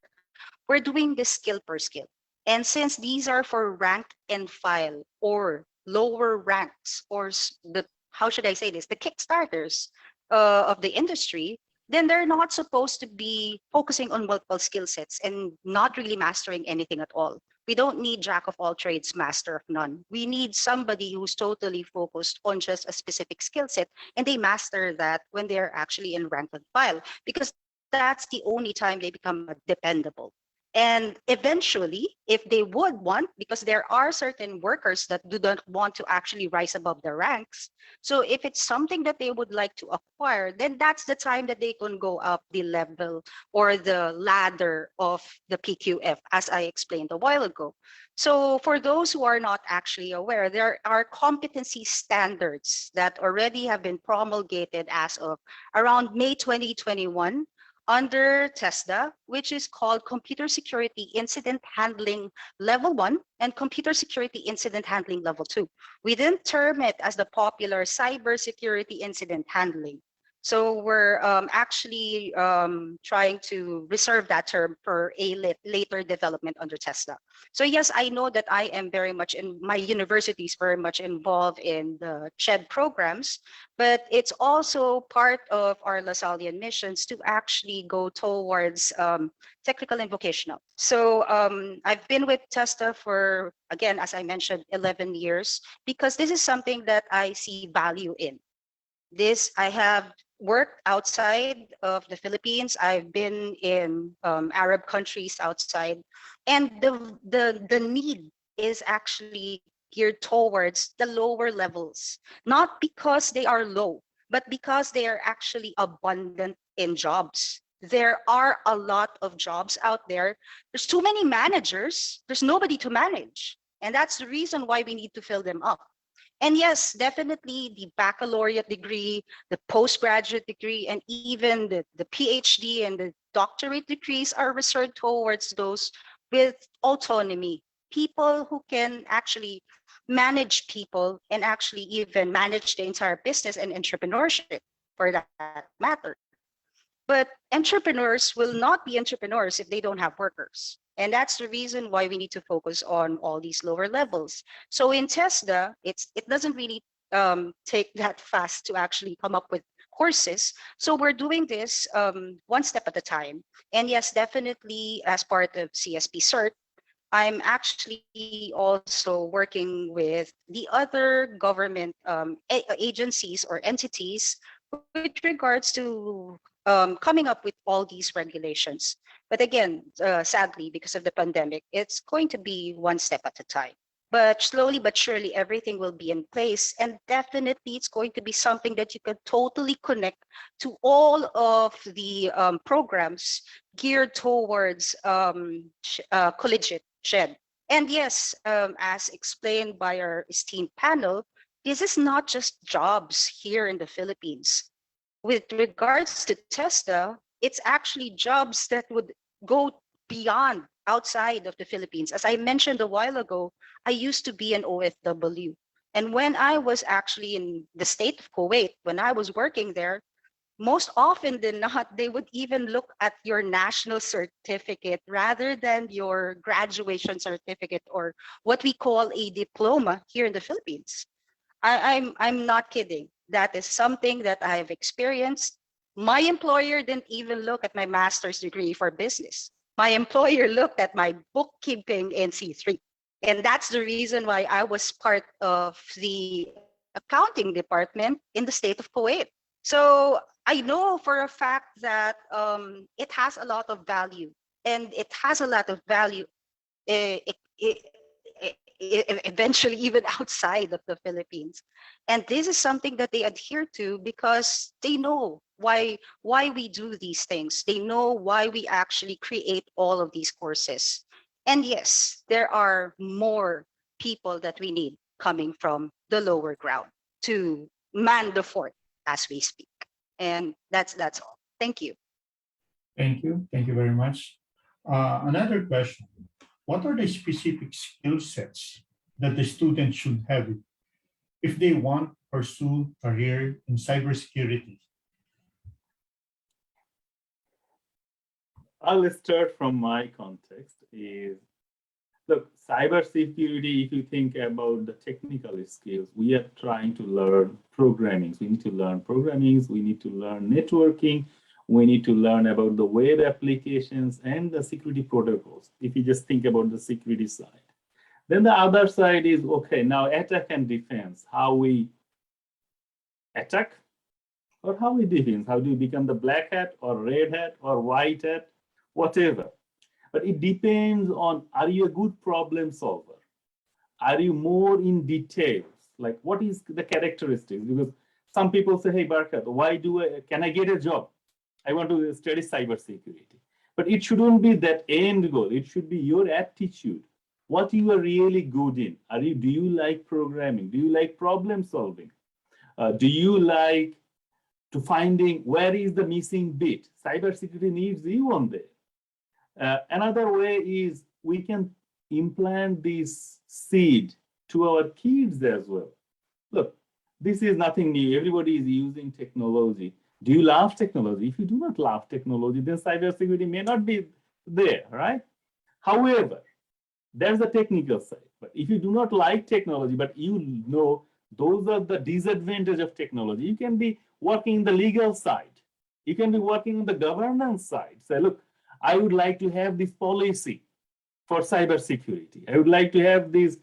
we're doing this skill per skill. And since these are for rank and file or lower ranks or the, how should I say this, the kickstarters of the industry, then they're not supposed to be focusing on multiple skill sets and not really mastering anything at all. We don't need jack of all trades, master of none. We need somebody who's totally focused on just a specific skill set and they master that when they're actually in rank and file, because that's the only time they become dependable. And eventually, if they would want, because there are certain workers that do not want to actually rise above the ranks. So if it's something that they would like to acquire, then that's the time that they can go up the level or the ladder of the PQF, as I explained a while ago. So for those who are not actually aware, there are competency standards that already have been promulgated as of around May 2021. Under TESDA, which is called Computer Security Incident Handling Level 1 and Computer Security Incident Handling Level 2. We didn't term it as the popular Cybersecurity Incident Handling. So we're actually trying to reserve that term for a later development under TESDA. So yes, I know that I am very much in my university is very much involved in the CHED programs, but it's also part of our Lasallian missions to actually go towards technical and vocational. So I've been with TESDA for, again, as I mentioned, 11 years, because this is something that I see value in. This, I have worked outside of the Philippines. I've been in Arab countries outside, and the need is actually geared towards the lower levels, not because they are low, but because they are actually abundant in jobs. There are a lot of jobs out there. There's too many managers. There's nobody to manage. And that's the reason why we need to fill them up. And yes, definitely the baccalaureate degree, the postgraduate degree, and even the PhD and the doctorate degrees are reserved towards those with autonomy, people who can actually manage people and actually even manage the entire business and entrepreneurship for that matter. But entrepreneurs will not be entrepreneurs if they don't have workers. And that's the reason why we need to focus on all these lower levels. So in TESDA, it doesn't really take that fast to actually come up with courses. So we're doing this one step at a time. And yes, definitely as part of CSP CERT, I'm actually also working with the other government agencies or entities with regards to coming up with all these regulations. But again, sadly, because of the pandemic, it's going to be one step at a time. But slowly but surely, everything will be in place. And definitely, it's going to be something that you can totally connect to all of the programs geared towards collegiate CHED. And yes, as explained by our esteemed panel, this is not just jobs here in the Philippines. With regards to TESDA, it's actually jobs that would go beyond, outside of the Philippines. As I mentioned a while ago, I used to be an OFW. And when I was actually in the state of Kuwait, when I was working there, most often than not, they would even look at your national certificate rather than your graduation certificate, or what we call a diploma here in the Philippines. I'm not kidding. That is something that I have experienced. My employer didn't even look at my master's degree for business. My employer looked at my bookkeeping in C3. And that's the reason why I was part of the accounting department in the state of Kuwait. So I know for a fact that it has a lot of value, and it has a lot of value eventually even outside of the Philippines. And this is something that they adhere to because they know why we do these things. They know why we actually create all of these courses. And yes, there are more people that we need coming from the lower ground to man the fort as we speak. And that's all. Thank you. Thank you. Thank you very much. Another question. What are the specific skill sets that the student should have if they want to pursue career in cybersecurity? I'll start from my context. Look, cybersecurity, if you think about the technical skills, we are trying to learn programming. We need to learn programming, we need to learn networking, we need to learn about the web applications and the security protocols, if you just think about the security side. Then the other side is, okay, now attack and defense, how we attack or how we defend. How do you become the black hat or red hat or white hat, whatever. But it depends on, are you a good problem solver? Are you more in details? Like, what is the characteristics? Because some people say, hey, Barkat, can I get a job? I want to study cybersecurity. But it shouldn't be that end goal. It should be your aptitude, what you are really good in. Do you like programming? Do you like problem solving? Do you like to finding where is the missing bit? Cybersecurity needs you on there. Another way is we can implant this seed to our kids as well. Look, this is nothing new. Everybody is using technology. Do you love technology? If you do not love technology, then cybersecurity may not be there, right? However, there's the technical side. But if you do not like technology, but you know those are the disadvantages of technology, you can be working in the legal side. You can be working on the governance side. Say, look, I would like to have this policy for cybersecurity. I would like to have this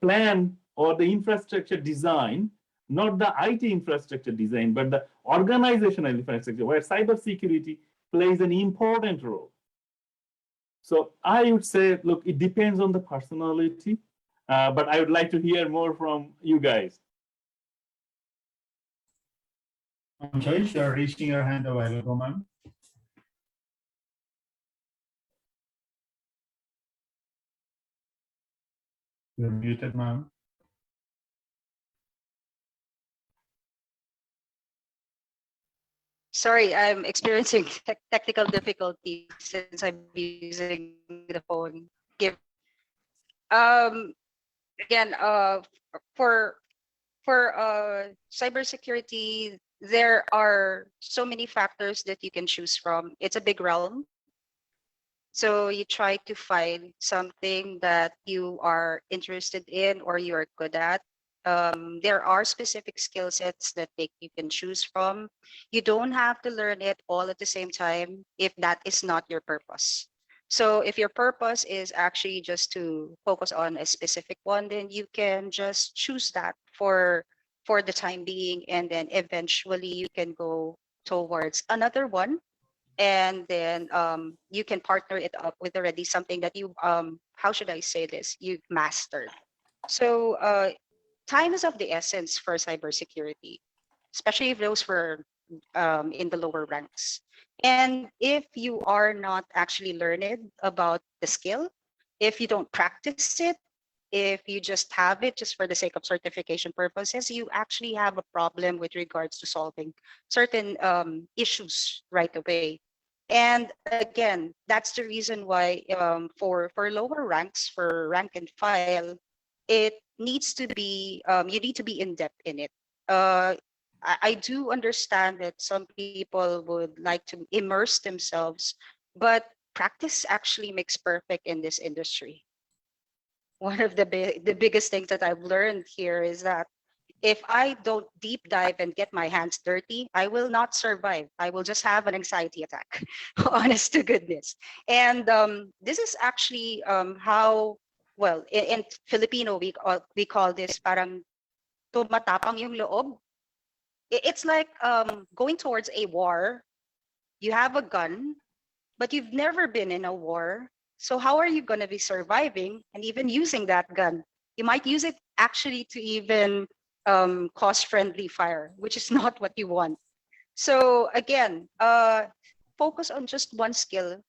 plan or the infrastructure design, not the IT infrastructure design, but the organizational infrastructure where cybersecurity plays an important role. So I would say, look, it depends on the personality, but I would like to hear more from you guys. Joyce, you're raising your hand a while ago, ma'am. You're muted, ma'am. Sorry, I'm experiencing technical difficulties since I'm using the phone. Again, for cybersecurity, there are so many factors that you can choose from. It's a big realm. So you try to find something that you are interested in or you are good at. There are specific skill sets that you can choose from. You don't have to learn it all at the same time if that is not your purpose. So if your purpose is actually just to focus on a specific one, then you can just choose that for the time being, and then eventually you can go towards another one, and then you can partner it up with already something that you how should I say this, you've mastered. So time is of the essence for cybersecurity, especially if those were in the lower ranks. And if you are not actually learned about the skill, if you don't practice it, if you just have it just for the sake of certification purposes, you actually have a problem with regards to solving certain issues right away. And again, that's the reason why for lower ranks, for rank and file, it needs to be you need to be in depth in it. I do understand that some people would like to immerse themselves, but practice actually makes perfect in this industry. One of the biggest things that I've learned here is that if I don't deep dive and get my hands dirty, I will not survive. I will just have an anxiety attack, honest to goodness. And this is actually how, well, in Filipino, we call this parang tumatapang yung loob. It's like going towards a war. You have a gun, but you've never been in a war. So how are you going to be surviving and even using that gun? You might use it actually to even cause friendly fire, which is not what you want. So again, focus on just one skill.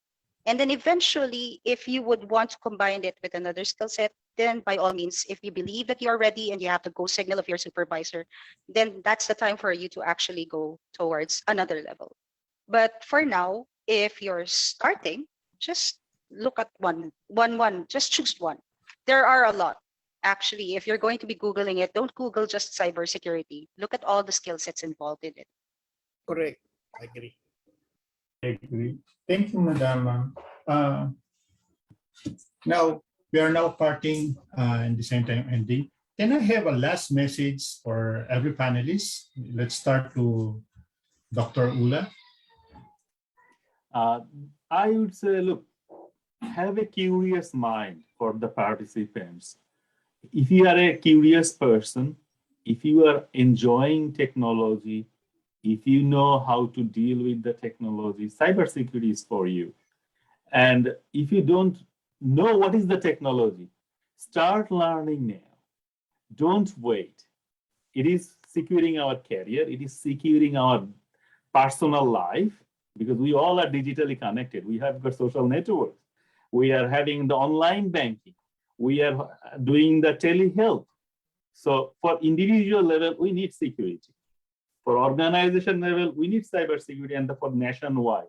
And then eventually, if you would want to combine it with another skill set, then by all means, if you believe that you're ready and you have the go signal of your supervisor, then that's the time for you to actually go towards another level. But for now, if you're starting, just look at one, just choose one. There are a lot. Actually, if you're going to be Googling it, don't Google just cybersecurity. Look at all the skill sets involved in it. Correct. I agree. I agree. Thank you, Madam. Now, we are now parting in the same time ending. Can I have a last message for every panelist? Let's start to Dr. Ula. I would say, look, have a curious mind for the participants. If you are a curious person, if you are enjoying technology, if you know how to deal with the technology, cybersecurity is for you. And if you don't know what is the technology, start learning now. Don't wait. It is securing our career. It is securing our personal life, because we all are digitally connected. We have got social networks. We are having the online banking. We are doing the telehealth. So for individual level, we need security. For organization level, we need cybersecurity, and for nationwide.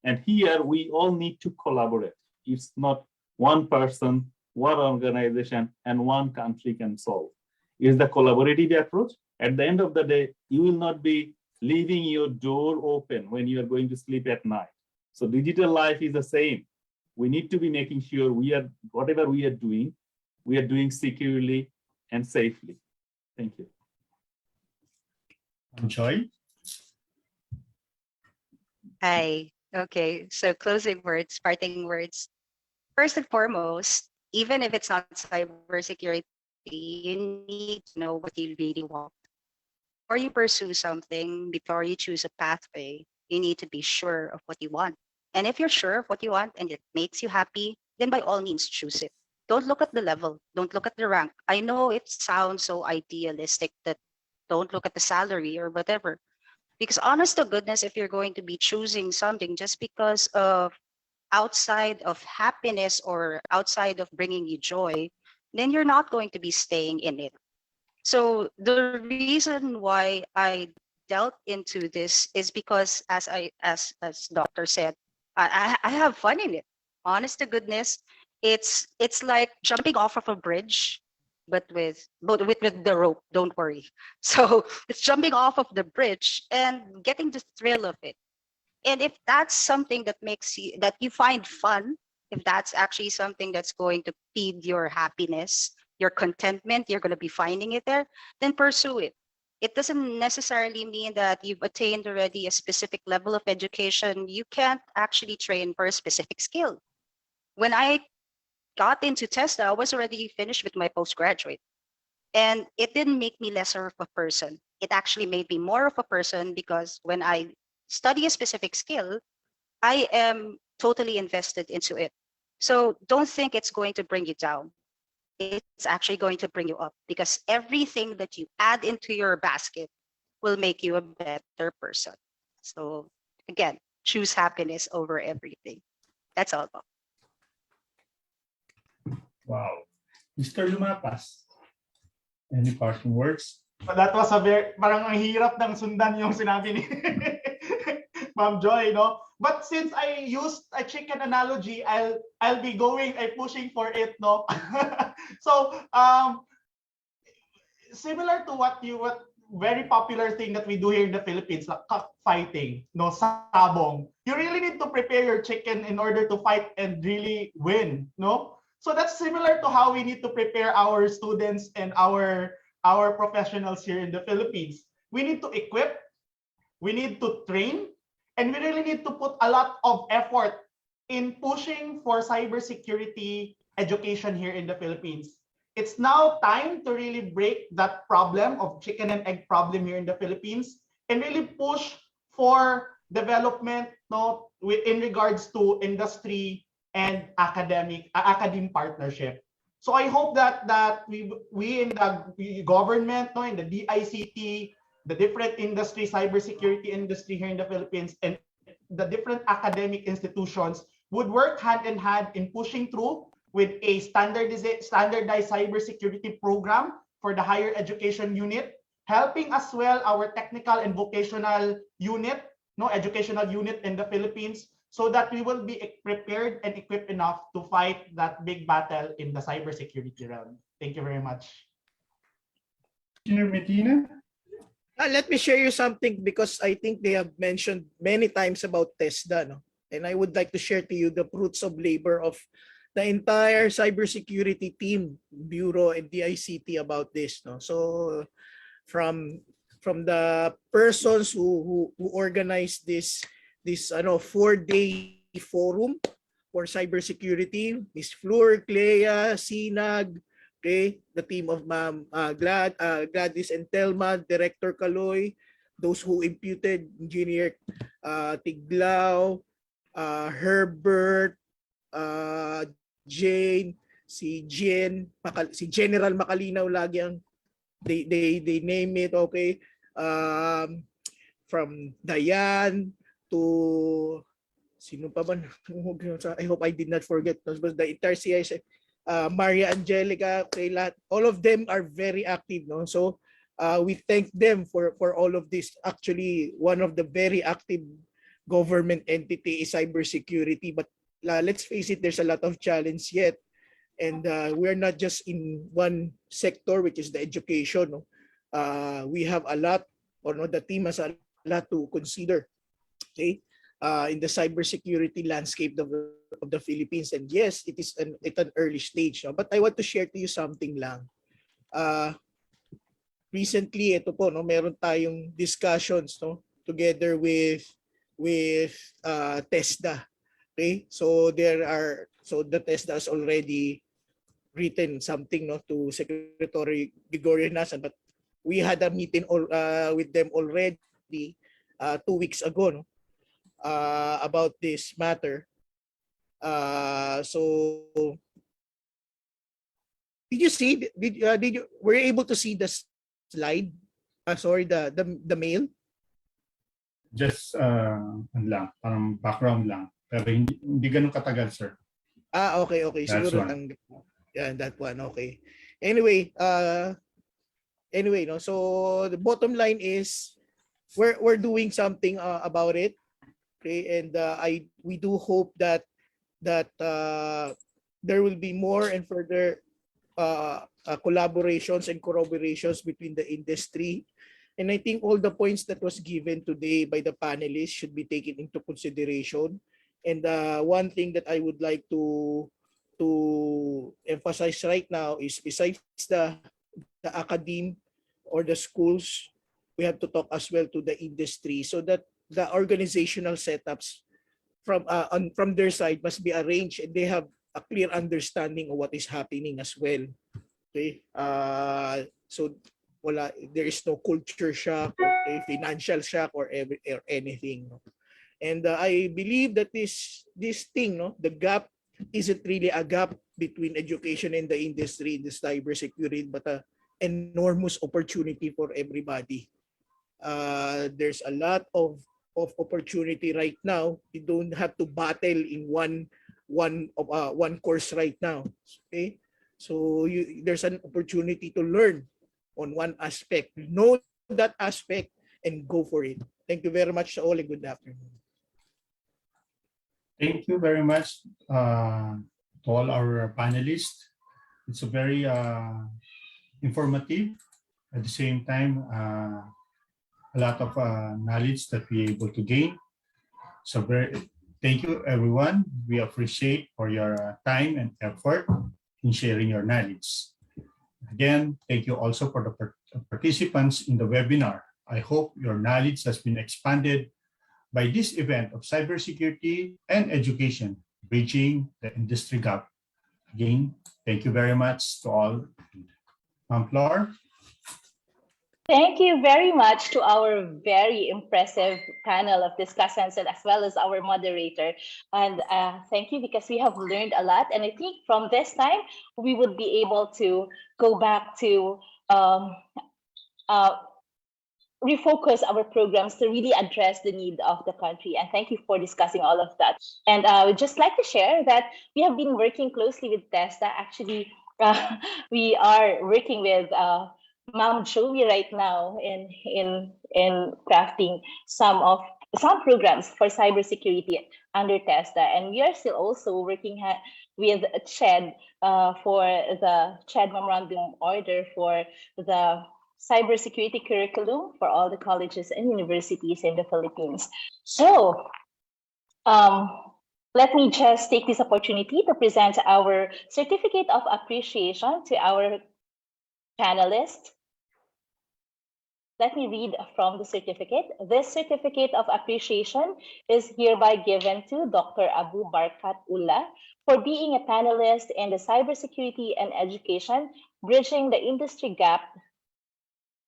And here we all need to collaborate. It's not one person, one organization, and one country can solve. It's the collaborative approach. At the end of the day, you will not be leaving your door open when you are going to sleep at night. So digital life is the same. We need to be making sure whatever we are doing securely and safely. Thank you. Joy. Hi. Okay. So closing words, parting words. First and foremost, even if it's not cybersecurity, you need to know what you really want. Before you pursue something, before you choose a pathway, you need to be sure of what you want. And if you're sure of what you want and it makes you happy, then by all means choose it. Don't look at the level. Don't look at the rank. I know it sounds so idealistic that don't look at the salary or whatever. Because honest to goodness, if you're going to be choosing something just because of outside of happiness or outside of bringing you joy, then you're not going to be staying in it. So the reason why I dealt into this is because, as Doctor said, I have fun in it. Honest to goodness, it's like jumping off of a bridge, but with the rope. Don't worry. So it's jumping off of the bridge and getting the thrill of it. And if that's something that you find fun, if that's actually something that's going to feed your happiness, your contentment, you're going to be finding it there, then pursue it. It doesn't necessarily mean that you've attained already a specific level of education. You can't actually train for a specific skill. When I got into Tesla, I was already finished with my postgraduate. And it didn't make me lesser of a person. It actually made me more of a person, because when I study a specific skill, I am totally invested into it. So don't think it's going to bring you down. It's actually going to bring you up, because everything that you add into your basket will make you a better person. So again, choose happiness over everything. That's all. Wow. Mr. Lumapas, any parting words? That was a very, parang ang hirap ng sundan yung sinabi ni Ma'am Joy, no? But since I used a chicken analogy, I'll be pushing for it, no? So similar to what very popular thing that we do here in the Philippines, like cockfighting, no, sabong. You really need to prepare your chicken in order to fight and really win, no? So that's similar to how we need to prepare our students and our professionals here in the Philippines. We need to equip, we need to train, and we really need to put a lot of effort in pushing for cybersecurity education here in the Philippines. It's now time to really break that problem of chicken and egg problem here in the Philippines and really push for development, no, in regards to industry and academic partnership. So I hope that we in the government, no, in the DICT, the different industry, cybersecurity industry here in the Philippines, and the different academic institutions would work hand in hand in pushing through with a standardized cybersecurity program for the higher education unit, helping as well our technical and vocational unit, no, educational unit in the Philippines, so that we will be prepared and equipped enough to fight that big battle in the cybersecurity realm. Thank you very much. Engineer Medina? Let me share you something because I think they have mentioned many times about TESDA, no? And I would like to share to you the fruits of labor of the entire cybersecurity team, Bureau and DICT about this, no? So from the persons who organized this 4-day forum for cybersecurity, Miss Fleur, Clea, Sinag, okay, the team of Ma'am Gladys and Telma, Director Kaloy, those who imputed, Engineer Tiglao, Herbert, Jane, si General Makalinaw lagi ang they name it, okay. From Diane to sino pa ba? I hope I did not forget. But the entire CIS, Maria Angelica, okay, all of them are very active, no? So we thank them for all of this. Actually, one of the very active government entity is cybersecurity, but let's face it, there's a lot of challenge yet, and we're not just in one sector, which is the education, no? We have a lot, or no, the team has a lot to consider, okay, in the cybersecurity landscape of the Philippines. And yes, it is an early stage, no? But I want to share to you something lang. Recently, ito po, no, meron tayong discussions, no, together with TESDA. Okay, so the TESDA has already written something, no, to Secretary Gregorio Nasan, but we had a meeting with them already 2 weeks ago, no, about this matter. So did you see? Were you able to see the slide? Sorry, the mail. Just lang, parang background lang. Pero hindi ganun katagal, sir. Okay. Siguro that one. Okay. Anyway, no. So the bottom line is we're doing something about it. Okay, and we do hope that there will be more and further collaborations and corroborations between the industry. And I think all the points that was given today by the panelists should be taken into consideration. And one thing that I would like to emphasize right now is, besides the academe or the schools, we have to talk as well to the industry, so that the organizational setups from their side must be arranged and they have a clear understanding of what is happening as well. Okay, so there is no culture shock, or financial shock, or anything. And I believe that this thing, no, the gap isn't really a gap between education and the industry in the cybersecurity, but an enormous opportunity for everybody. There's a lot of opportunity right now. You don't have to battle in one course right now. Okay, so there's an opportunity to learn on one aspect, know that aspect, and go for it. Thank you very much to all, and good afternoon. Thank you very much to all our panelists. It's a very informative, at the same time, a lot of knowledge that we're able to gain. So thank you, everyone. We appreciate for your time and effort in sharing your knowledge. Again, thank you also for the participants in the webinar. I hope your knowledge has been expanded by this event of cybersecurity and education, bridging the industry gap. Again, thank you very much to all. Ma'am Flor. Thank you very much to our very impressive panel of discussants and as well as our moderator. And thank you because we have learned a lot. And I think from this time, we would be able to go back to refocus our programs to really address the need of the country. And thank you for discussing all of that. And I would just like to share that we have been working closely with TESTA. Actually, we are working with Ma'am Joey right now in crafting some programs for cybersecurity under TESTA. And we are still also working with CHED for the CHED Memorandum Order for the cybersecurity curriculum for all the colleges and universities in the Philippines. So let me just take this opportunity to present our certificate of appreciation to our panelists. Let me read from the certificate. This certificate of appreciation is hereby given to Dr. Abu Barkat Ullah for being a panelist in the cybersecurity and education, bridging the industry gap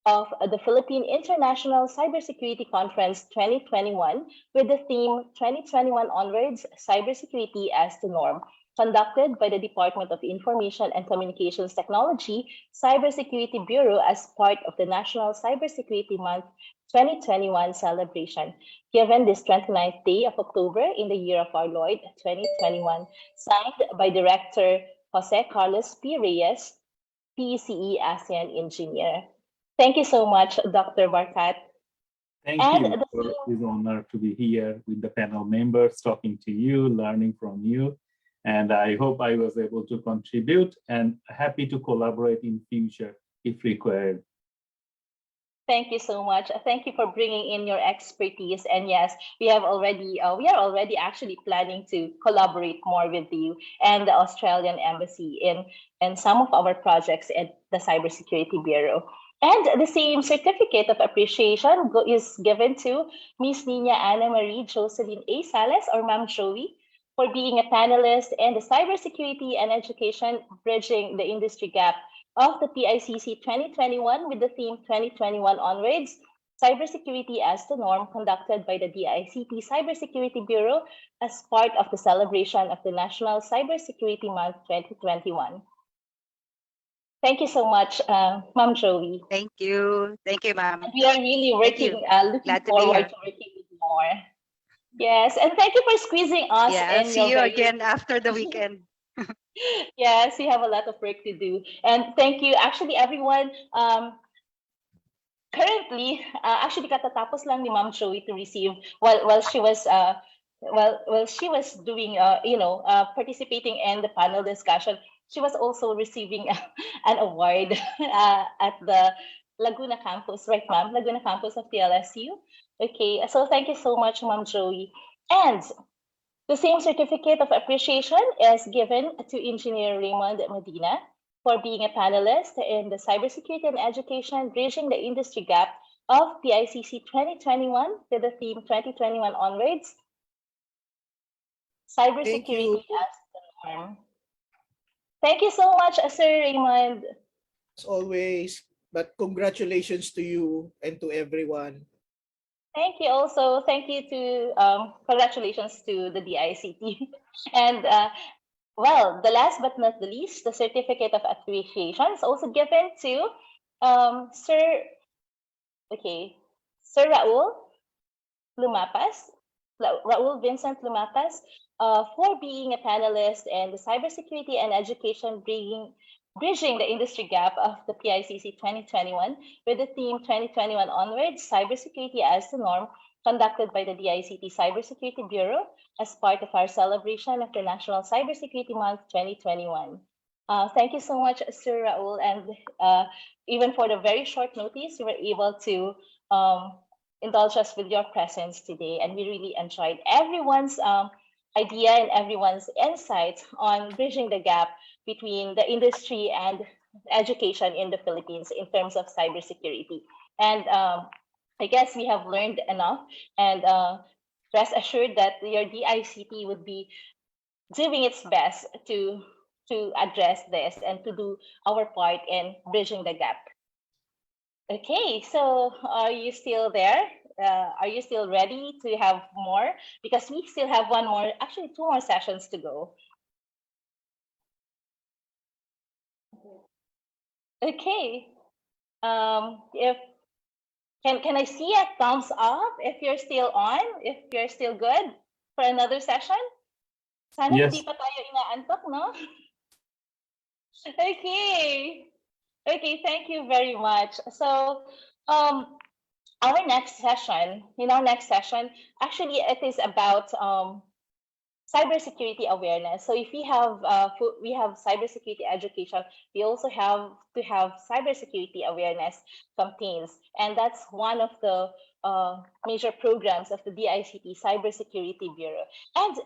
of the Philippine International Cybersecurity Conference 2021 with the theme 2021 Onwards, Cybersecurity as the Norm, conducted by the Department of Information and Communications Technology Cybersecurity Bureau as part of the National Cybersecurity Month 2021 celebration, given this 29th day of October in the year of our Lord 2021, signed by Director Jose Carlos P. Reyes, PCE ASEAN Engineer. Thank you so much, Dr. Barkat. Thank you for this honor to be here with the panel members, talking to you, learning from you. And I hope I was able to contribute and happy to collaborate in future if required. Thank you so much. Thank you for bringing in your expertise. And yes, we are already actually planning to collaborate more with you and the Australian Embassy in some of our projects at the Cybersecurity Bureau. And the same certificate of appreciation is given to Miss Nina Ana Marie Jocelyn A. Salas, or Ma'am Joey, for being a panelist in the Cybersecurity and Education, bridging the industry gap of the PICC 2021 with the theme 2021 Onwards, Cybersecurity as the Norm, conducted by the DICT Cybersecurity Bureau as part of the celebration of the National Cybersecurity Month 2021. Thank you so much, Ma'am Joey. Thank you, ma'am. We are really looking forward to working with you more. Yes, and thank you for squeezing us. Yeah, see you again after the weekend. Yes, we have a lot of work to do. And thank you, actually, everyone. Currently, actually, katatapos lang ni Ma'am Joey to receive while she was doing participating in the panel discussion. She was also receiving an award at the Laguna campus, right, ma'am? Laguna campus of TLSU. Okay, so thank you so much, Ma'am Joey. And the same certificate of appreciation is given to Engineer Raymond Medina for being a panelist in the Cybersecurity and Education, bridging the industry gap of PICC 2021 with the theme 2021 Onwards, Cybersecurity as the Norm. Thank you so much, Sir Raymond. As always, but congratulations to you and to everyone. Thank you also. Thank you to, congratulations to the DICT. And well, the last but not the least, the certificate of appreciation is also given to Sir Raul Lumapas, Raul Vincent Lumapas, for being a panelist in the Cybersecurity and Education, bridging the industry gap of the PICC 2021 with the theme 2021 Onwards, Cybersecurity as the Norm, conducted by the DICT Cybersecurity Bureau as part of our celebration of the National Cybersecurity Month 2021. Thank you so much, Sir Raul, and even for the very short notice, you were able to indulge us with your presence today, and we really enjoyed everyone's idea and everyone's insights on bridging the gap between the industry and education in the Philippines in terms of cybersecurity. And I guess we have learned enough, and rest assured that your DICT would be doing its best to address this and to do our part in bridging the gap. Okay, so are you still there? Are you still ready to have more? Because we still have one more, actually 2 more sessions to go. Okay. If can I see a thumbs up if you're still on, if you're still good for another session? Sana Yes. hindi pa tayo inaantok, no? Okay. Okay, thank you very much. So, our next session, actually it is about cybersecurity awareness. So if we have cybersecurity education, we also have to have cybersecurity awareness campaigns, and that's one of the major programs of the DICT Cybersecurity Bureau. And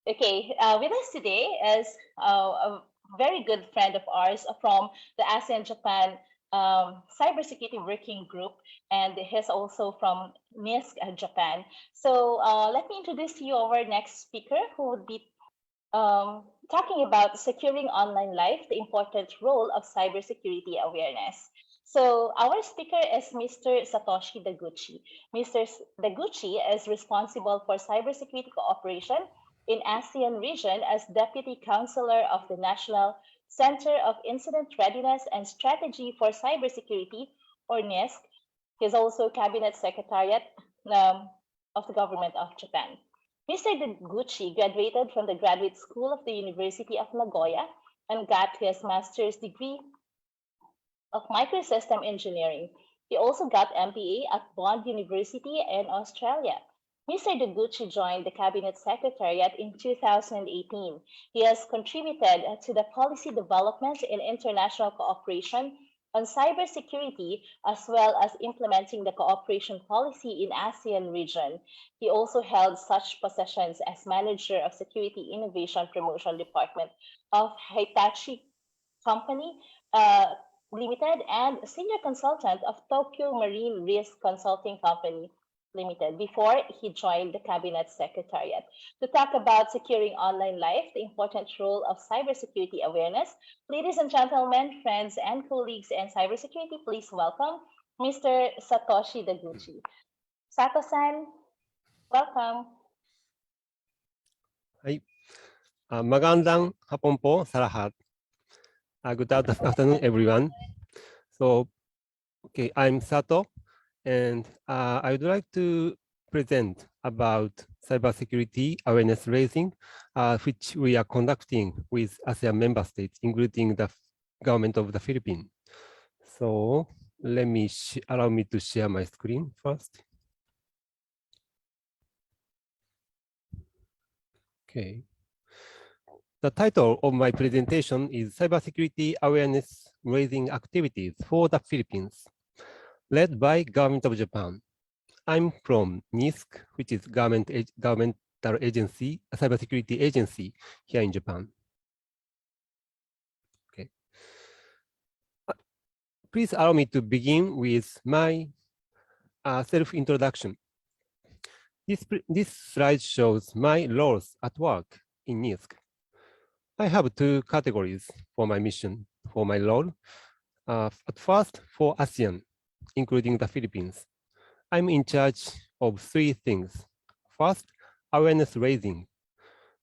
okay, with us today is a very good friend of ours from the ASEAN-Japan Cybersecurity Working Group, and he's also from NISC Japan. So let me introduce to you our next speaker, who would be talking about securing online life, the important role of cybersecurity awareness. So our speaker is Mr. Satoshi Deguchi. Mr. Deguchi is responsible for cybersecurity cooperation in ASEAN region as Deputy Counselor of the National Center of Incident Readiness and Strategy for Cybersecurity, or NISC. He's also Cabinet Secretariat of the Government of Japan. Mr. Deguchi graduated from the Graduate School of the University of Nagoya and got his master's degree of Microsystem Engineering. He also got MBA at Bond University in Australia. Mr. Deguchi joined the Cabinet Secretariat in 2018. He has contributed to the policy development in international cooperation on cybersecurity, as well as implementing the cooperation policy in ASEAN region. He also held such positions as Manager of Security Innovation Promotion Department of Hitachi Company Limited and Senior Consultant of Tokyo Marine Risk Consulting Company Limited before he joined the Cabinet Secretariat. To talk about securing online life, the important role of cybersecurity awareness, ladies and gentlemen, friends and colleagues in cybersecurity, please welcome Mr. Satoshi Deguchi. Sato-san, welcome. Hi. Magandang hapon po sa lahat. Good afternoon, everyone. So, okay, I'm Sato. And I would like to present about cybersecurity awareness raising, which we are conducting with ASEAN member states, including the government of the Philippines. So allow me to share my screen first. Okay. The title of my presentation is Cybersecurity Awareness Raising Activities for the Philippines, led by Government of Japan. I'm from NISC, which is governmental agency, a cybersecurity agency here in Japan. Okay. Please allow me to begin with my self-introduction. This slide shows my roles at work in NISC. I have 2 categories for my mission, for my role. At first, for ASEAN, including the Philippines. I'm in charge of 3 things. First, awareness raising.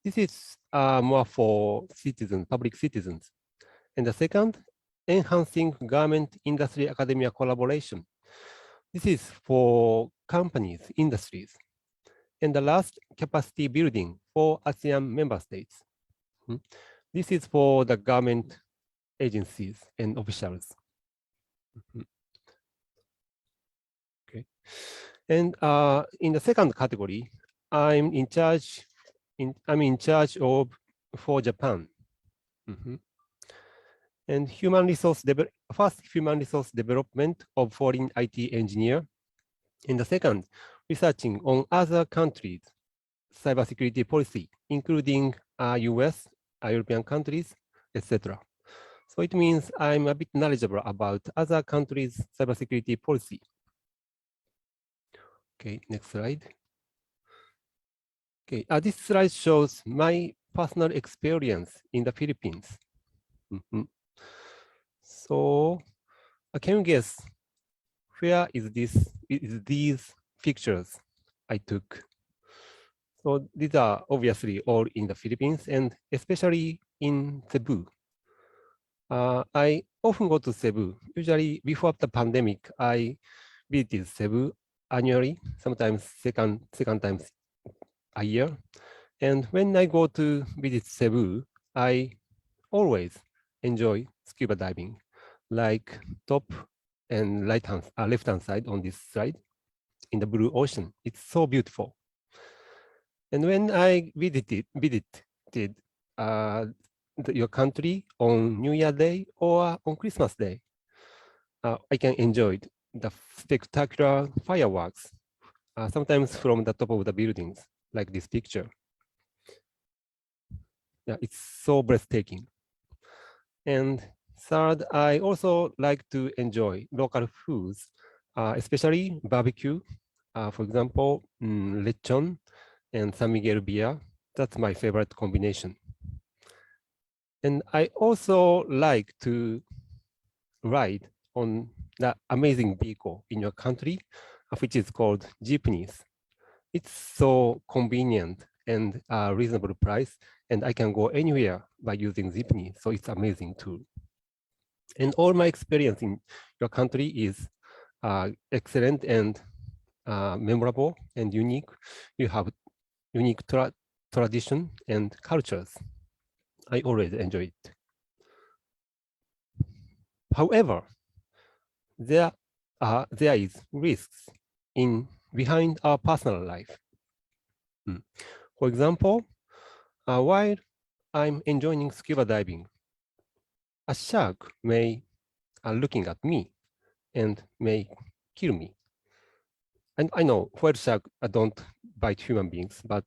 This is more for citizens, public citizens. And the second, enhancing government, industry, academia collaboration. This is for companies, industries. And the last, capacity building for ASEAN member states. This is for the government agencies and officials. Okay. And in the second category, I'm in charge of for Japan. Mhm. And first human resource development of foreign IT engineer. And the second, researching on other countries' cybersecurity policy, including US, European countries, etc. So it means I'm a bit knowledgeable about other countries' cybersecurity policy. Okay, next slide. Okay, this slide shows my personal experience in the Philippines. Mhm. So, can you guess where is these pictures I took? So these are obviously all in the Philippines and especially in Cebu. I often go to Cebu. Usually before the pandemic, I visited Cebu annually, sometimes second times a year. And when I go to visit Cebu, I always enjoy scuba diving, like top and left-hand side on this slide in the blue ocean. It's so beautiful. And when I visited your country on New Year Day or on Christmas Day, I can enjoy the spectacular fireworks, sometimes from the top of the buildings, like this picture. Yeah, it's so breathtaking. And third, I also like to enjoy local foods, especially barbecue. For example, lechon and San Miguel beer. That's my favorite combination. And I also like to ride on the amazing vehicle in your country, which is called jeepneys. It's so convenient and reasonable price, and I can go anywhere by using jeepney. So it's amazing too. And all my experience in your country is excellent and memorable and unique. You have unique tradition and cultures. I always enjoy it. However, there is risks behind our personal life. For example, while I'm enjoying scuba diving, a shark may looking at me and may kill me. And I know whale sharks don't bite human beings, but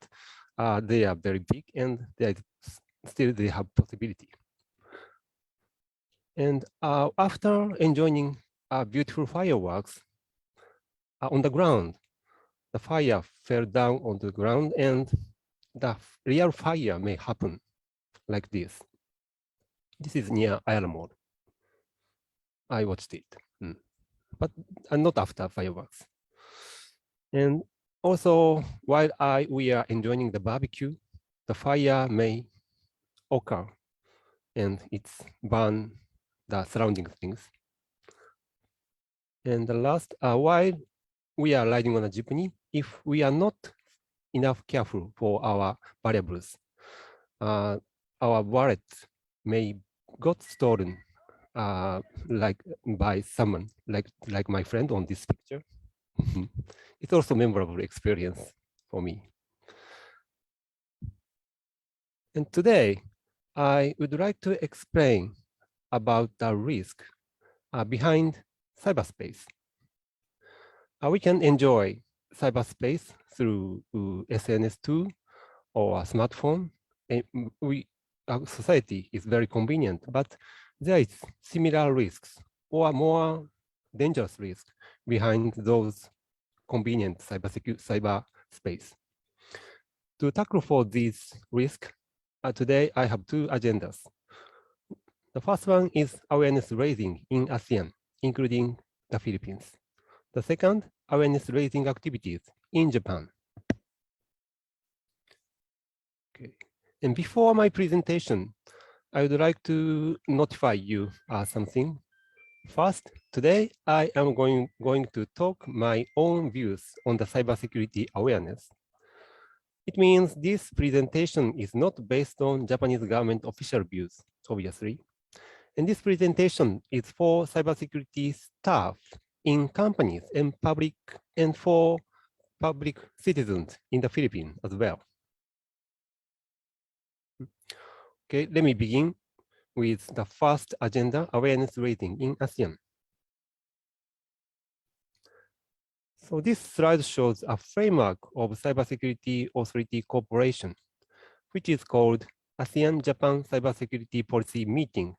they are very big and still they have possibility. And after enjoying beautiful fireworks on the ground, the fire fell down on the ground and the real fire may happen like this. This is near Alamo. I watched it, but not after fireworks. And also, while we are enjoying the barbecue, the fire may occur and it's burn the surrounding things. And the last, while we are riding on a jeepney, if we are not enough careful for our valuables, our wallet may got stolen, like by someone, like my friend on this picture. It's also a memorable experience for me. And today, I would like to explain about the risk behind cyberspace. We can enjoy cyberspace through SNS tool or a smartphone. And our society is very convenient, but there is similar risks or more dangerous risks behind those convenient cyberspace. To tackle for these risks, today I have two agendas. The first one is awareness raising in ASEAN, including the Philippines. The second, awareness raising activities in Japan. Okay. And before my presentation, I would like to notify you something. First, today I am going to talk my own views on the cybersecurity awareness. It means this presentation is not based on Japanese government official views, obviously. And this presentation is for cybersecurity staff in companies and public and for public citizens in the Philippines as well. Okay, let me begin with the first agenda, awareness raising in ASEAN. So this slide shows a framework of Cybersecurity Authority Cooperation, which is called ASEAN-Japan Cybersecurity Policy Meeting.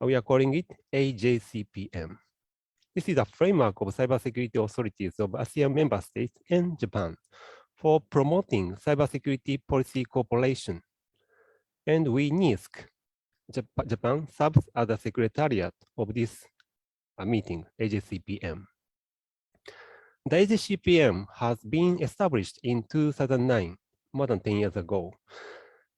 We are calling it AJCPM. This is a framework of cybersecurity authorities of ASEAN member states and Japan for promoting cybersecurity policy cooperation. And we, NISC, Japan, serves as the secretariat of this meeting, AJCPM. The AJCPM has been established in 2009, more than 10 years ago,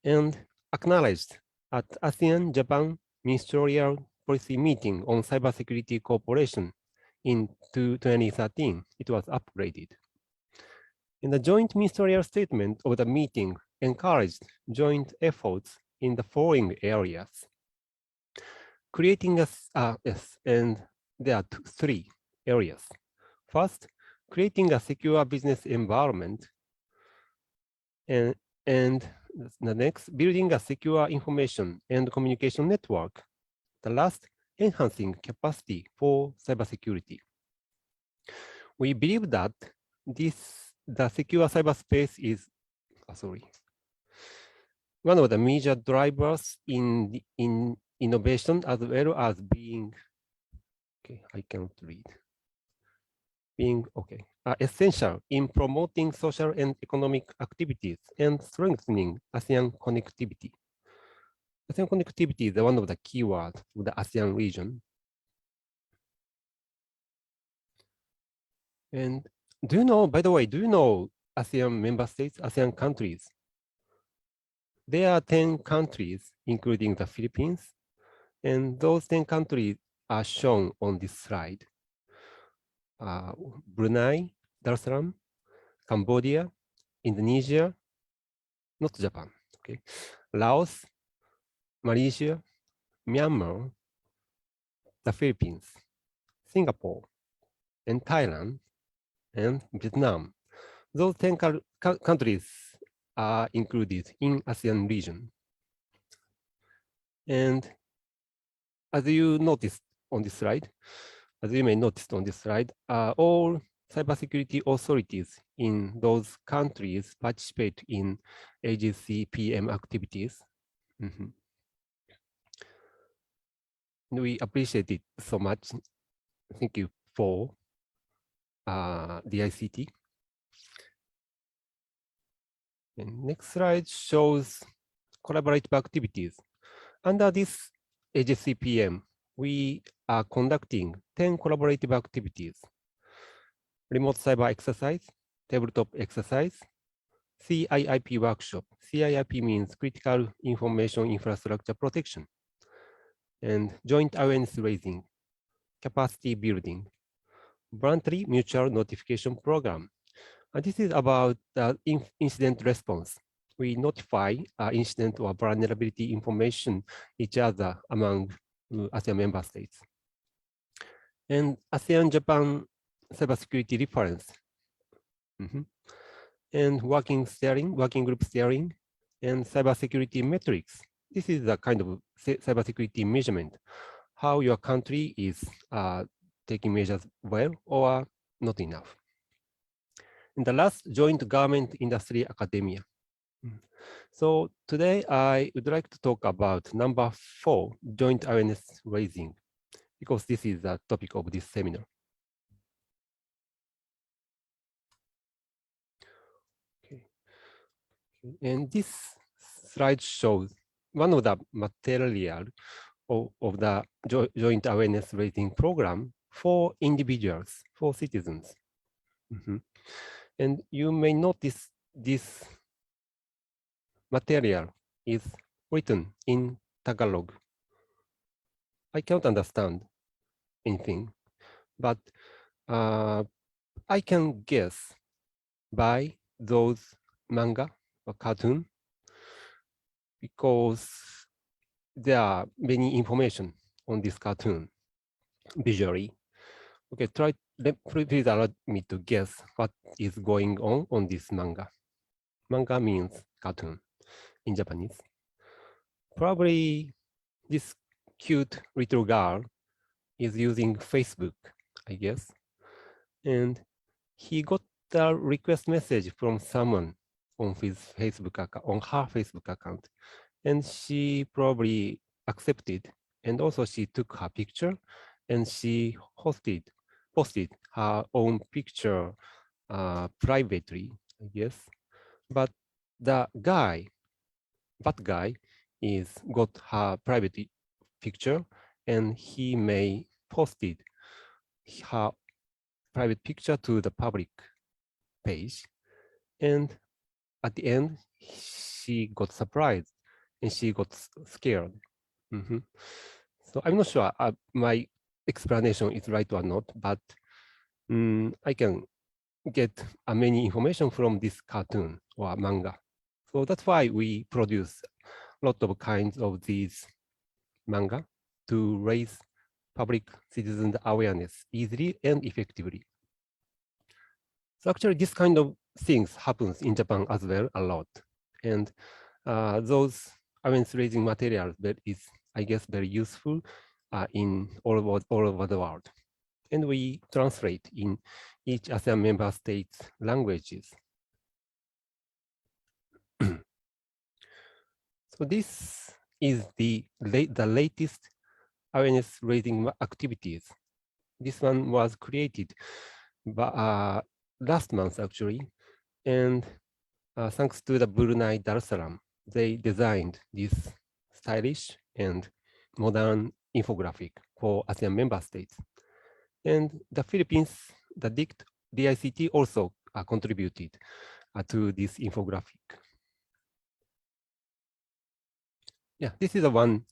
and acknowledged at ASEAN-Japan Ministerial Policy Meeting on Cybersecurity Cooperation in 2013. It was upgraded. And the joint ministerial statement of the meeting encouraged joint efforts in the following areas. Creating and there are three areas. First, creating a secure business environment. And the next, building a secure information and communication network. The last, enhancing capacity for cybersecurity. We believe that the secure cyberspace is, one of the major drivers in innovation, as well as being, I cannot read, essential in promoting social and economic activities and strengthening ASEAN connectivity. ASEAN connectivity is one of the keywords of the ASEAN region. And do you know, by the way, do you know ASEAN member states, ASEAN countries? There are 10 countries, including the Philippines, and those 10 countries are shown on this slide. Brunei, Darussalam, Cambodia, Indonesia, not Japan, okay, Laos, Malaysia, Myanmar, the Philippines, Singapore, and Thailand, and Vietnam. Those 10 countries are included in ASEAN region. And as you noticed on this slide, as you may notice on this slide, all cybersecurity authorities in those countries participate in AJCPM activities. We appreciate it so much. Thank you for the ICT. And next slide shows collaborative activities. Under this AJCPM, we are conducting 10 collaborative activities: remote cyber exercise, tabletop exercise, CIIP workshop. CIIP means critical information infrastructure protection, and joint awareness raising, capacity building, voluntary mutual notification program. And this is about incident response. We notify incident or vulnerability information each other among ASEAN member states. And ASEAN-Japan cybersecurity reference. And working group steering, and cybersecurity metrics. This is the kind of cybersecurity measurement, how your country is taking measures well or not enough. And the last, joint government industry academia. So today I would like to talk about number 4, joint awareness raising, because this is the topic of this seminar. And this slide shows one of the material of the joint awareness raising program for individuals, for citizens. And you may notice this material is written in Tagalog. I cannot understand anything, but I can guess by those manga or cartoon, because there are many information on this cartoon visually. Okay, please allow me to guess what is going on this manga. Manga means cartoon in Japanese. Probably this cute little girl is using Facebook, I guess. And he got a request message from someone on his Facebook account, on her Facebook account. And she probably accepted. And also she took her picture and she posted her own picture privately, I guess. But the guy, that guy, is got her private picture, and he may posted her private picture to the public page. And at the end, she got surprised and she got scared. So I'm not sure my explanation is right or not, but I can get many information from this cartoon or manga. So that's why we produce a lot of kinds of these manga to raise public citizen awareness easily and effectively. So actually this kind of things happens in Japan as well a lot. And those awareness raising materials that is, I guess, very useful in all over the world. And we translate in each ASEAN member states' languages. So this is the latest awareness raising activities. This one was created by, last month actually, and thanks to the Brunei Darussalam, they designed this stylish and modern infographic for ASEAN member states. And the Philippines, the DICT also contributed to this infographic. Yeah, this is the one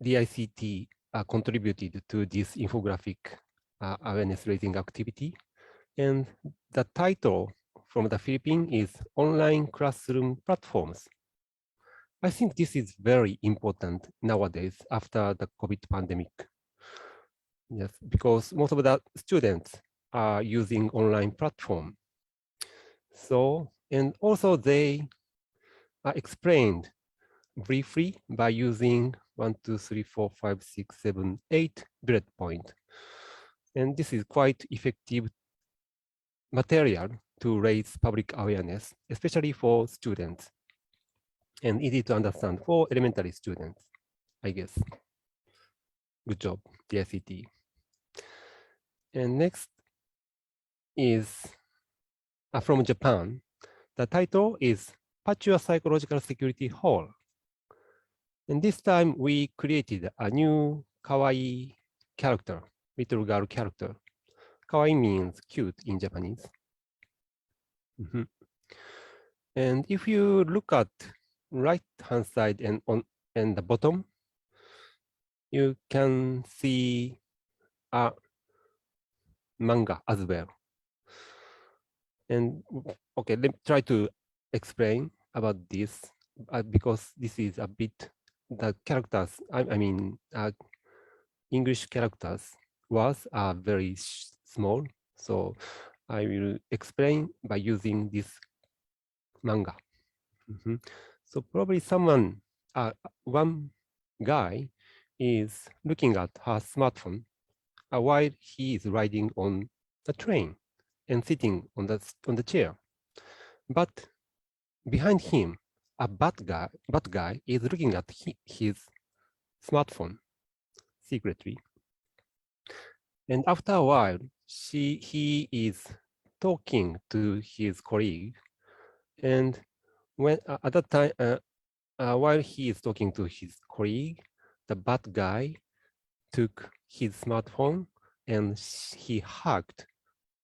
DICT contributed to this infographic awareness raising activity. And the title from the Philippines is Online Classroom Platforms. I think this is very important nowadays after the COVID pandemic. Yes, because most of the students are using online platform. So, and also they are explained briefly by using 1, 2, 3, 4, 5, 6, 7, 8 bullet point. And this is quite effective material to raise public awareness, especially for students, and easy to understand for elementary students, I guess. Good job, DICT. And next is from Japan. The title is Patch Your Psychological Security Hall. And this time we created a new kawaii character, little girl character. Kawaii means cute in Japanese. And if you look at right-hand side and on and the bottom, you can see a manga as well. And okay, let me try to explain about this because this is a bit the characters. I mean, English characters was very small, so I will explain by using this manga. So probably someone, one guy is looking at her smartphone while he is riding on the train and sitting on the chair. But behind him, a bad guy is looking at his smartphone secretly. And after a while, he is talking to his colleague. And when at that time, while he is talking to his colleague, the bad guy took his smartphone and he hacked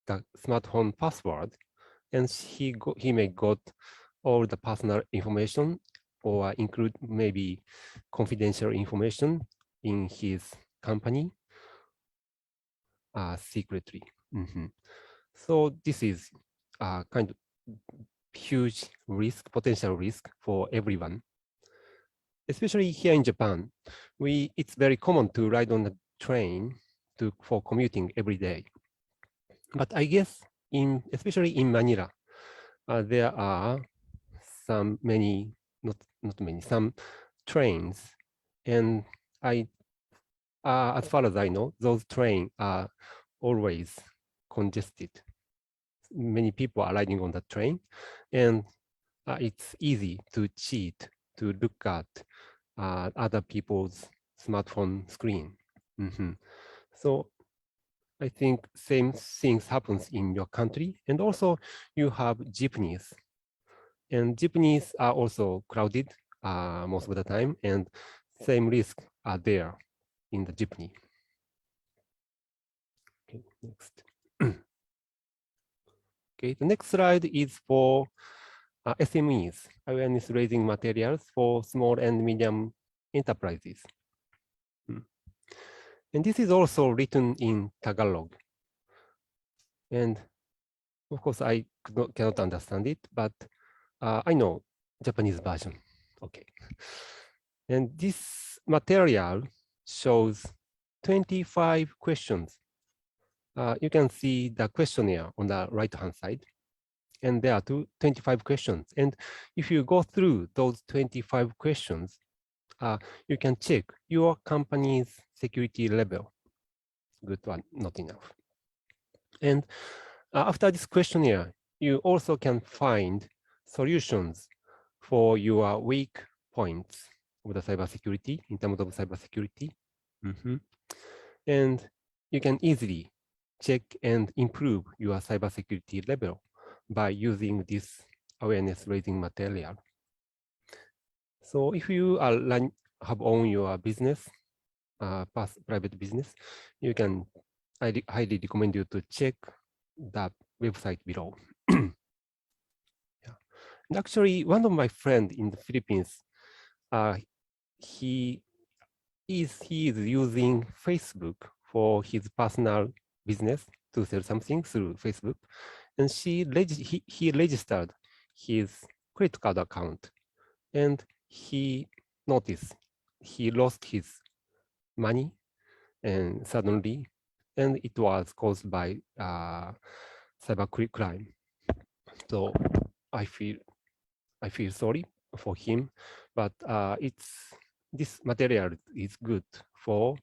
the smartphone password, and he may got all the personal information or include maybe confidential information in his company secretly. So this is kind of huge risk, potential risk for everyone. Especially here in Japan, it's very common to ride on the train for commuting every day. But I guess especially in Manila, there are some trains, and as far as I know, those trains are always congested. Many people are riding on the train, and it's easy to cheat, to look at other people's smartphone screen. So I think same things happens in your country. And also you have jeepneys, and jeepneys are also crowded most of the time, and same risks are there in the jeepney. Okay, next. Okay, the next slide is for SMEs, awareness raising materials for small and medium enterprises. And this is also written in Tagalog. And of course, I cannot understand it, but I know Japanese version. Okay. And this material shows 25 questions. You can see the questionnaire on the right-hand side. And there are 25 questions. And if you go through those 25 questions, you can check your company's security level. Good one, not enough. And after this questionnaire, you also can find solutions for your weak points of the cybersecurity, in terms of cybersecurity. And you can easily check and improve your cybersecurity level by using this awareness raising material. So if you have owned your business, private business, I highly recommend you to check that website below. Yeah. And actually, one of my friends in the Philippines, he is using Facebook for his personal business to sell something through Facebook, and he registered his credit card account, and he noticed he lost his money, and suddenly, and it was caused by cyber crime. So I feel sorry for him, but this material is good for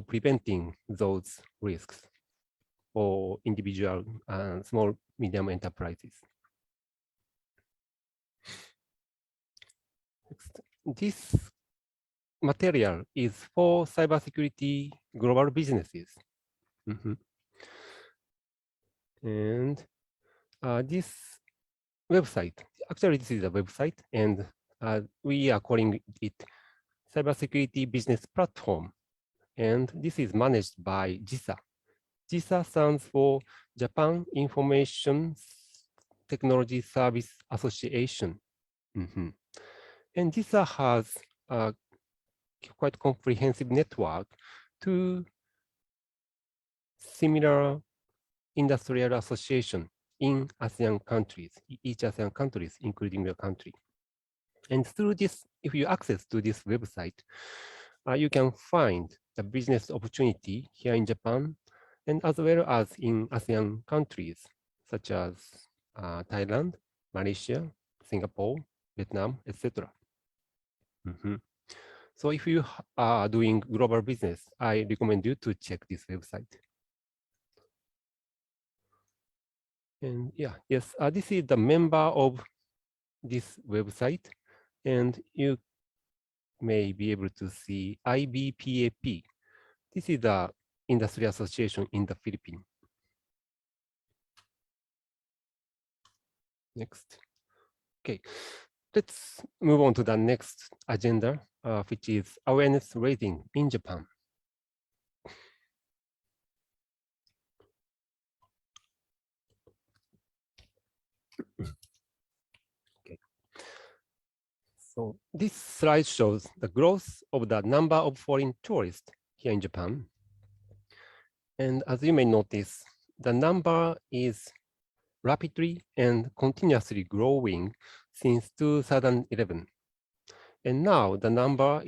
preventing those risks for individual and small medium enterprises. Next. This material is for cybersecurity global businesses. And this website, actually this is a website, and we are calling it Cybersecurity Business Platform. And this is managed by JISA. JISA stands for Japan Information Technology Service Association. And JISA has a quite comprehensive network to similar industrial association in ASEAN countries, each ASEAN countries, including your country. And through this, if you access to this website, you can find the business opportunity here in Japan, and as well as in ASEAN countries, such as Thailand, Malaysia, Singapore, Vietnam, etc. So if you are doing global business, I recommend you to check this website. And yeah, yes, this is the member of this website, and you may be able to see IBPAP. This is the industry association in the Philippines. Next. Okay, let's move on to the next agenda, which is awareness raising in Japan. Okay. So this slide shows the growth of the number of foreign tourists here in Japan. And as you may notice, the number is rapidly and continuously growing since 2011. And now the number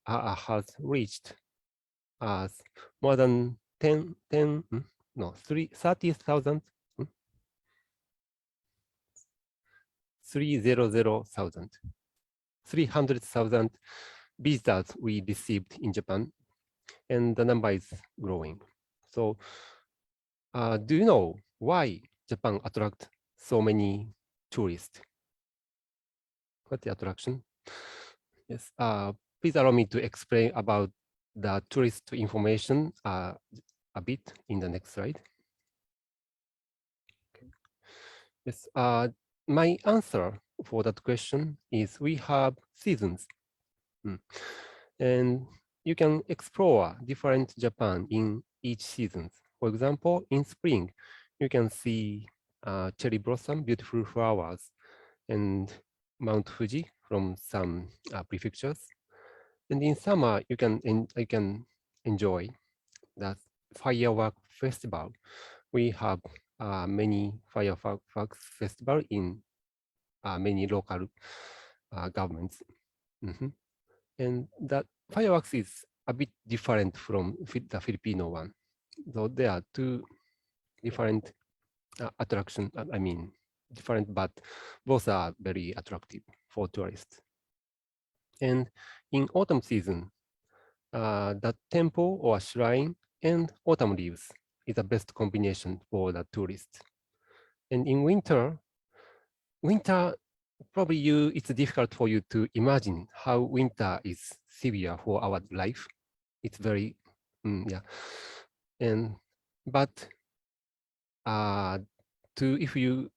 has reached more than 10 no, 30,000, 300,000, 300,000 visitors we received in Japan, and the number is growing. So do you know why Japan attract so many tourists? What the attraction? Yes. Please allow me to explain about the tourist information a bit in the next slide. Okay. Yes. My answer for that question is we have seasons. And you can explore different Japan in each season. For example, in spring, you can see cherry blossom, beautiful flowers, and Mount Fuji from some prefectures. And in summer, you can enjoy the firework festival. We have many fireworks festival in many local governments. And that fireworks is a bit different from the Filipino one. So there are two different attraction. I mean, different, but both are very attractive for tourists. And in autumn season, the temple or shrine and autumn leaves is the best combination for the tourists. And in winter, probably it's difficult for you to imagine how winter is severe for our life. It's very, yeah. And, but if you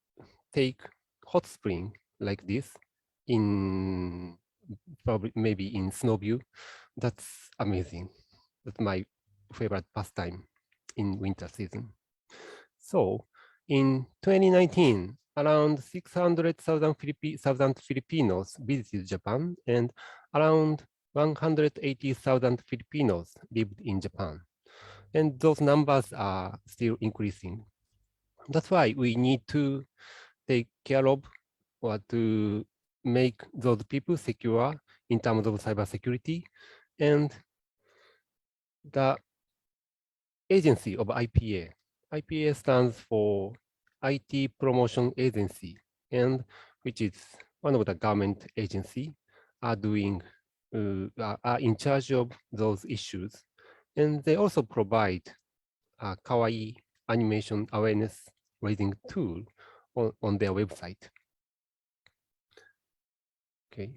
take hot spring like this in probably maybe in Snowview, that's amazing. That's my favorite pastime in winter season. So in 2019, around 600,000 Filipinos visited Japan, and around 180,000 Filipinos lived in Japan. And those numbers are still increasing. That's why we need to take care of or to make those people secure in terms of cybersecurity. And the agency of IPA. IPA stands for IT Promotion Agency, and which is one of the government agency are in charge of those issues. And they also provide a kawaii animation awareness raising tool on their website. Okay.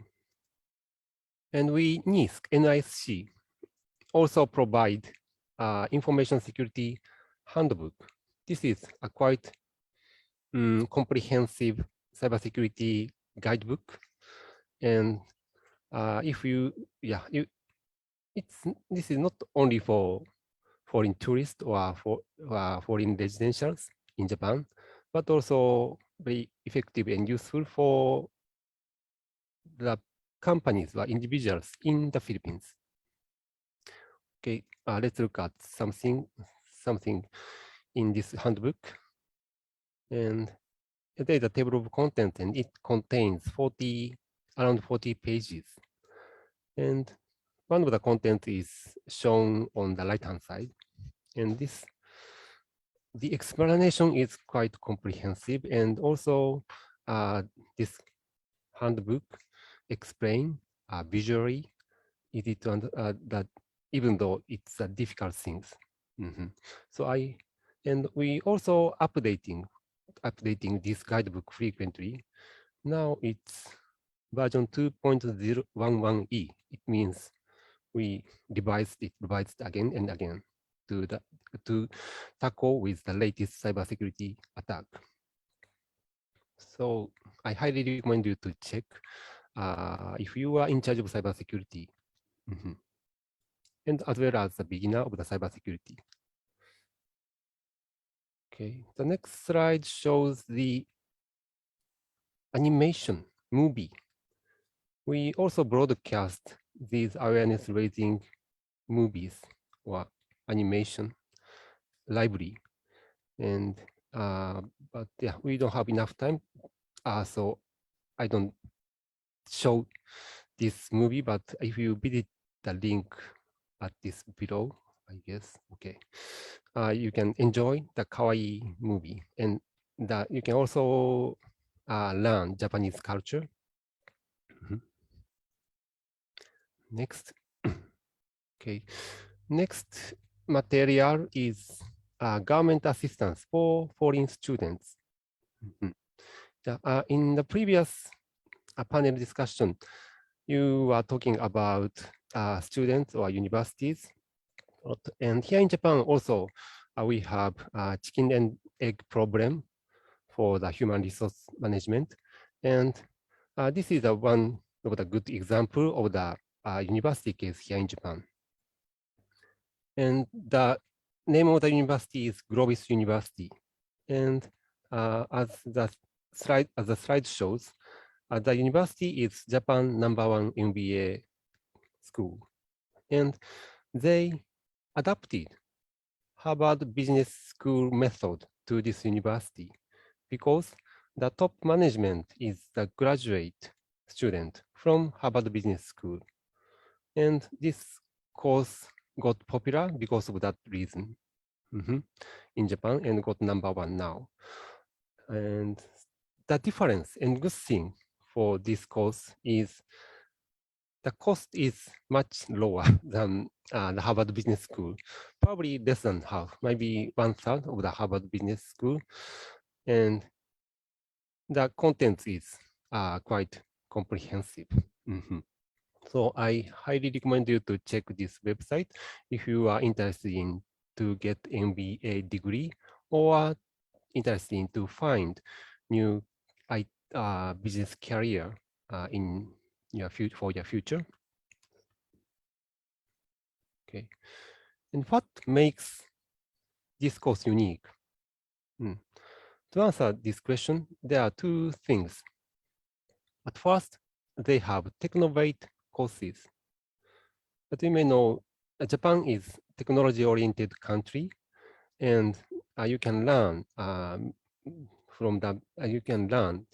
And we, NISC, also provide information security handbook. This is a quite comprehensive cybersecurity guidebook. And if you, yeah, this is not only for foreign tourists or for foreign residentials in Japan, but also very effective and useful for the companies or individuals in the Philippines. Okay, let's look at something in this handbook. And there is a table of contents, and it contains around 40 pages. And one of the contents is shown on the right-hand side. And the explanation is quite comprehensive, and also this handbook explain visually easy to that even though it's difficult things. So we also updating this guidebook frequently. Now it's version 2.011e. It means we revised it again and again to tackle with the latest cybersecurity attack. So I highly recommend you to check if you are in charge of cybersecurity, and as well as the beginner of the cybersecurity. Okay, the next slide shows the animation movie. We also broadcast these awareness-raising movies or animation library, and but yeah, we don't have enough time, so I don't show this movie. But if you visit the link at this below, I guess. Okay. You can enjoy the kawaii movie, and that you can also learn Japanese culture. Mhm. Next. Okay. Next material is government assistance for foreign students. Mhm. In the previous panel discussion, you were talking about students or universities. And here in Japan also, we have chicken and egg problem for the human resource management. And this is one of the good example of the university case here in Japan. And the name of the university is Globis University. And as the slide shows, the university is Japan #1 MBA school. And they adapted Harvard Business School method to this university because the top management is the graduate student from Harvard Business School. And this course got popular because of that reason in Japan and got #1 now. And the difference and good thing for this course is the cost is much lower than the Harvard Business School, probably less than half, maybe 1/3 of the Harvard Business School. And the content is quite comprehensive. So I highly recommend you to check this website if you are interested in to get MBA degree or interested in to find new business career in your future for your future. Okay, and what makes this course unique? To answer this question, there are two things. At first, they have technovate courses. But you may know Japan is technology-oriented country, and you can learn you can learn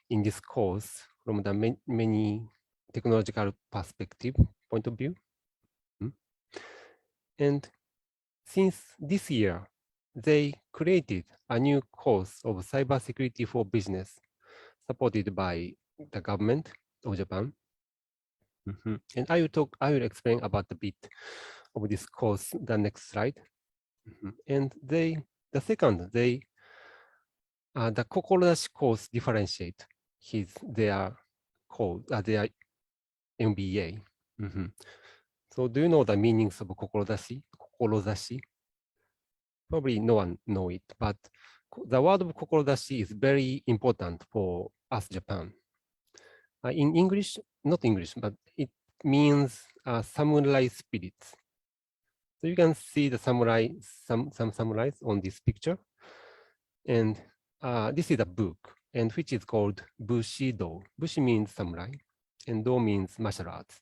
in this course from the many technological perspective point of view. And since this year, they created a new course of cybersecurity for business, supported by the government of Japan. And I will explain about a bit of this course the next slide. And the second, the Kokorodashi course differentiate their MBA. So do you know the meanings of Kokorodashi? Probably no one know it, but the word of Kokorodashi is very important for us Japan. In English, not English, but it means samurai spirits. So you can see the samurai, some samurais on this picture. And this is a book, and which is called Bushido. Bushi means samurai, and Do means martial arts.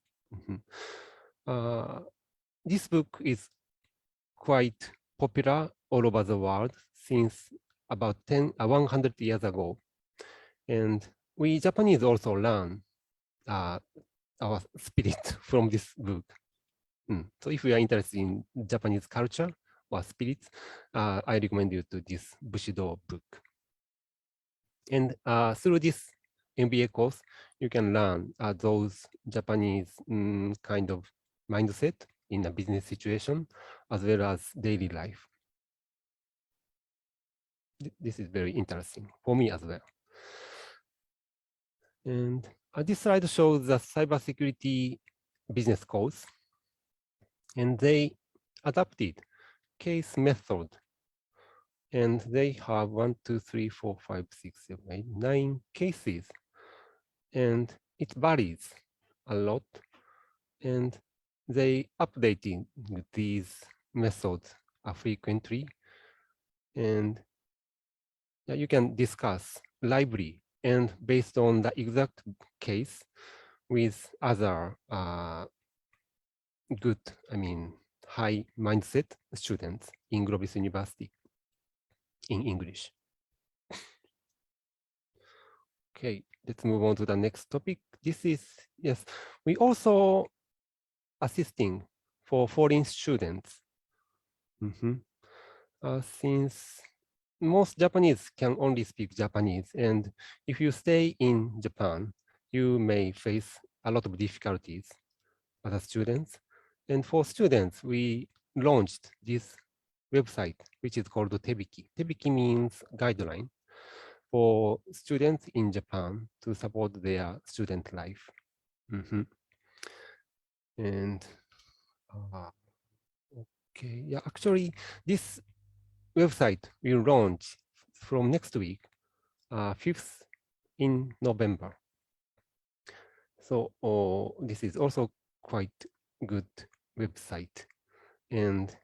This book is quite popular all over the world since about 100 years ago. And we Japanese also learn our spirit from this book. So if you are interested in Japanese culture or spirits, I recommend you to this Bushido book. And through this MBA course, you can learn those Japanese kind of mindset in a business situation, as well as daily life. This is very interesting for me as well. And this slide shows the cybersecurity business course. And they adapted case method. And they have 1, 2, 3, 4, 5, 6, 7, 8, 9 cases. And it varies a lot. And they updating these methods frequently. And you can discuss lively and based on the exact case with other good, high mindset students in Globis University in English. Okay, let's move on to the next topic. This is, yes, we also assisting for foreign students Since most Japanese can only speak Japanese, and if you stay in Japan, you may face a lot of difficulties as a student. And for students, we launched this website, which is called Tebiki. Tebiki means guideline for students in Japan to support their student life. And okay, yeah, actually, this website will launch from next week, 5th in November. So this is also quite good website. And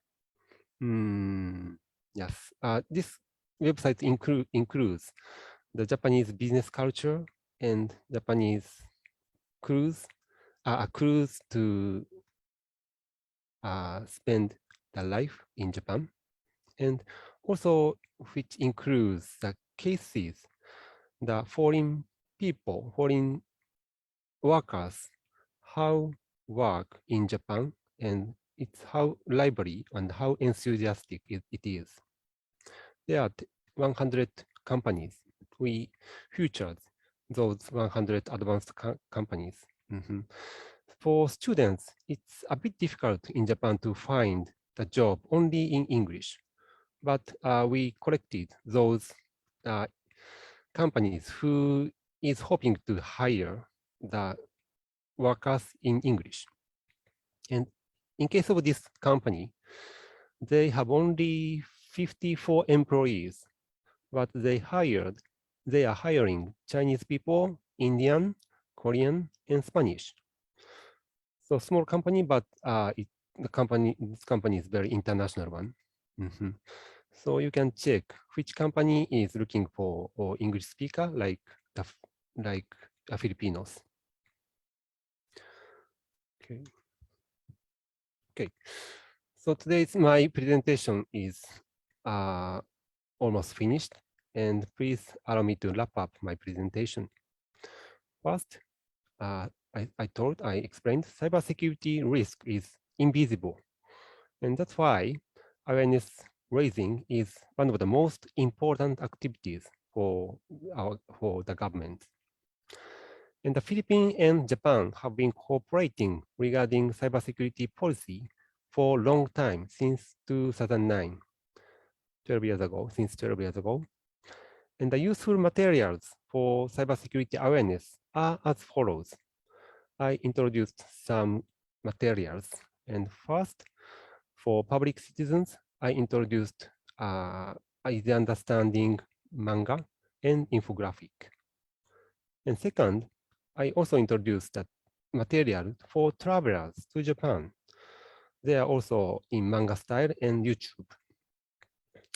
yes, this website includes the Japanese business culture and Japanese cruise to spend the life in Japan, and also which includes the cases, the foreign people, foreign workers, how work in Japan, and it's how lively and how enthusiastic it is. There are 100 companies. We featured those 100 advanced companies. For students, it's a bit difficult in Japan to find the job only in English, but we collected those companies who is hoping to hire the workers in English. And in case of this company, they have only 54 employees, but they are hiring Chinese people, Indian, Korean, and Spanish. So small company, but this company is very international one. So you can check which company is looking for English speaker like Filipinos. Okay. So today's my presentation is almost finished, and please allow me to wrap up my presentation. First, I explained cybersecurity risk is invisible, and that's why awareness raising is one of the most important activities for the government. And the Philippines and Japan have been cooperating regarding cybersecurity policy for a long time, since 2009, 12 years ago. And the useful materials for cybersecurity awareness are as follows. I introduced some materials. And first, for public citizens, I introduced easy understanding manga and infographic. And second, I also introduced that material for travelers to Japan. They are also in manga style and YouTube.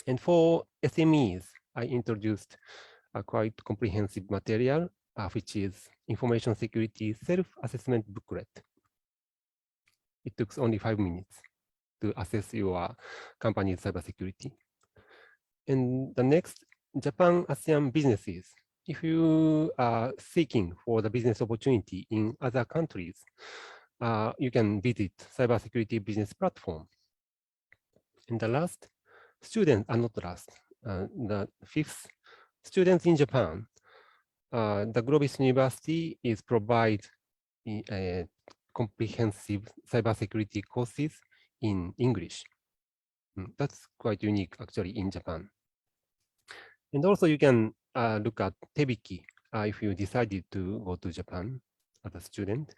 And for SMEs, I introduced a quite comprehensive material, which is information security self-assessment booklet. It took only 5 minutes to assess your company's cybersecurity. And the next, Japan ASEAN businesses. If you are seeking for the business opportunity in other countries, you can visit cybersecurity business platform. And the last, the fifth, students in Japan. The Globis University is provide comprehensive cybersecurity courses in English. That's quite unique actually in Japan. And also you can look at Tebiki if you decided to go to Japan as a student.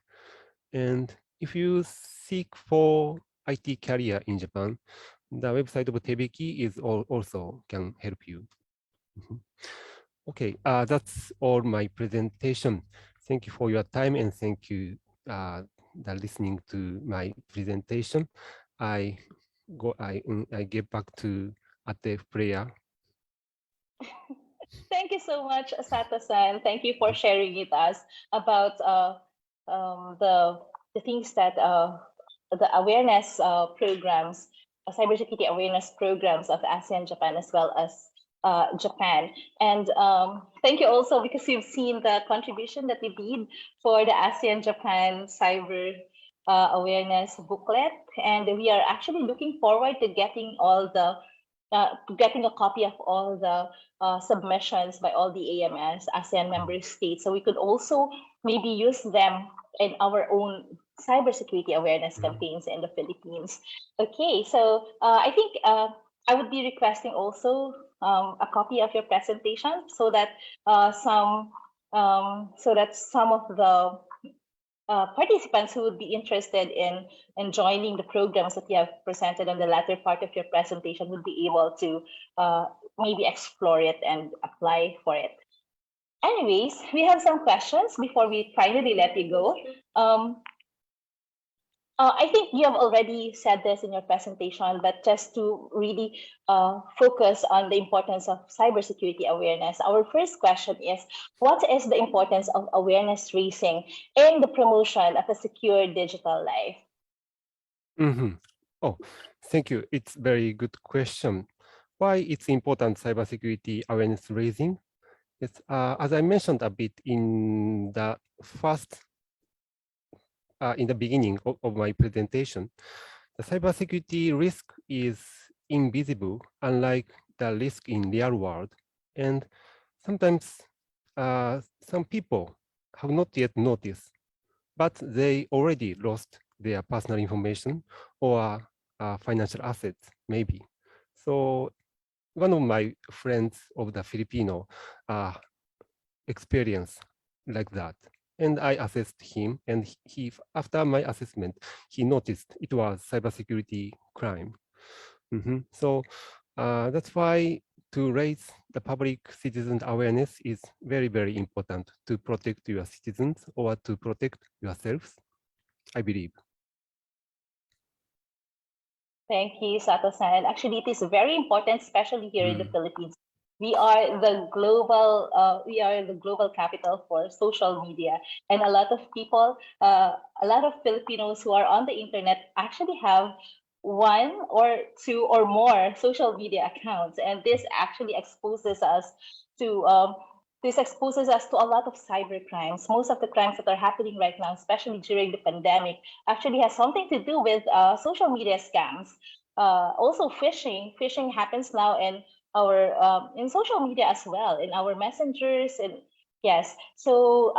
And if you seek for IT career in Japan, the website of Tebiki is also can help you. Okay, that's all my presentation. Thank you for your time, and thank you for listening to my presentation. I get back to Ate Freya. Thank you so much, Sato-san. Thank you for sharing with us about the things that the awareness programs, cybersecurity awareness programs of ASEAN, Japan, as well as Japan. And thank you also because you've seen the contribution that we did for the ASEAN Japan cyber awareness booklet, and we are actually looking forward to getting all the getting a copy of all the submissions by all the AMS ASEAN member states, so we could also maybe use them in our own cybersecurity awareness campaigns in the Philippines. Okay, so I think I would be requesting also a copy of your presentation so that some of the participants who would be interested in joining the programs that you have presented on the latter part of your presentation would be able to maybe explore it and apply for it. Anyways, we have some questions before we finally let you go. I think you have already said this in your presentation, but just to really focus on the importance of cybersecurity awareness, our first question is, what is the importance of awareness raising in the promotion of a secure digital life? Oh, thank you. It's very good question. Why it's important cybersecurity awareness raising? It's, as I mentioned a bit in the first in the beginning of my presentation, the cybersecurity risk is invisible, unlike the risk in real world. And sometimes some people have not yet noticed, but they already lost their personal information or financial assets, maybe. So one of my friends of the Filipino experience like that. And I assessed him, and he, after my assessment, he noticed it was cybersecurity crime. So that's why to raise the public citizen awareness is very, very important to protect your citizens or to protect yourselves, I believe. Thank you, Sato-san. And actually, it is very important, especially here in the Philippines. We are the global capital for social media, and a lot of people, a lot of Filipinos who are on the internet actually have one or two or more social media accounts, and this actually exposes us to a lot of cyber crimes. Most of the crimes that are happening right now, especially during the pandemic, actually has something to do with social media scams. Also, phishing. Phishing happens now in social media as well, in our messengers, and yes. So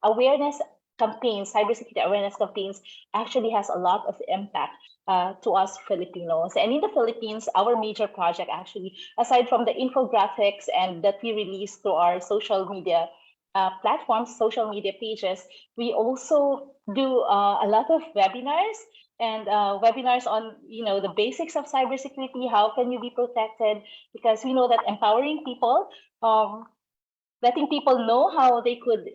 awareness campaigns, cybersecurity awareness campaigns, actually has a lot of impact to us Filipinos. And in the Philippines, our major project actually, aside from the infographics and that we release through our social media platforms, social media pages, we also do a lot of webinars and webinars on the basics of cybersecurity. How can you be protected? Because we know that empowering people, letting people know how they could,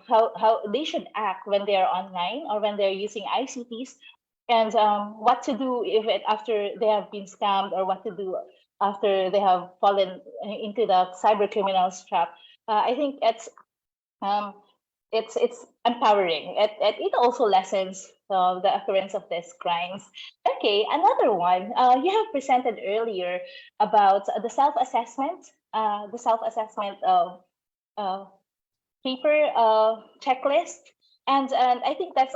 how they should act when they are online or when they're using ICTs, and what to do after they have been scammed, or what to do after they have fallen into the cyber criminals trap. I think it's empowering. It also lessens the occurrence of these crimes. Okay, another one. You have presented earlier about the self-assessment, paper checklist, and I think that's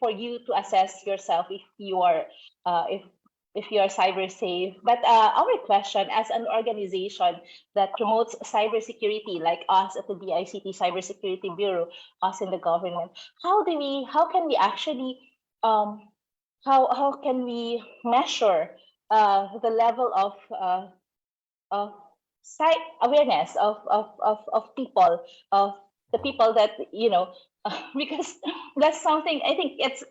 for you to assess yourself if you are if you are cyber safe. But our question, as an organization that promotes cybersecurity, like us at the DICT Cybersecurity Bureau, us in the government, how can we actually how can we measure the level of awareness of people, of the people that because that's something I think it's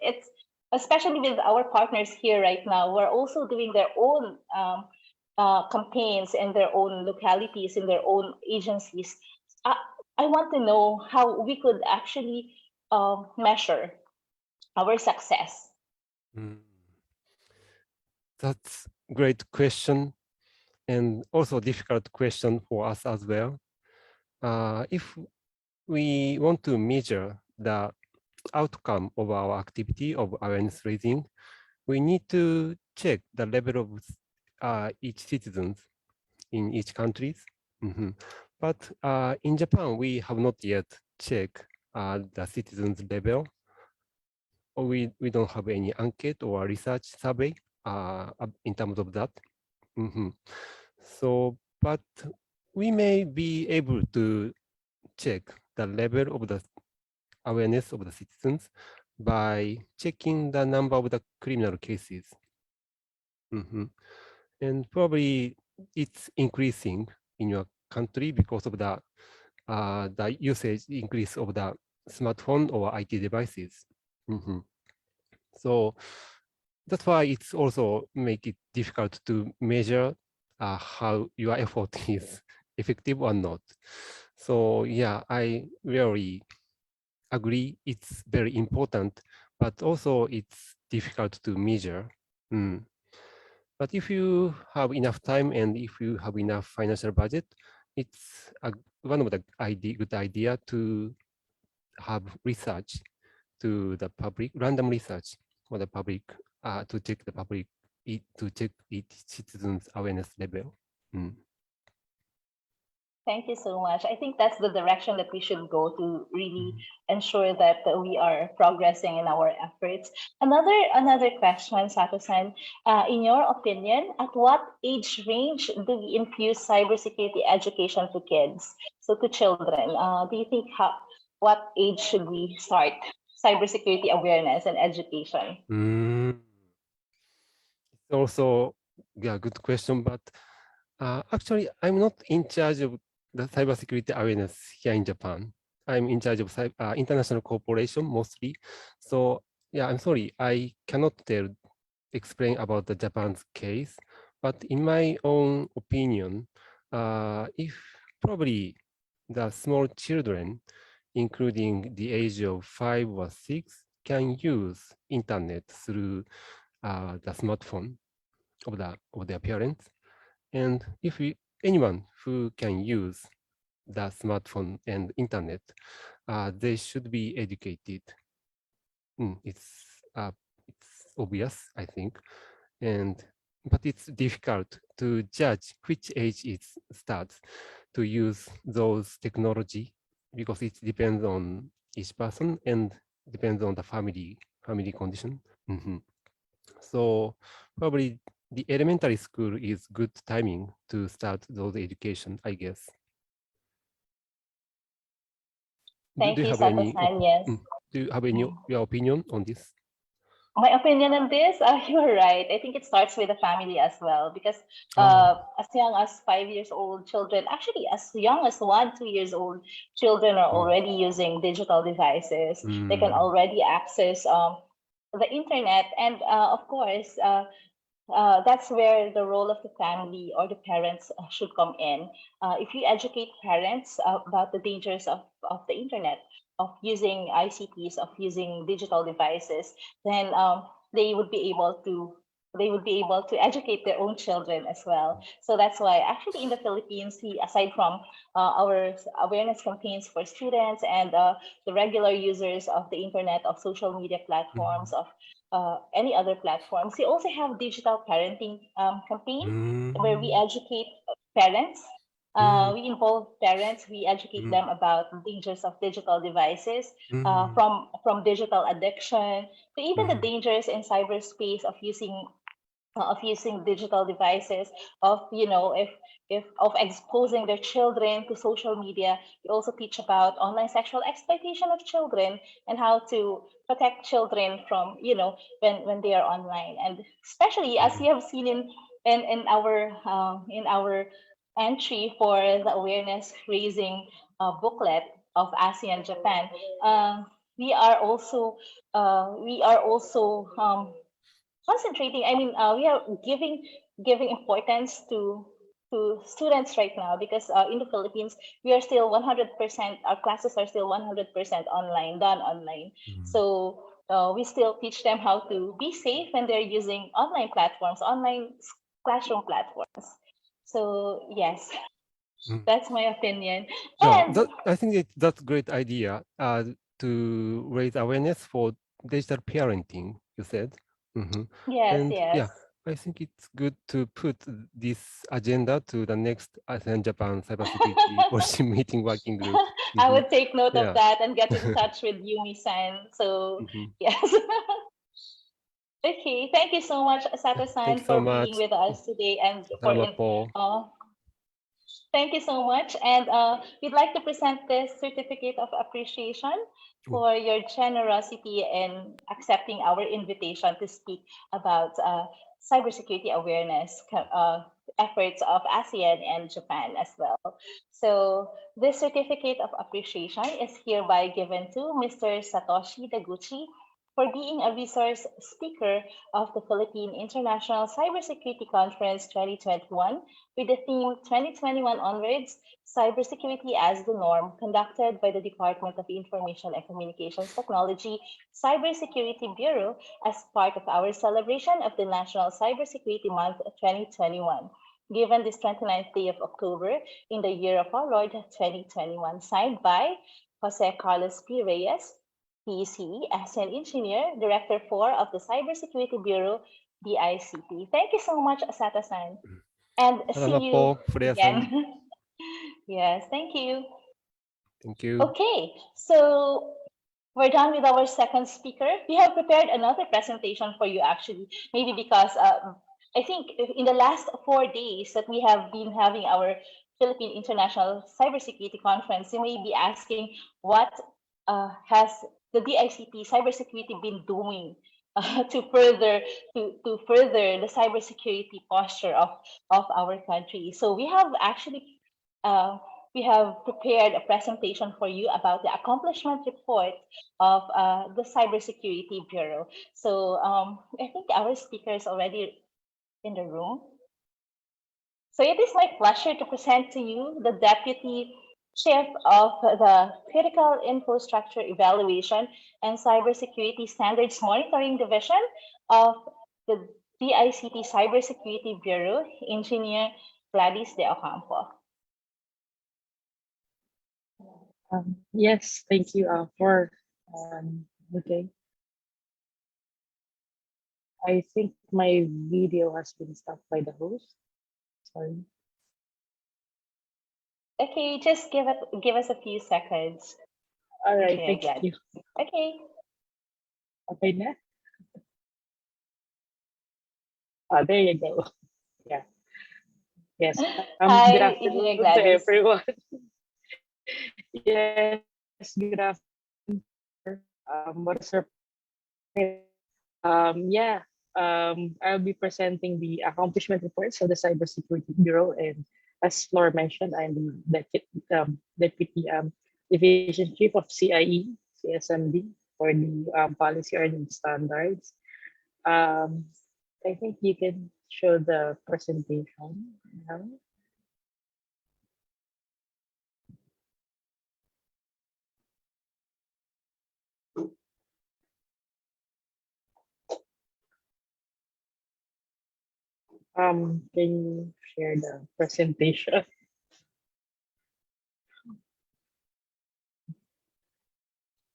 especially with our partners here right now, we're also doing their own campaigns in their own localities, in their own agencies. I want to know how we could actually measure our success. That's a great question, and also a difficult question for us as well. If we want to measure the outcome of our activity of awareness raising, we need to check the level of each citizen in each country. But in Japan, we have not yet checked the citizens level. we don't have any enquete or research survey in terms of that. So, but we may be able to check the level of the awareness of the citizens by checking the number of the criminal cases. And probably it's increasing in your country because of the usage increase of the smartphone or IT devices. So that's why it's also make it difficult to measure how your effort is effective or not. So yeah, I really agree it's very important, but also it's difficult to measure. But if you have enough time and if you have enough financial budget, it's one of the good idea to have research to the public, random research for the public, to check the public, to check each citizens' awareness level. Thank you so much. I think that's the direction that we should go to really ensure that we are progressing in our efforts. Another question, Sato-san. In your opinion, at what age range do we infuse cybersecurity education to kids? So to children, do you think what age should we start cybersecurity awareness and education? Also, yeah, good question. But actually, I'm not in charge of the cybersecurity awareness here in Japan. I'm in charge of international cooperation mostly. So yeah, I'm sorry, I cannot explain about the Japan's case. But in my own opinion, if probably the small children, including the age of 5 or 6, can use internet through the smartphone of their parents. And if anyone who can use the smartphone and internet, they should be educated. It's obvious, I think, but it's difficult to judge which age it starts to use those technology because it depends on each person and depends on the family condition. So probably the elementary school is good timing to start those education, I guess. Thank you, Sato-san. Yes. Do you have any your opinion on this? My opinion on this, you're right. I think it starts with the family as well, because as young as 5 years old children, actually as young as 1-2 years old children are already using digital devices. They can already access the internet, and of course, that's where the role of the family or the parents should come in. If you educate parents about the dangers of the internet, of using ICTs, of using digital devices, then they would be able to educate their own children as well. So that's why actually in the Philippines, we, aside from our awareness campaigns for students and the regular users of the internet, of social media platforms, of any other platforms, we also have digital parenting campaign where we educate parents. We involve parents. We educate them about the dangers of digital devices, from digital addiction to even the dangers in cyberspace of using digital devices, of if of exposing their children to social media. We also teach about online sexual exploitation of children and how to protect children from when they are online, and especially as you have seen in our entry for the awareness raising booklet of ASEAN Japan. We are also concentrating. I mean, we are giving importance to students right now, because in the Philippines we are still 100%. Our classes are still 100% online, done online. So we still teach them how to be safe when they're using online platforms, online classroom platforms. So yes, that's my opinion. Yeah, I think that's a great idea to raise awareness for digital parenting, you said. Yes, and yes. yeah, I think it's good to put this agenda to the next ASEAN Japan Cybersecurity Policy Meeting Working Group. I would take note of Yeah. that and get in touch with Yumi-san. So yes. Okay, thank you so much, Thank Sato-san, you so for being much. with us today and for Salamat po. thank you so much. And we'd like to present this certificate of appreciation for your generosity in accepting our invitation to speak about cybersecurity awareness efforts of ASEAN and Japan as well. So this certificate of appreciation is hereby given to Mr. Satoshi Daguchi for being a resource speaker of the Philippine International Cybersecurity Conference 2021 with the theme 2021 onwards, Cybersecurity as the Norm, conducted by the Department of Information and Communications Technology Cybersecurity Bureau as part of our celebration of the National Cybersecurity Month 2021. Given this 29th day of October in the year of our Lord 2021, signed by Jose Carlos P. Reyes, PC, as an engineer, Director 4 of the Cybersecurity Bureau, DICT. Thank you so much, Asata-san. And see Salamat you po, Freya-san. again. Yes, thank you. Thank you. Okay, so we're done with our second speaker. We have prepared another presentation for you, actually, maybe because I think in the last 4 days that we have been having our Philippine International Cybersecurity Conference, you may be asking what has the DICT cybersecurity been doing to further the cybersecurity posture of our country. So we have actually we have prepared a presentation for you about the accomplishment report of the Cybersecurity Bureau. So I think our speaker is already in the room. So it is my pleasure to present to you the Deputy Chief of the Critical Infrastructure Evaluation and Cybersecurity Standards Monitoring Division of the DICT Cybersecurity Bureau, Engineer Gladys De Ocampo. Yes, thank you for okay. I think my video has been stopped by the host. Sorry. Okay, just give us a few seconds. All right, Okay, thank you. Okay. Okay, na? There you go. Yeah. Yes. Hi, good Engineer afternoon to Gladys. everyone. Yes, good afternoon. What is your yeah. I'll be presenting the accomplishment reports of the Cybersecurity Bureau, and as Flor mentioned, I'm the Deputy Division Chief of CIE, CSMD for the policy earning standards. I think you can show the presentation now. Can you share the presentation?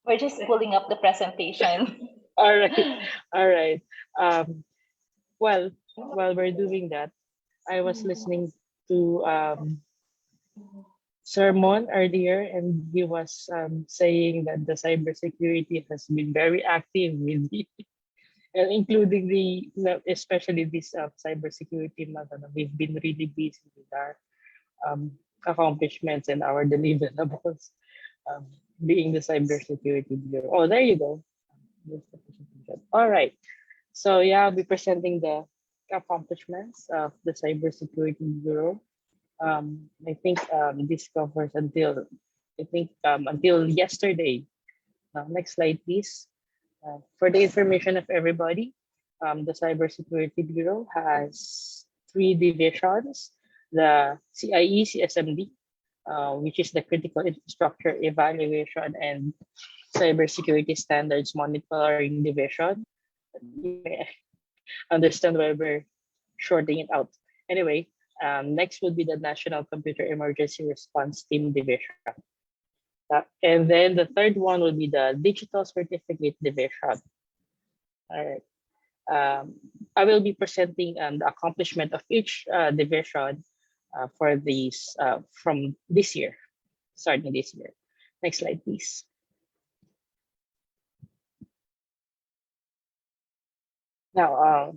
We're just pulling up the presentation. All right, all right. Well, while we're doing that, I was listening to sermon earlier, and he was saying that the cybersecurity has been very active with the, and including especially this cybersecurity month. We've been really busy with our accomplishments and our deliverables, being the cybersecurity bureau. Oh, there you go. All right. So yeah, I'll be presenting the accomplishments of the Cybersecurity Bureau. I think this covers until until yesterday. Next slide, please. For the information of everybody, the Cybersecurity Bureau has 3 divisions: the CIE CSMD, which is the Critical Infrastructure Evaluation and Cybersecurity Standards Monitoring Division. You may understand why we're shorting it out. Anyway, next would be the National Computer Emergency Response Team Division. And then the third one will be the Digital Certificate Division. All right. I will be presenting the accomplishment of each division for these from this year, starting this year. Next slide, please. Now,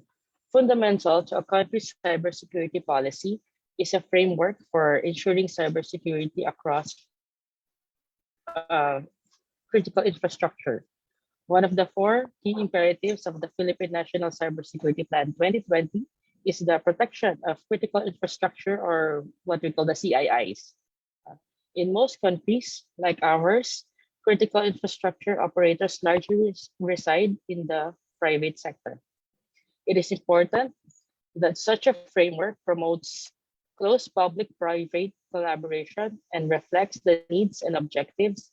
fundamental to a country's cybersecurity policy is a framework for ensuring cybersecurity across critical infrastructure. One of the four key imperatives of the Philippine National Cybersecurity Plan 2020 is the protection of critical infrastructure, or what we call the CIIs. In most countries, like ours, critical infrastructure operators largely reside in the private sector. It is important that such a framework promotes close public-private collaboration and reflects the needs and objectives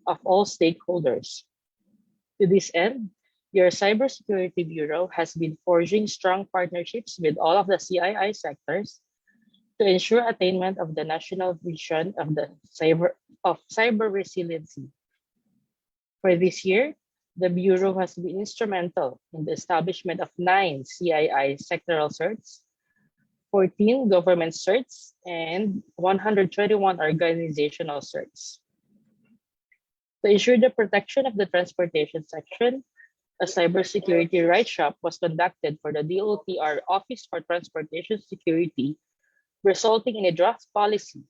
of all stakeholders. To this end, your Cybersecurity Bureau has been forging strong partnerships with all of the CII sectors to ensure attainment of the national vision of cyber resiliency. For this year, the Bureau has been instrumental in the establishment of 9 CII sectoral certs, 14 government certs, and 121 organizational certs. To ensure the protection of the transportation section, a cybersecurity write-shop was conducted for the DOTR Office for Transportation Security, resulting in a draft policy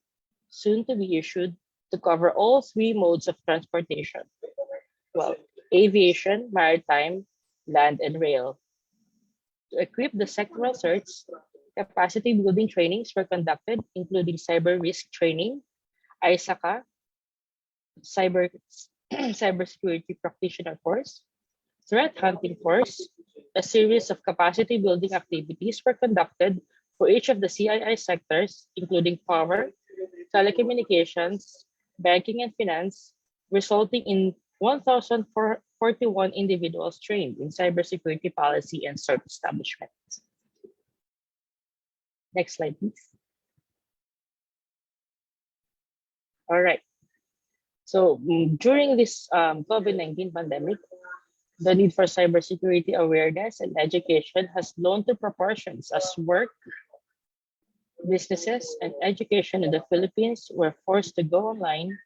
soon to be issued to cover all 3 modes of transportation. Well, aviation, maritime, land, and rail. To equip the sectoral certs, capacity building trainings were conducted, including cyber risk training, ISACA, cybersecurity practitioner course, threat hunting course. A series of capacity building activities were conducted for each of the CII sectors, including power, telecommunications, banking, and finance, resulting in 1,041 individuals trained in cybersecurity policy and cert establishment. Next slide, please. All right. So during this COVID-19 pandemic, the need for cybersecurity awareness and education has blown to proportions as work, businesses, and education in the Philippines were forced to go online,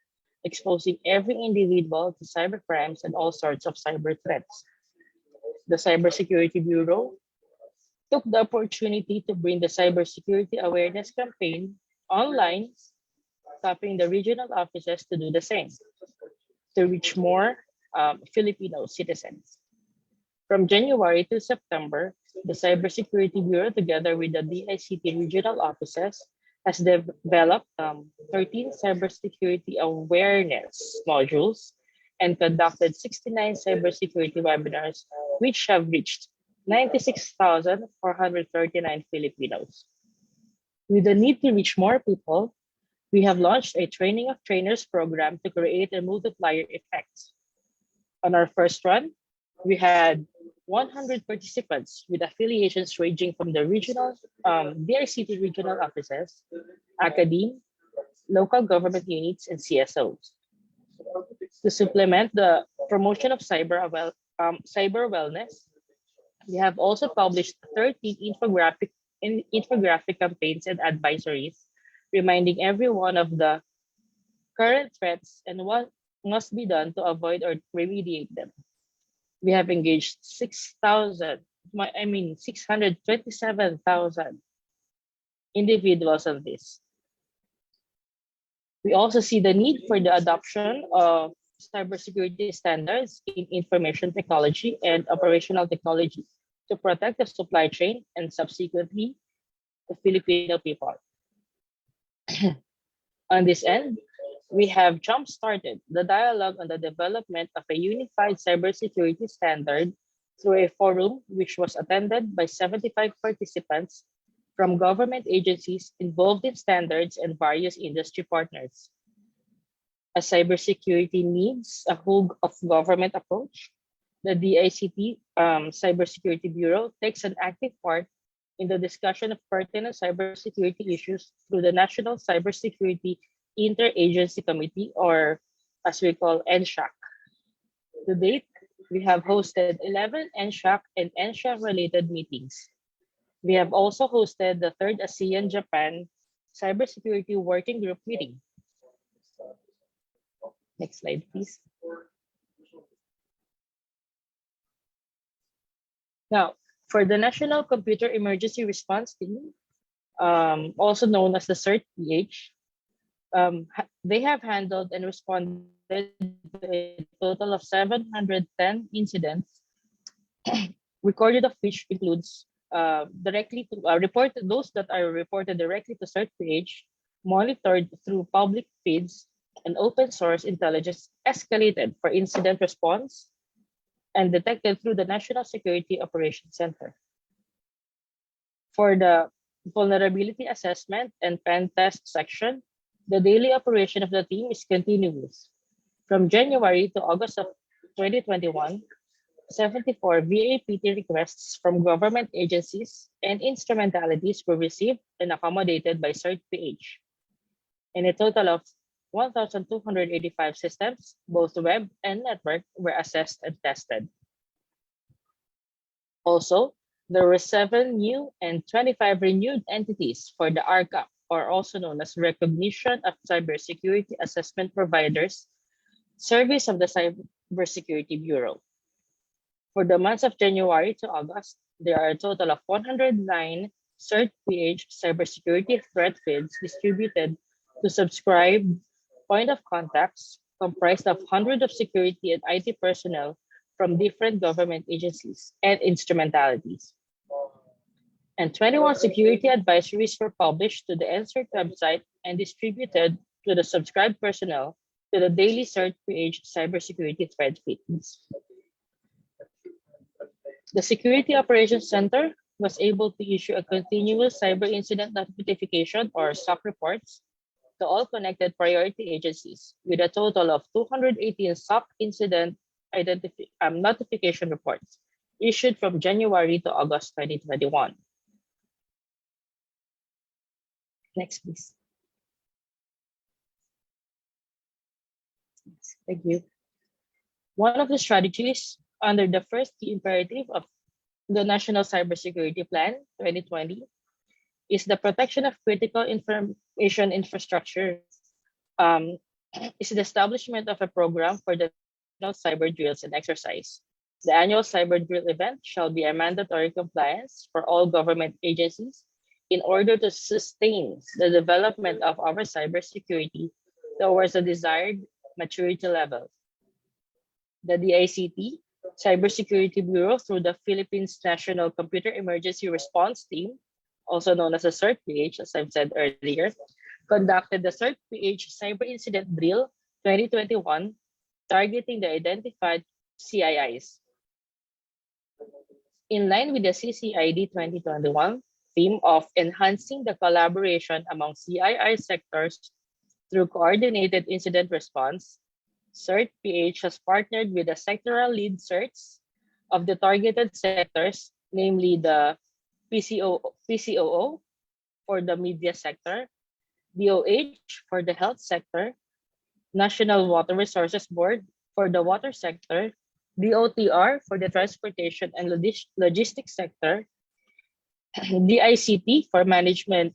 exposing every individual to cybercrimes and all sorts of cyber threats. The Cybersecurity Bureau took the opportunity to bring the cybersecurity awareness campaign online, tapping the regional offices to do the same, to reach more Filipino citizens. From January to September, the Cybersecurity Bureau, together with the DICT regional offices, has developed 13 cybersecurity awareness modules and conducted 69 cybersecurity webinars, which have reached 96,439 Filipinos. With the need to reach more people, we have launched a training of trainers program to create a multiplier effect. On our first run, we had 100 participants with affiliations ranging from the regional DICT regional offices, academe, local government units, and CSOs. To supplement the promotion of cyber wellness, we have also published 13 infographic campaigns and advisories, reminding everyone of the current threats and what must be done to avoid or remediate them. We have engaged 627,000 individuals on this. We also see the need for the adoption of cybersecurity standards in information technology and operational technology to protect the supply chain and subsequently the Filipino people. On this end, we have jump-started the dialogue on the development of a unified cybersecurity standard through a forum which was attended by 75 participants from government agencies involved in standards and various industry partners. As cybersecurity needs a whole of government approach, the DICT Cybersecurity Bureau takes an active part in the discussion of pertinent cybersecurity issues through the National Cybersecurity Interagency Committee, or as we call NSHAC. To date, We have hosted 11 NSHAC and NSHAC related meetings. We have also hosted the third ASEAN-Japan Cybersecurity Working Group meeting. Next slide, please. Now, for the National Computer Emergency Response Team, also known as the CERT-PH, they have handled and responded to a total of 710 incidents, recorded of which includes those that are reported directly to CERT-PH, monitored through public feeds and open source intelligence, escalated for incident response, and detected through the National Security Operations Center. For the vulnerability assessment and pen test section, the daily operation of the team is continuous. From January to August of 2021, 74 VAPT requests from government agencies and instrumentalities were received and accommodated by CERT-PH. And a total of 1,285 systems, both web and network, were assessed and tested. Also, there were 7 new and 25 renewed entities for the RCAP, or also known as Recognition of Cybersecurity Assessment Providers, Service of the Cybersecurity Bureau. For the months of January to August, there are a total of 109 CERT-PH cybersecurity threat feeds distributed to subscribed point of contacts comprised of hundreds of security and IT personnel from different government agencies and instrumentalities. And 21 security advisories were published to the NCERT website and distributed to the subscribed personnel to the daily CERT-PH cybersecurity threat feeds. The Security Operations Center was able to issue a continuous cyber incident notification, or SOC reports, to all connected priority agencies, with a total of 218 SOC incident notification reports issued from January to August 2021. Next, please. Thank you. One of the strategies under the first key imperative of the National Cybersecurity Plan 2020 is the protection of critical information infrastructure. Is the establishment of a program for the cyber drills and exercise. The annual cyber drill event shall be a mandatory compliance for all government agencies in order to sustain the development of our cybersecurity towards the desired maturity level. The DICT Cybersecurity Bureau, through the Philippines National Computer Emergency Response Team, also known as the CERT-PH, as I've said earlier, conducted the CERT-PH Cyber Incident Drill 2021, targeting the identified CIIs. In line with the CCID 2021 theme of enhancing the collaboration among CII sectors through coordinated incident response, CERT-PH has partnered with the sectoral lead CERTs of the targeted sectors, namely the PCOO for the media sector, DOH for the health sector, National Water Resources Board for the water sector, DOTR for the transportation and logistics sector, DICT for management,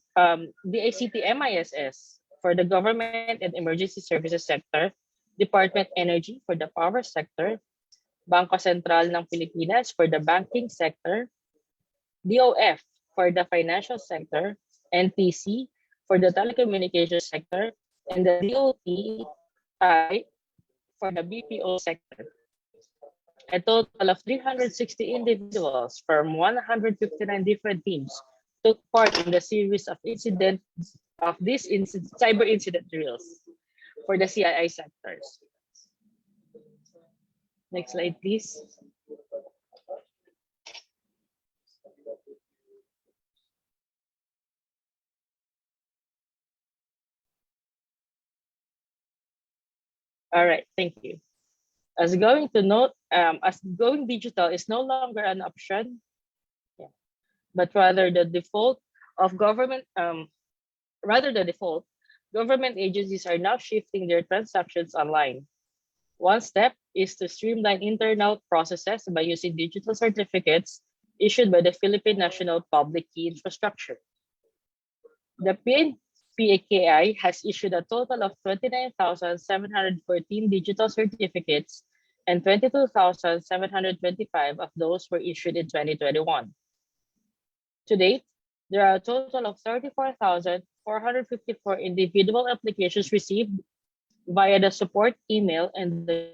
DICT MISS for the government and emergency services sector, Department Energy for the power sector, Bangko Sentral ng Pilipinas for the banking sector, DOF for the financial sector, NTC for the telecommunications sector, and the DOTI for the BPO sector. A total of 360 individuals from 159 different teams took part in the series of cyber incident drills for the CII sectors. Next slide, please. All right, thank you. As going digital is no longer an option, but rather the default of government. Government agencies are now shifting their transactions online. One step is to streamline internal processes by using digital certificates issued by the Philippine National Public Key Infrastructure. The PNPKI has issued a total of 29,714 digital certificates, and 22,725 of those were issued in 2021. To date, there are a total of 34,454 individual applications received via the support email and the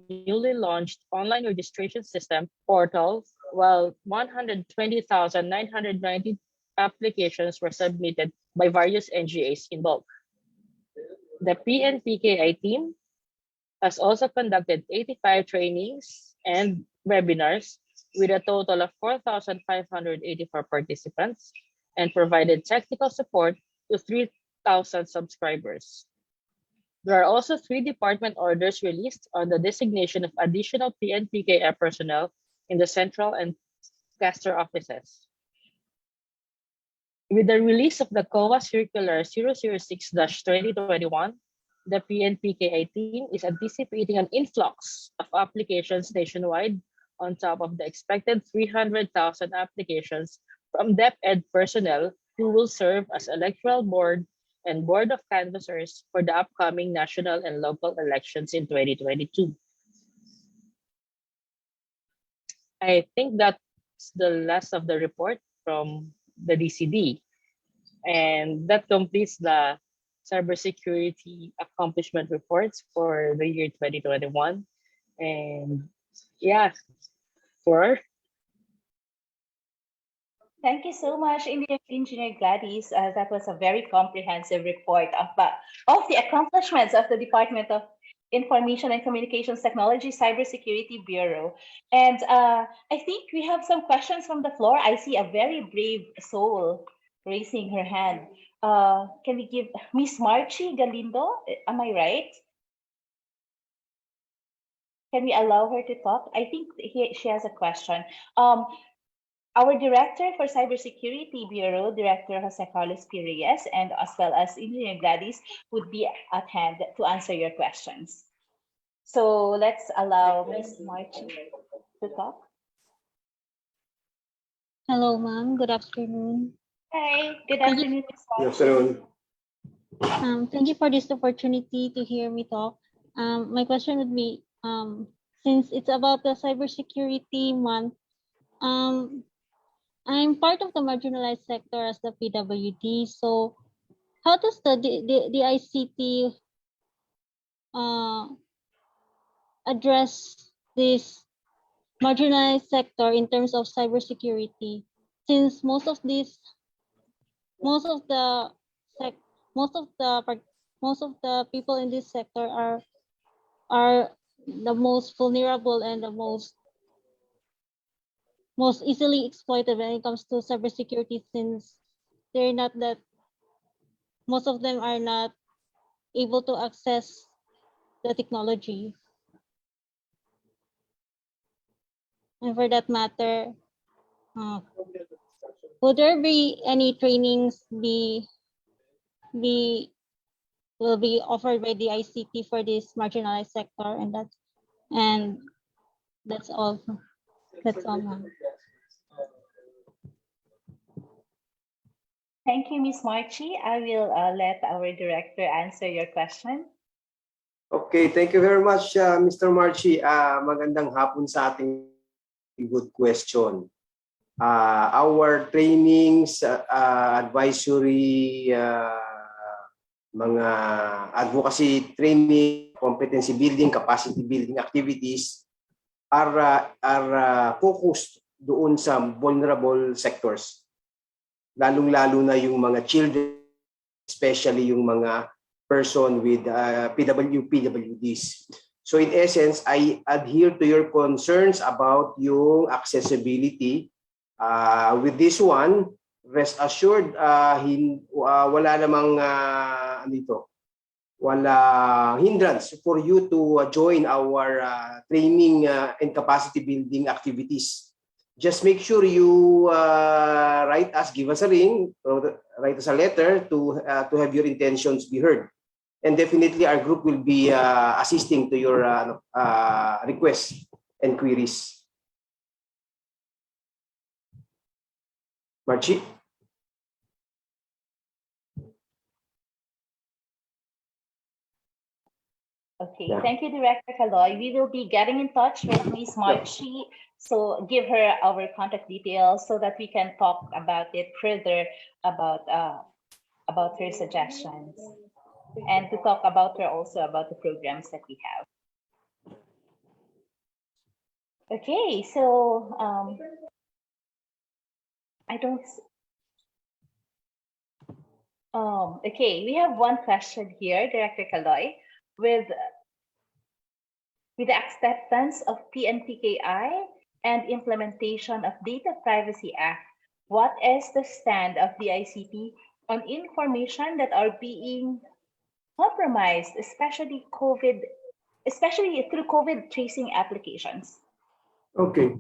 newly launched online registration system portal, while 120,990 applications were submitted by various NGAs in bulk. The PNPKI team has also conducted 85 trainings and webinars with a total of 4,584 participants and provided technical support to 3,000 subscribers. There are also 3 department orders released on the designation of additional PNPKI personnel in the central and cluster offices. With the release of the COA Circular 006-2021, the PNPKI team is anticipating an influx of applications nationwide on top of the expected 300,000 applications from DepEd personnel who will serve as electoral board and board of canvassers for the upcoming national and local elections in 2022. I think that's the last of the report from the DCD. And that completes the cybersecurity accomplishment reports for the year 2021. And yeah, for Thank you so much, Engineer Gladys. That was a very comprehensive report of the accomplishments of the Department of Information and Communications Technology Cybersecurity Bureau. And I think we have some questions from the floor. I see a very brave soul raising her hand. Can we give Miss Marchi Galindo? Am I right? Can we allow her to talk? I think she has a question. Our Director for Cybersecurity Bureau, Director Jose Carlos P. Reyes, and as well as Engineer Gladys would be at hand to answer your questions. So let's allow Ms. Marchi to talk. Hello, ma'am. Good afternoon. Hi, good afternoon, Ms. Marchi. Good afternoon. Thank you for this opportunity to hear me talk. My question would be, since it's about the cybersecurity month, I'm part of the marginalized sector as the PWD. So how does the ICT address this marginalized sector in terms of cybersecurity? Since most of the people in this sector are the most vulnerable and the most easily exploited when it comes to cybersecurity, since they're not that, most of them are not able to access the technology. And for that matter, would there be any trainings will be offered by the ICT for this marginalized sector? And that's all. That's all, ma'am. Thank you, Ms. Marchi. I will let our director answer your question. Okay, thank you very much, Mr. Marchi. Magandang hapon sa ating good question. Our trainings, advisory, mga advocacy training, competency building, capacity building activities are focused doon sa vulnerable sectors. Lalong-lalo na yung mga children, especially yung mga person with PWDs. So in essence, I adhere to your concerns about yung accessibility. With this one, rest assured, wala namang wala hindrance for you to join our training and capacity building activities. Just make sure you write us, give us a ring, write us a letter to have your intentions be heard. And definitely our group will be assisting to your requests and queries. Marchi? Okay, Yeah. thank you, Director Kaloy. We will be getting in touch with Ms. Marchi. So give her our contact details so that we can talk about it further about her suggestions and to talk about her also about the programs that we have. Okay, so I don't. Okay, we have one question here, Director Kaloy, with the acceptance of PNPKI and implementation of Data Privacy Act, what is the stand of the ICT on information that are being compromised, especially through COVID tracing applications? Okay.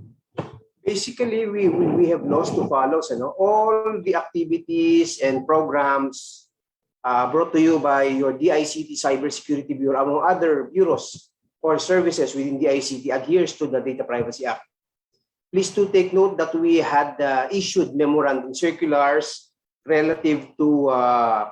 Basically, we have laws to follow. So, all the activities and programs brought to you by your DICT Cybersecurity Bureau, among other bureaus or services within DICT, adheres to the Data Privacy Act. Please do take note that we had issued memorandum circulars relative to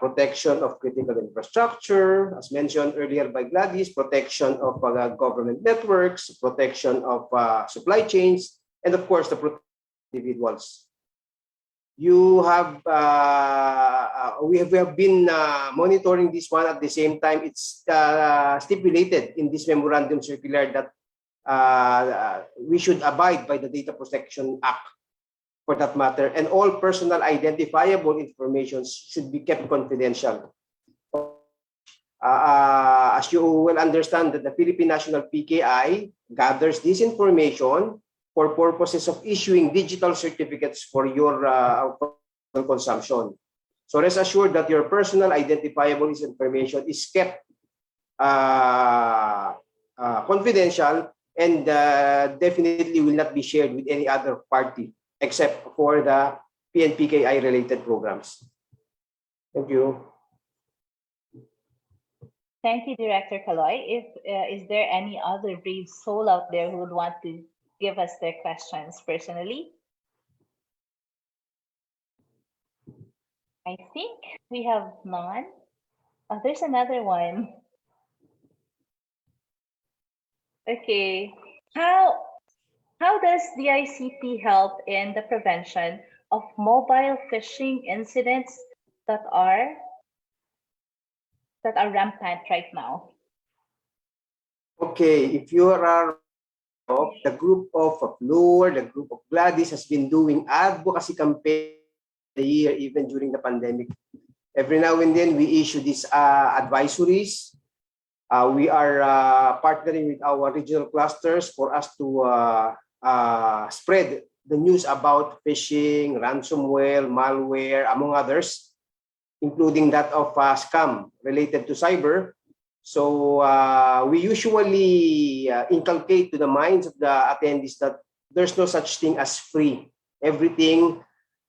protection of critical infrastructure, as mentioned earlier by Gladys, protection of government networks, protection of supply chains, and of course, the protection of individuals. You have, we have been monitoring this one. At the same time, it's stipulated in this memorandum circular that we should abide by the Data Protection Act for that matter, and all personal identifiable information should be kept confidential. As you will understand, that the Philippine National PKI gathers this information for purposes of issuing digital certificates for your consumption. So rest assured that your personal identifiable information is kept confidential and definitely will not be shared with any other party except for the PNPKI related programs. Thank you. Thank you, Director Kaloy. Is there any other brave soul out there who would want to give us their questions personally? I think we have none. Oh, there's another one. Okay. How does the ICT help in the prevention of mobile phishing incidents that are rampant right now? Okay, if you are the group of Fleur, the group of Gladys has been doing advocacy campaign the year, even during the pandemic. Every now and then we issue these advisories. We are partnering with our regional clusters for us to spread the news about phishing, ransomware, malware, among others, including that of scam related to cyber. So we usually inculcate to the minds of the attendees that there's no such thing as free. Everything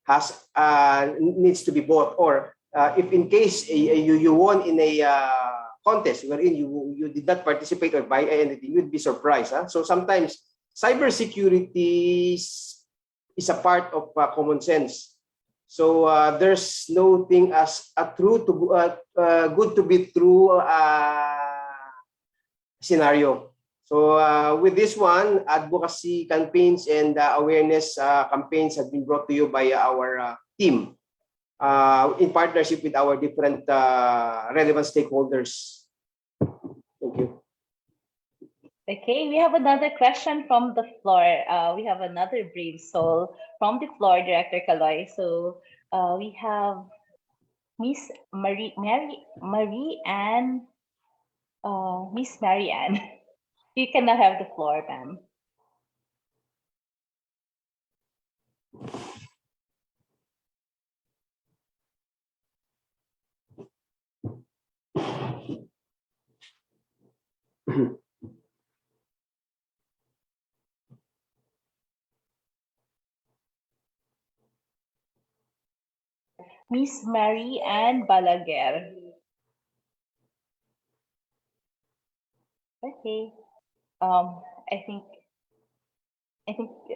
has needs to be bought, or if in case you won in a contest wherein you did not participate or buy anything, you'd be surprised. So sometimes cybersecurity is a part of common sense. So there's no thing as a true to good to be true scenario. So with this one, advocacy campaigns and awareness campaigns have been brought to you by our team in partnership with our different relevant stakeholders. Thank you. Okay, we have another question from the floor. We have another brave soul from the floor, Director Kaloy. So we have Miss Mary Ann. Miss Mary Ann. You can now have the floor, ma'am. Miss Mary Ann Balaguer. Okay. I think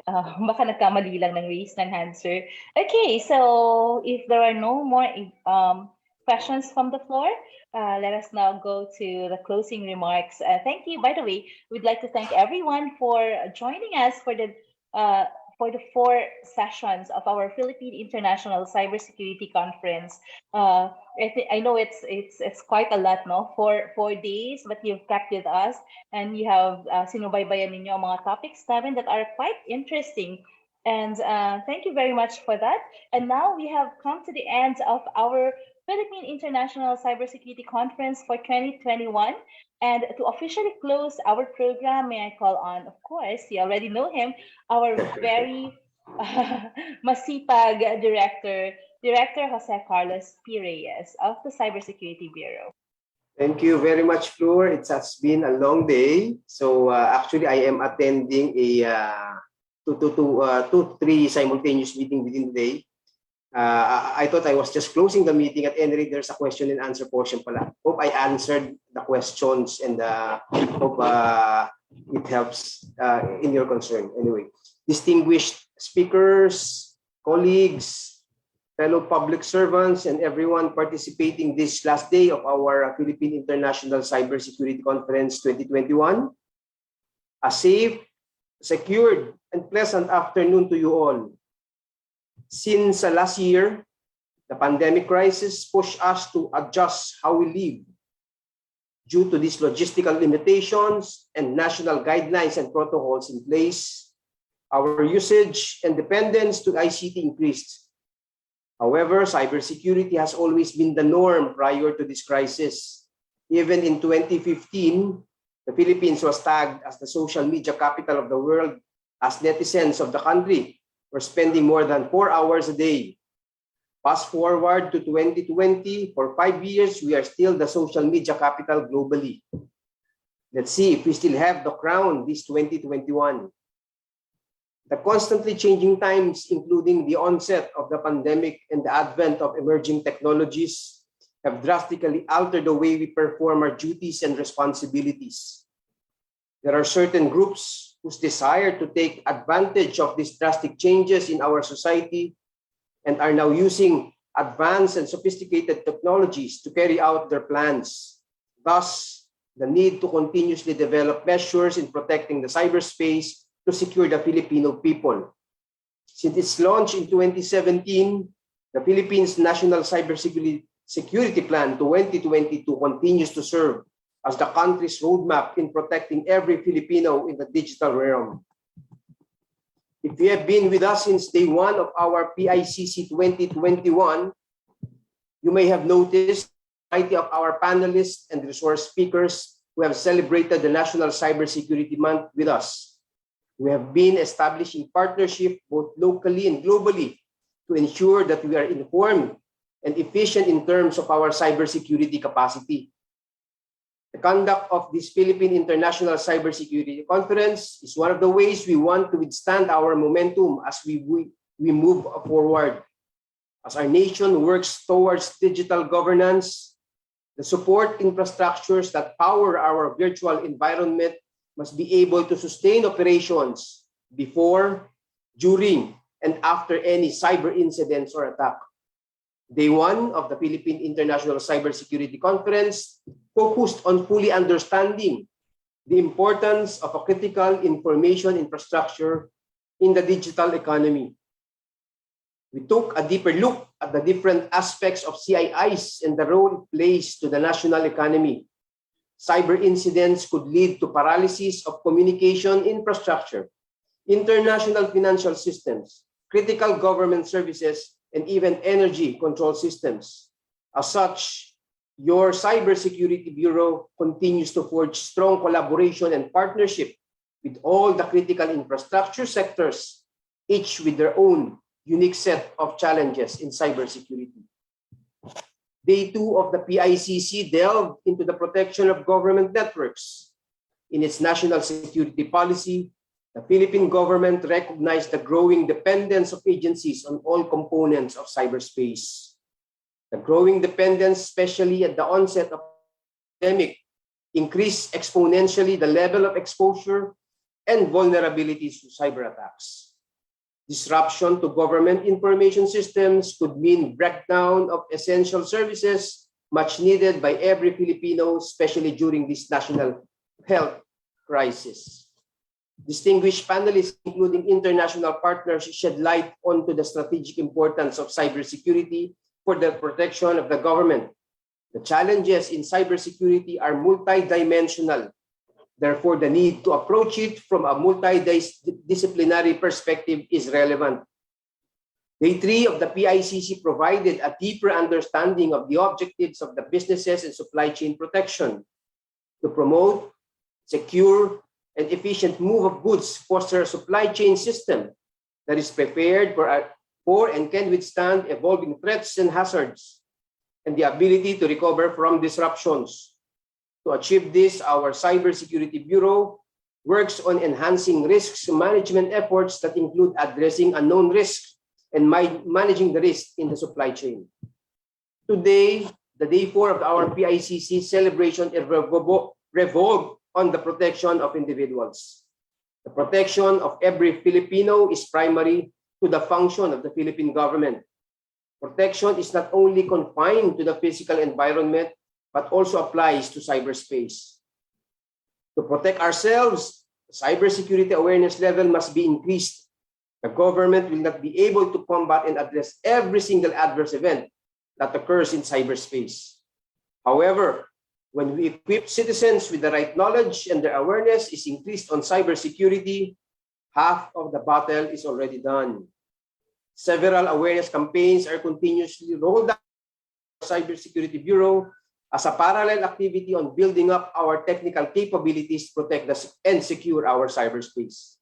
baka nagkamali lang ng raise ng hand, sir. Okay, so if there are no more questions from the floor, let us now go to the closing remarks. Thank you. By the way, we'd like to thank everyone for joining us for the 4 sessions of our Philippine International Cybersecurity Conference. I know it's quite a lot, no? 4 days, but you've kept with us and you have sinubaybayan ninyo ang mga topics namin that are quite interesting. And thank you very much for that. And now we have come to the end of our Philippine International Cybersecurity Conference for 2021. And to officially close our program, may I call on, of course, you already know him, our very masipag Director Jose Carlos P. Reyes of the Cybersecurity Bureau. Thank you very much, Flor. It has been a long day. So actually, I am attending a 2 to 3 simultaneous meeting within the day. I thought I was just closing the meeting. At any rate, there's a question and answer portion pala. Hope I answered the questions and hope it helps in your concern. Anyway, distinguished speakers, colleagues, fellow public servants, and everyone participating this last day of our Philippine International Cybersecurity Conference 2021. A safe, secured, and pleasant afternoon to you all. Since last year, the pandemic crisis pushed us to adjust how we live. Due to these logistical limitations and national guidelines and protocols in place, our usage and dependence to ICT increased. However, cybersecurity has always been the norm prior to this crisis. Even in 2015, the Philippines was tagged as the social media capital of the world, as netizens of the country were spending more than 4 hours a day. Fast forward to 2020, for 5 years, we are still the social media capital globally. Let's see if we still have the crown this 2021. The constantly changing times, including the onset of the pandemic and the advent of emerging technologies, have drastically altered the way we perform our duties and responsibilities. There are certain groups whose desire to take advantage of these drastic changes in our society and are now using advanced and sophisticated technologies to carry out their plans. Thus, the need to continuously develop measures in protecting the cyberspace to secure the Filipino people. Since its launch in 2017, the Philippines National Cybersecurity Plan 2022 continues to serve as the country's roadmap in protecting every Filipino in the digital realm. If you have been with us since day one of our PICC 2021, you may have noticed the variety of our panelists and resource speakers who have celebrated the National Cybersecurity Month with us. We have been establishing partnership both locally and globally to ensure that we are informed and efficient in terms of our cybersecurity capacity. The conduct of this Philippine International Cybersecurity Conference is one of the ways we want to withstand our momentum as we move forward. As our nation works towards digital governance, the support infrastructures that power our virtual environment must be able to sustain operations before, during, and after any cyber incidents or attack. Day one of the Philippine International Cybersecurity Conference focused on fully understanding the importance of a critical information infrastructure in the digital economy. We took a deeper look at the different aspects of CIIs and the role it plays to the national economy. Cyber incidents could lead to paralysis of communication infrastructure, international financial systems, critical government services, and even energy control systems. As such, your Cybersecurity Bureau continues to forge strong collaboration and partnership with all the critical infrastructure sectors, each with their own unique set of challenges in cybersecurity. Day two of the PICC delved into the protection of government networks. In its national security policy, the Philippine government recognized the growing dependence of agencies on all components of cyberspace. The growing dependence, especially at the onset of the pandemic, increase exponentially the level of exposure and vulnerabilities to cyber attacks. Disruption to government information systems could mean breakdown of essential services much needed by every Filipino, especially during this national health crisis. Distinguished panelists, including international partners, shed light onto the strategic importance of cybersecurity for the protection of the government. The challenges in cybersecurity are multidimensional. Therefore, the need to approach it from a multidisciplinary perspective is relevant. Day 3 of the PICC provided a deeper understanding of the objectives of the businesses and supply chain protection. To promote secure and efficient move of goods, foster a supply chain system that is prepared for and can withstand evolving threats and hazards, and the ability to recover from disruptions. To achieve this, our Cybersecurity Bureau works on enhancing risks management efforts that include addressing unknown risks and managing the risk in the supply chain. Today, the day 4 of our PICC celebration revolved on the protection of individuals. The protection of every Filipino is primary to the function of the Philippine government. Protection is not only confined to the physical environment, but also applies to cyberspace. To protect ourselves, the cybersecurity awareness level must be increased. The government will not be able to combat and address every single adverse event that occurs in cyberspace. However, when we equip citizens with the right knowledge and their awareness is increased on cybersecurity, half of the battle is already done. Several awareness campaigns are continuously rolled out by the Cybersecurity Bureau as a parallel activity on building up our technical capabilities to protect and secure our cyberspace.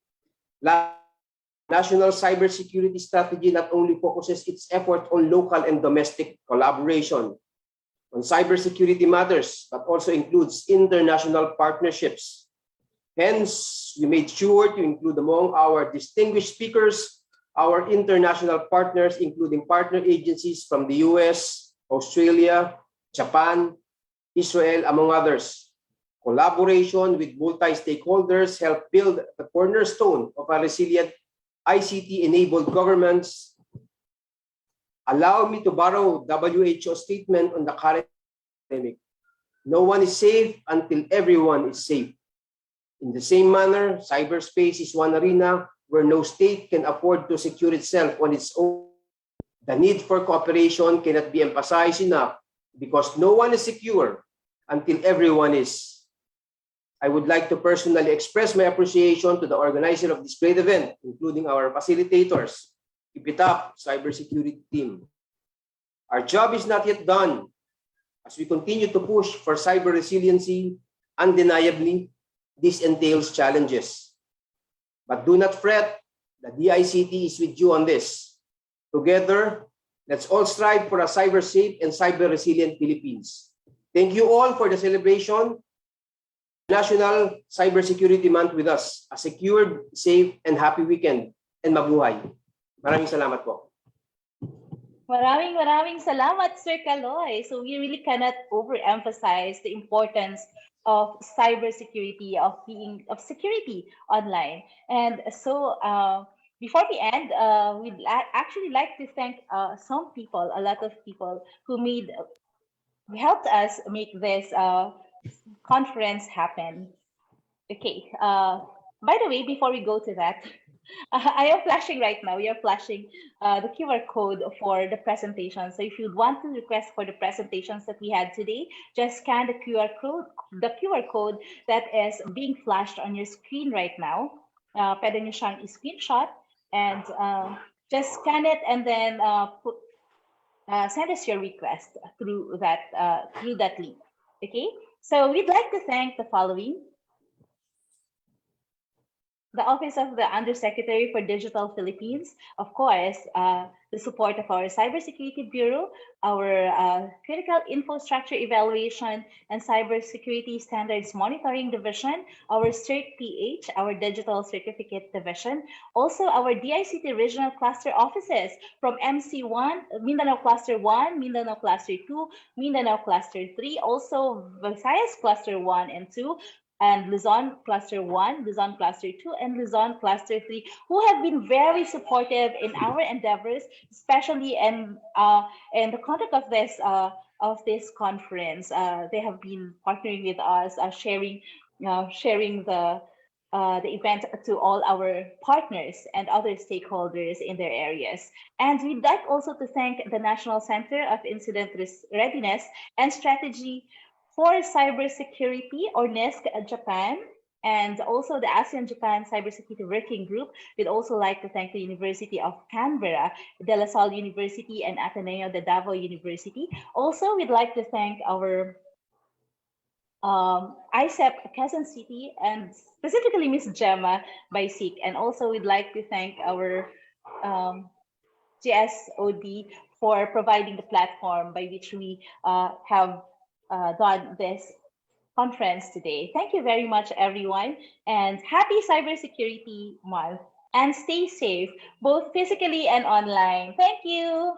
National cybersecurity strategy not only focuses its effort on local and domestic collaboration on cybersecurity matters, but also includes international partnerships. Hence, we made sure to include among our distinguished speakers our international partners, including partner agencies from the US, Australia, Japan, Israel, among others. Collaboration with multi-stakeholders help build the cornerstone of a resilient ICT-enabled governments. Allow me to borrow WHO statement on the current pandemic. No one is safe until everyone is safe. In the same manner, cyberspace is one arena where no state can afford to secure itself on its own. The need for cooperation cannot be emphasized enough because no one is secure until everyone is. I would like to personally express my appreciation to the organizer of this great event, including our facilitators. Keep it up, cybersecurity team. Our job is not yet done. As we continue to push for cyber resiliency, undeniably, this entails challenges. But do not fret, the DICT is with you on this. Together, let's all strive for a cyber-safe and cyber-resilient Philippines. Thank you all for the celebration. National Cybersecurity Month with us. A secured, safe, and happy weekend. And mabuhay. Maraming salamat po. Maraming salamat, Sir Kaloy. So we really cannot overemphasize the importance of cybersecurity, of security online. And so before we end, we'd actually like to thank some people, a lot of people who helped us make this conference happen. Okay. By the way, before we go to that, I am flashing right now. We are flashing the QR code for the presentation. So if you want to request for the presentations that we had today, just scan the QR code that is being flashed on your screen right now. Pwede nyo siyang screenshot and just scan it and then send us your request through that link. Okay. So we'd like to thank the following. the Office of the Undersecretary for Digital Philippines, of course, the support of our Cybersecurity Bureau, our Critical Infrastructure Evaluation and Cybersecurity Standards Monitoring Division, our CERT-PH, our Digital Certificate Division, also our DICT Regional Cluster Offices from MC1, Mindanao Cluster 1, Mindanao Cluster 2, Mindanao Cluster 3, also Visayas Cluster 1 and 2, and Luzon Cluster 1, Luzon Cluster 2, and Luzon Cluster 3, who have been very supportive in our endeavors, especially in the context of this conference. They have been partnering with us, sharing the event to all our partners and other stakeholders in their areas. And we'd like also to thank the National Center of Incident Readiness and Strategy for Cybersecurity, or NISC Japan, and also the ASEAN-Japan Cybersecurity Working Group. We'd also like to thank the University of Canberra, De La Salle University, and Ateneo de Davao University. Also, we'd like to thank our ICEP Quezon City, and specifically Miss Gemma by SIC. And also we'd like to thank our GSOD for providing the platform by which we have done this conference today. Thank you very much, everyone, and happy Cybersecurity Month. And stay safe, both physically and online. Thank you.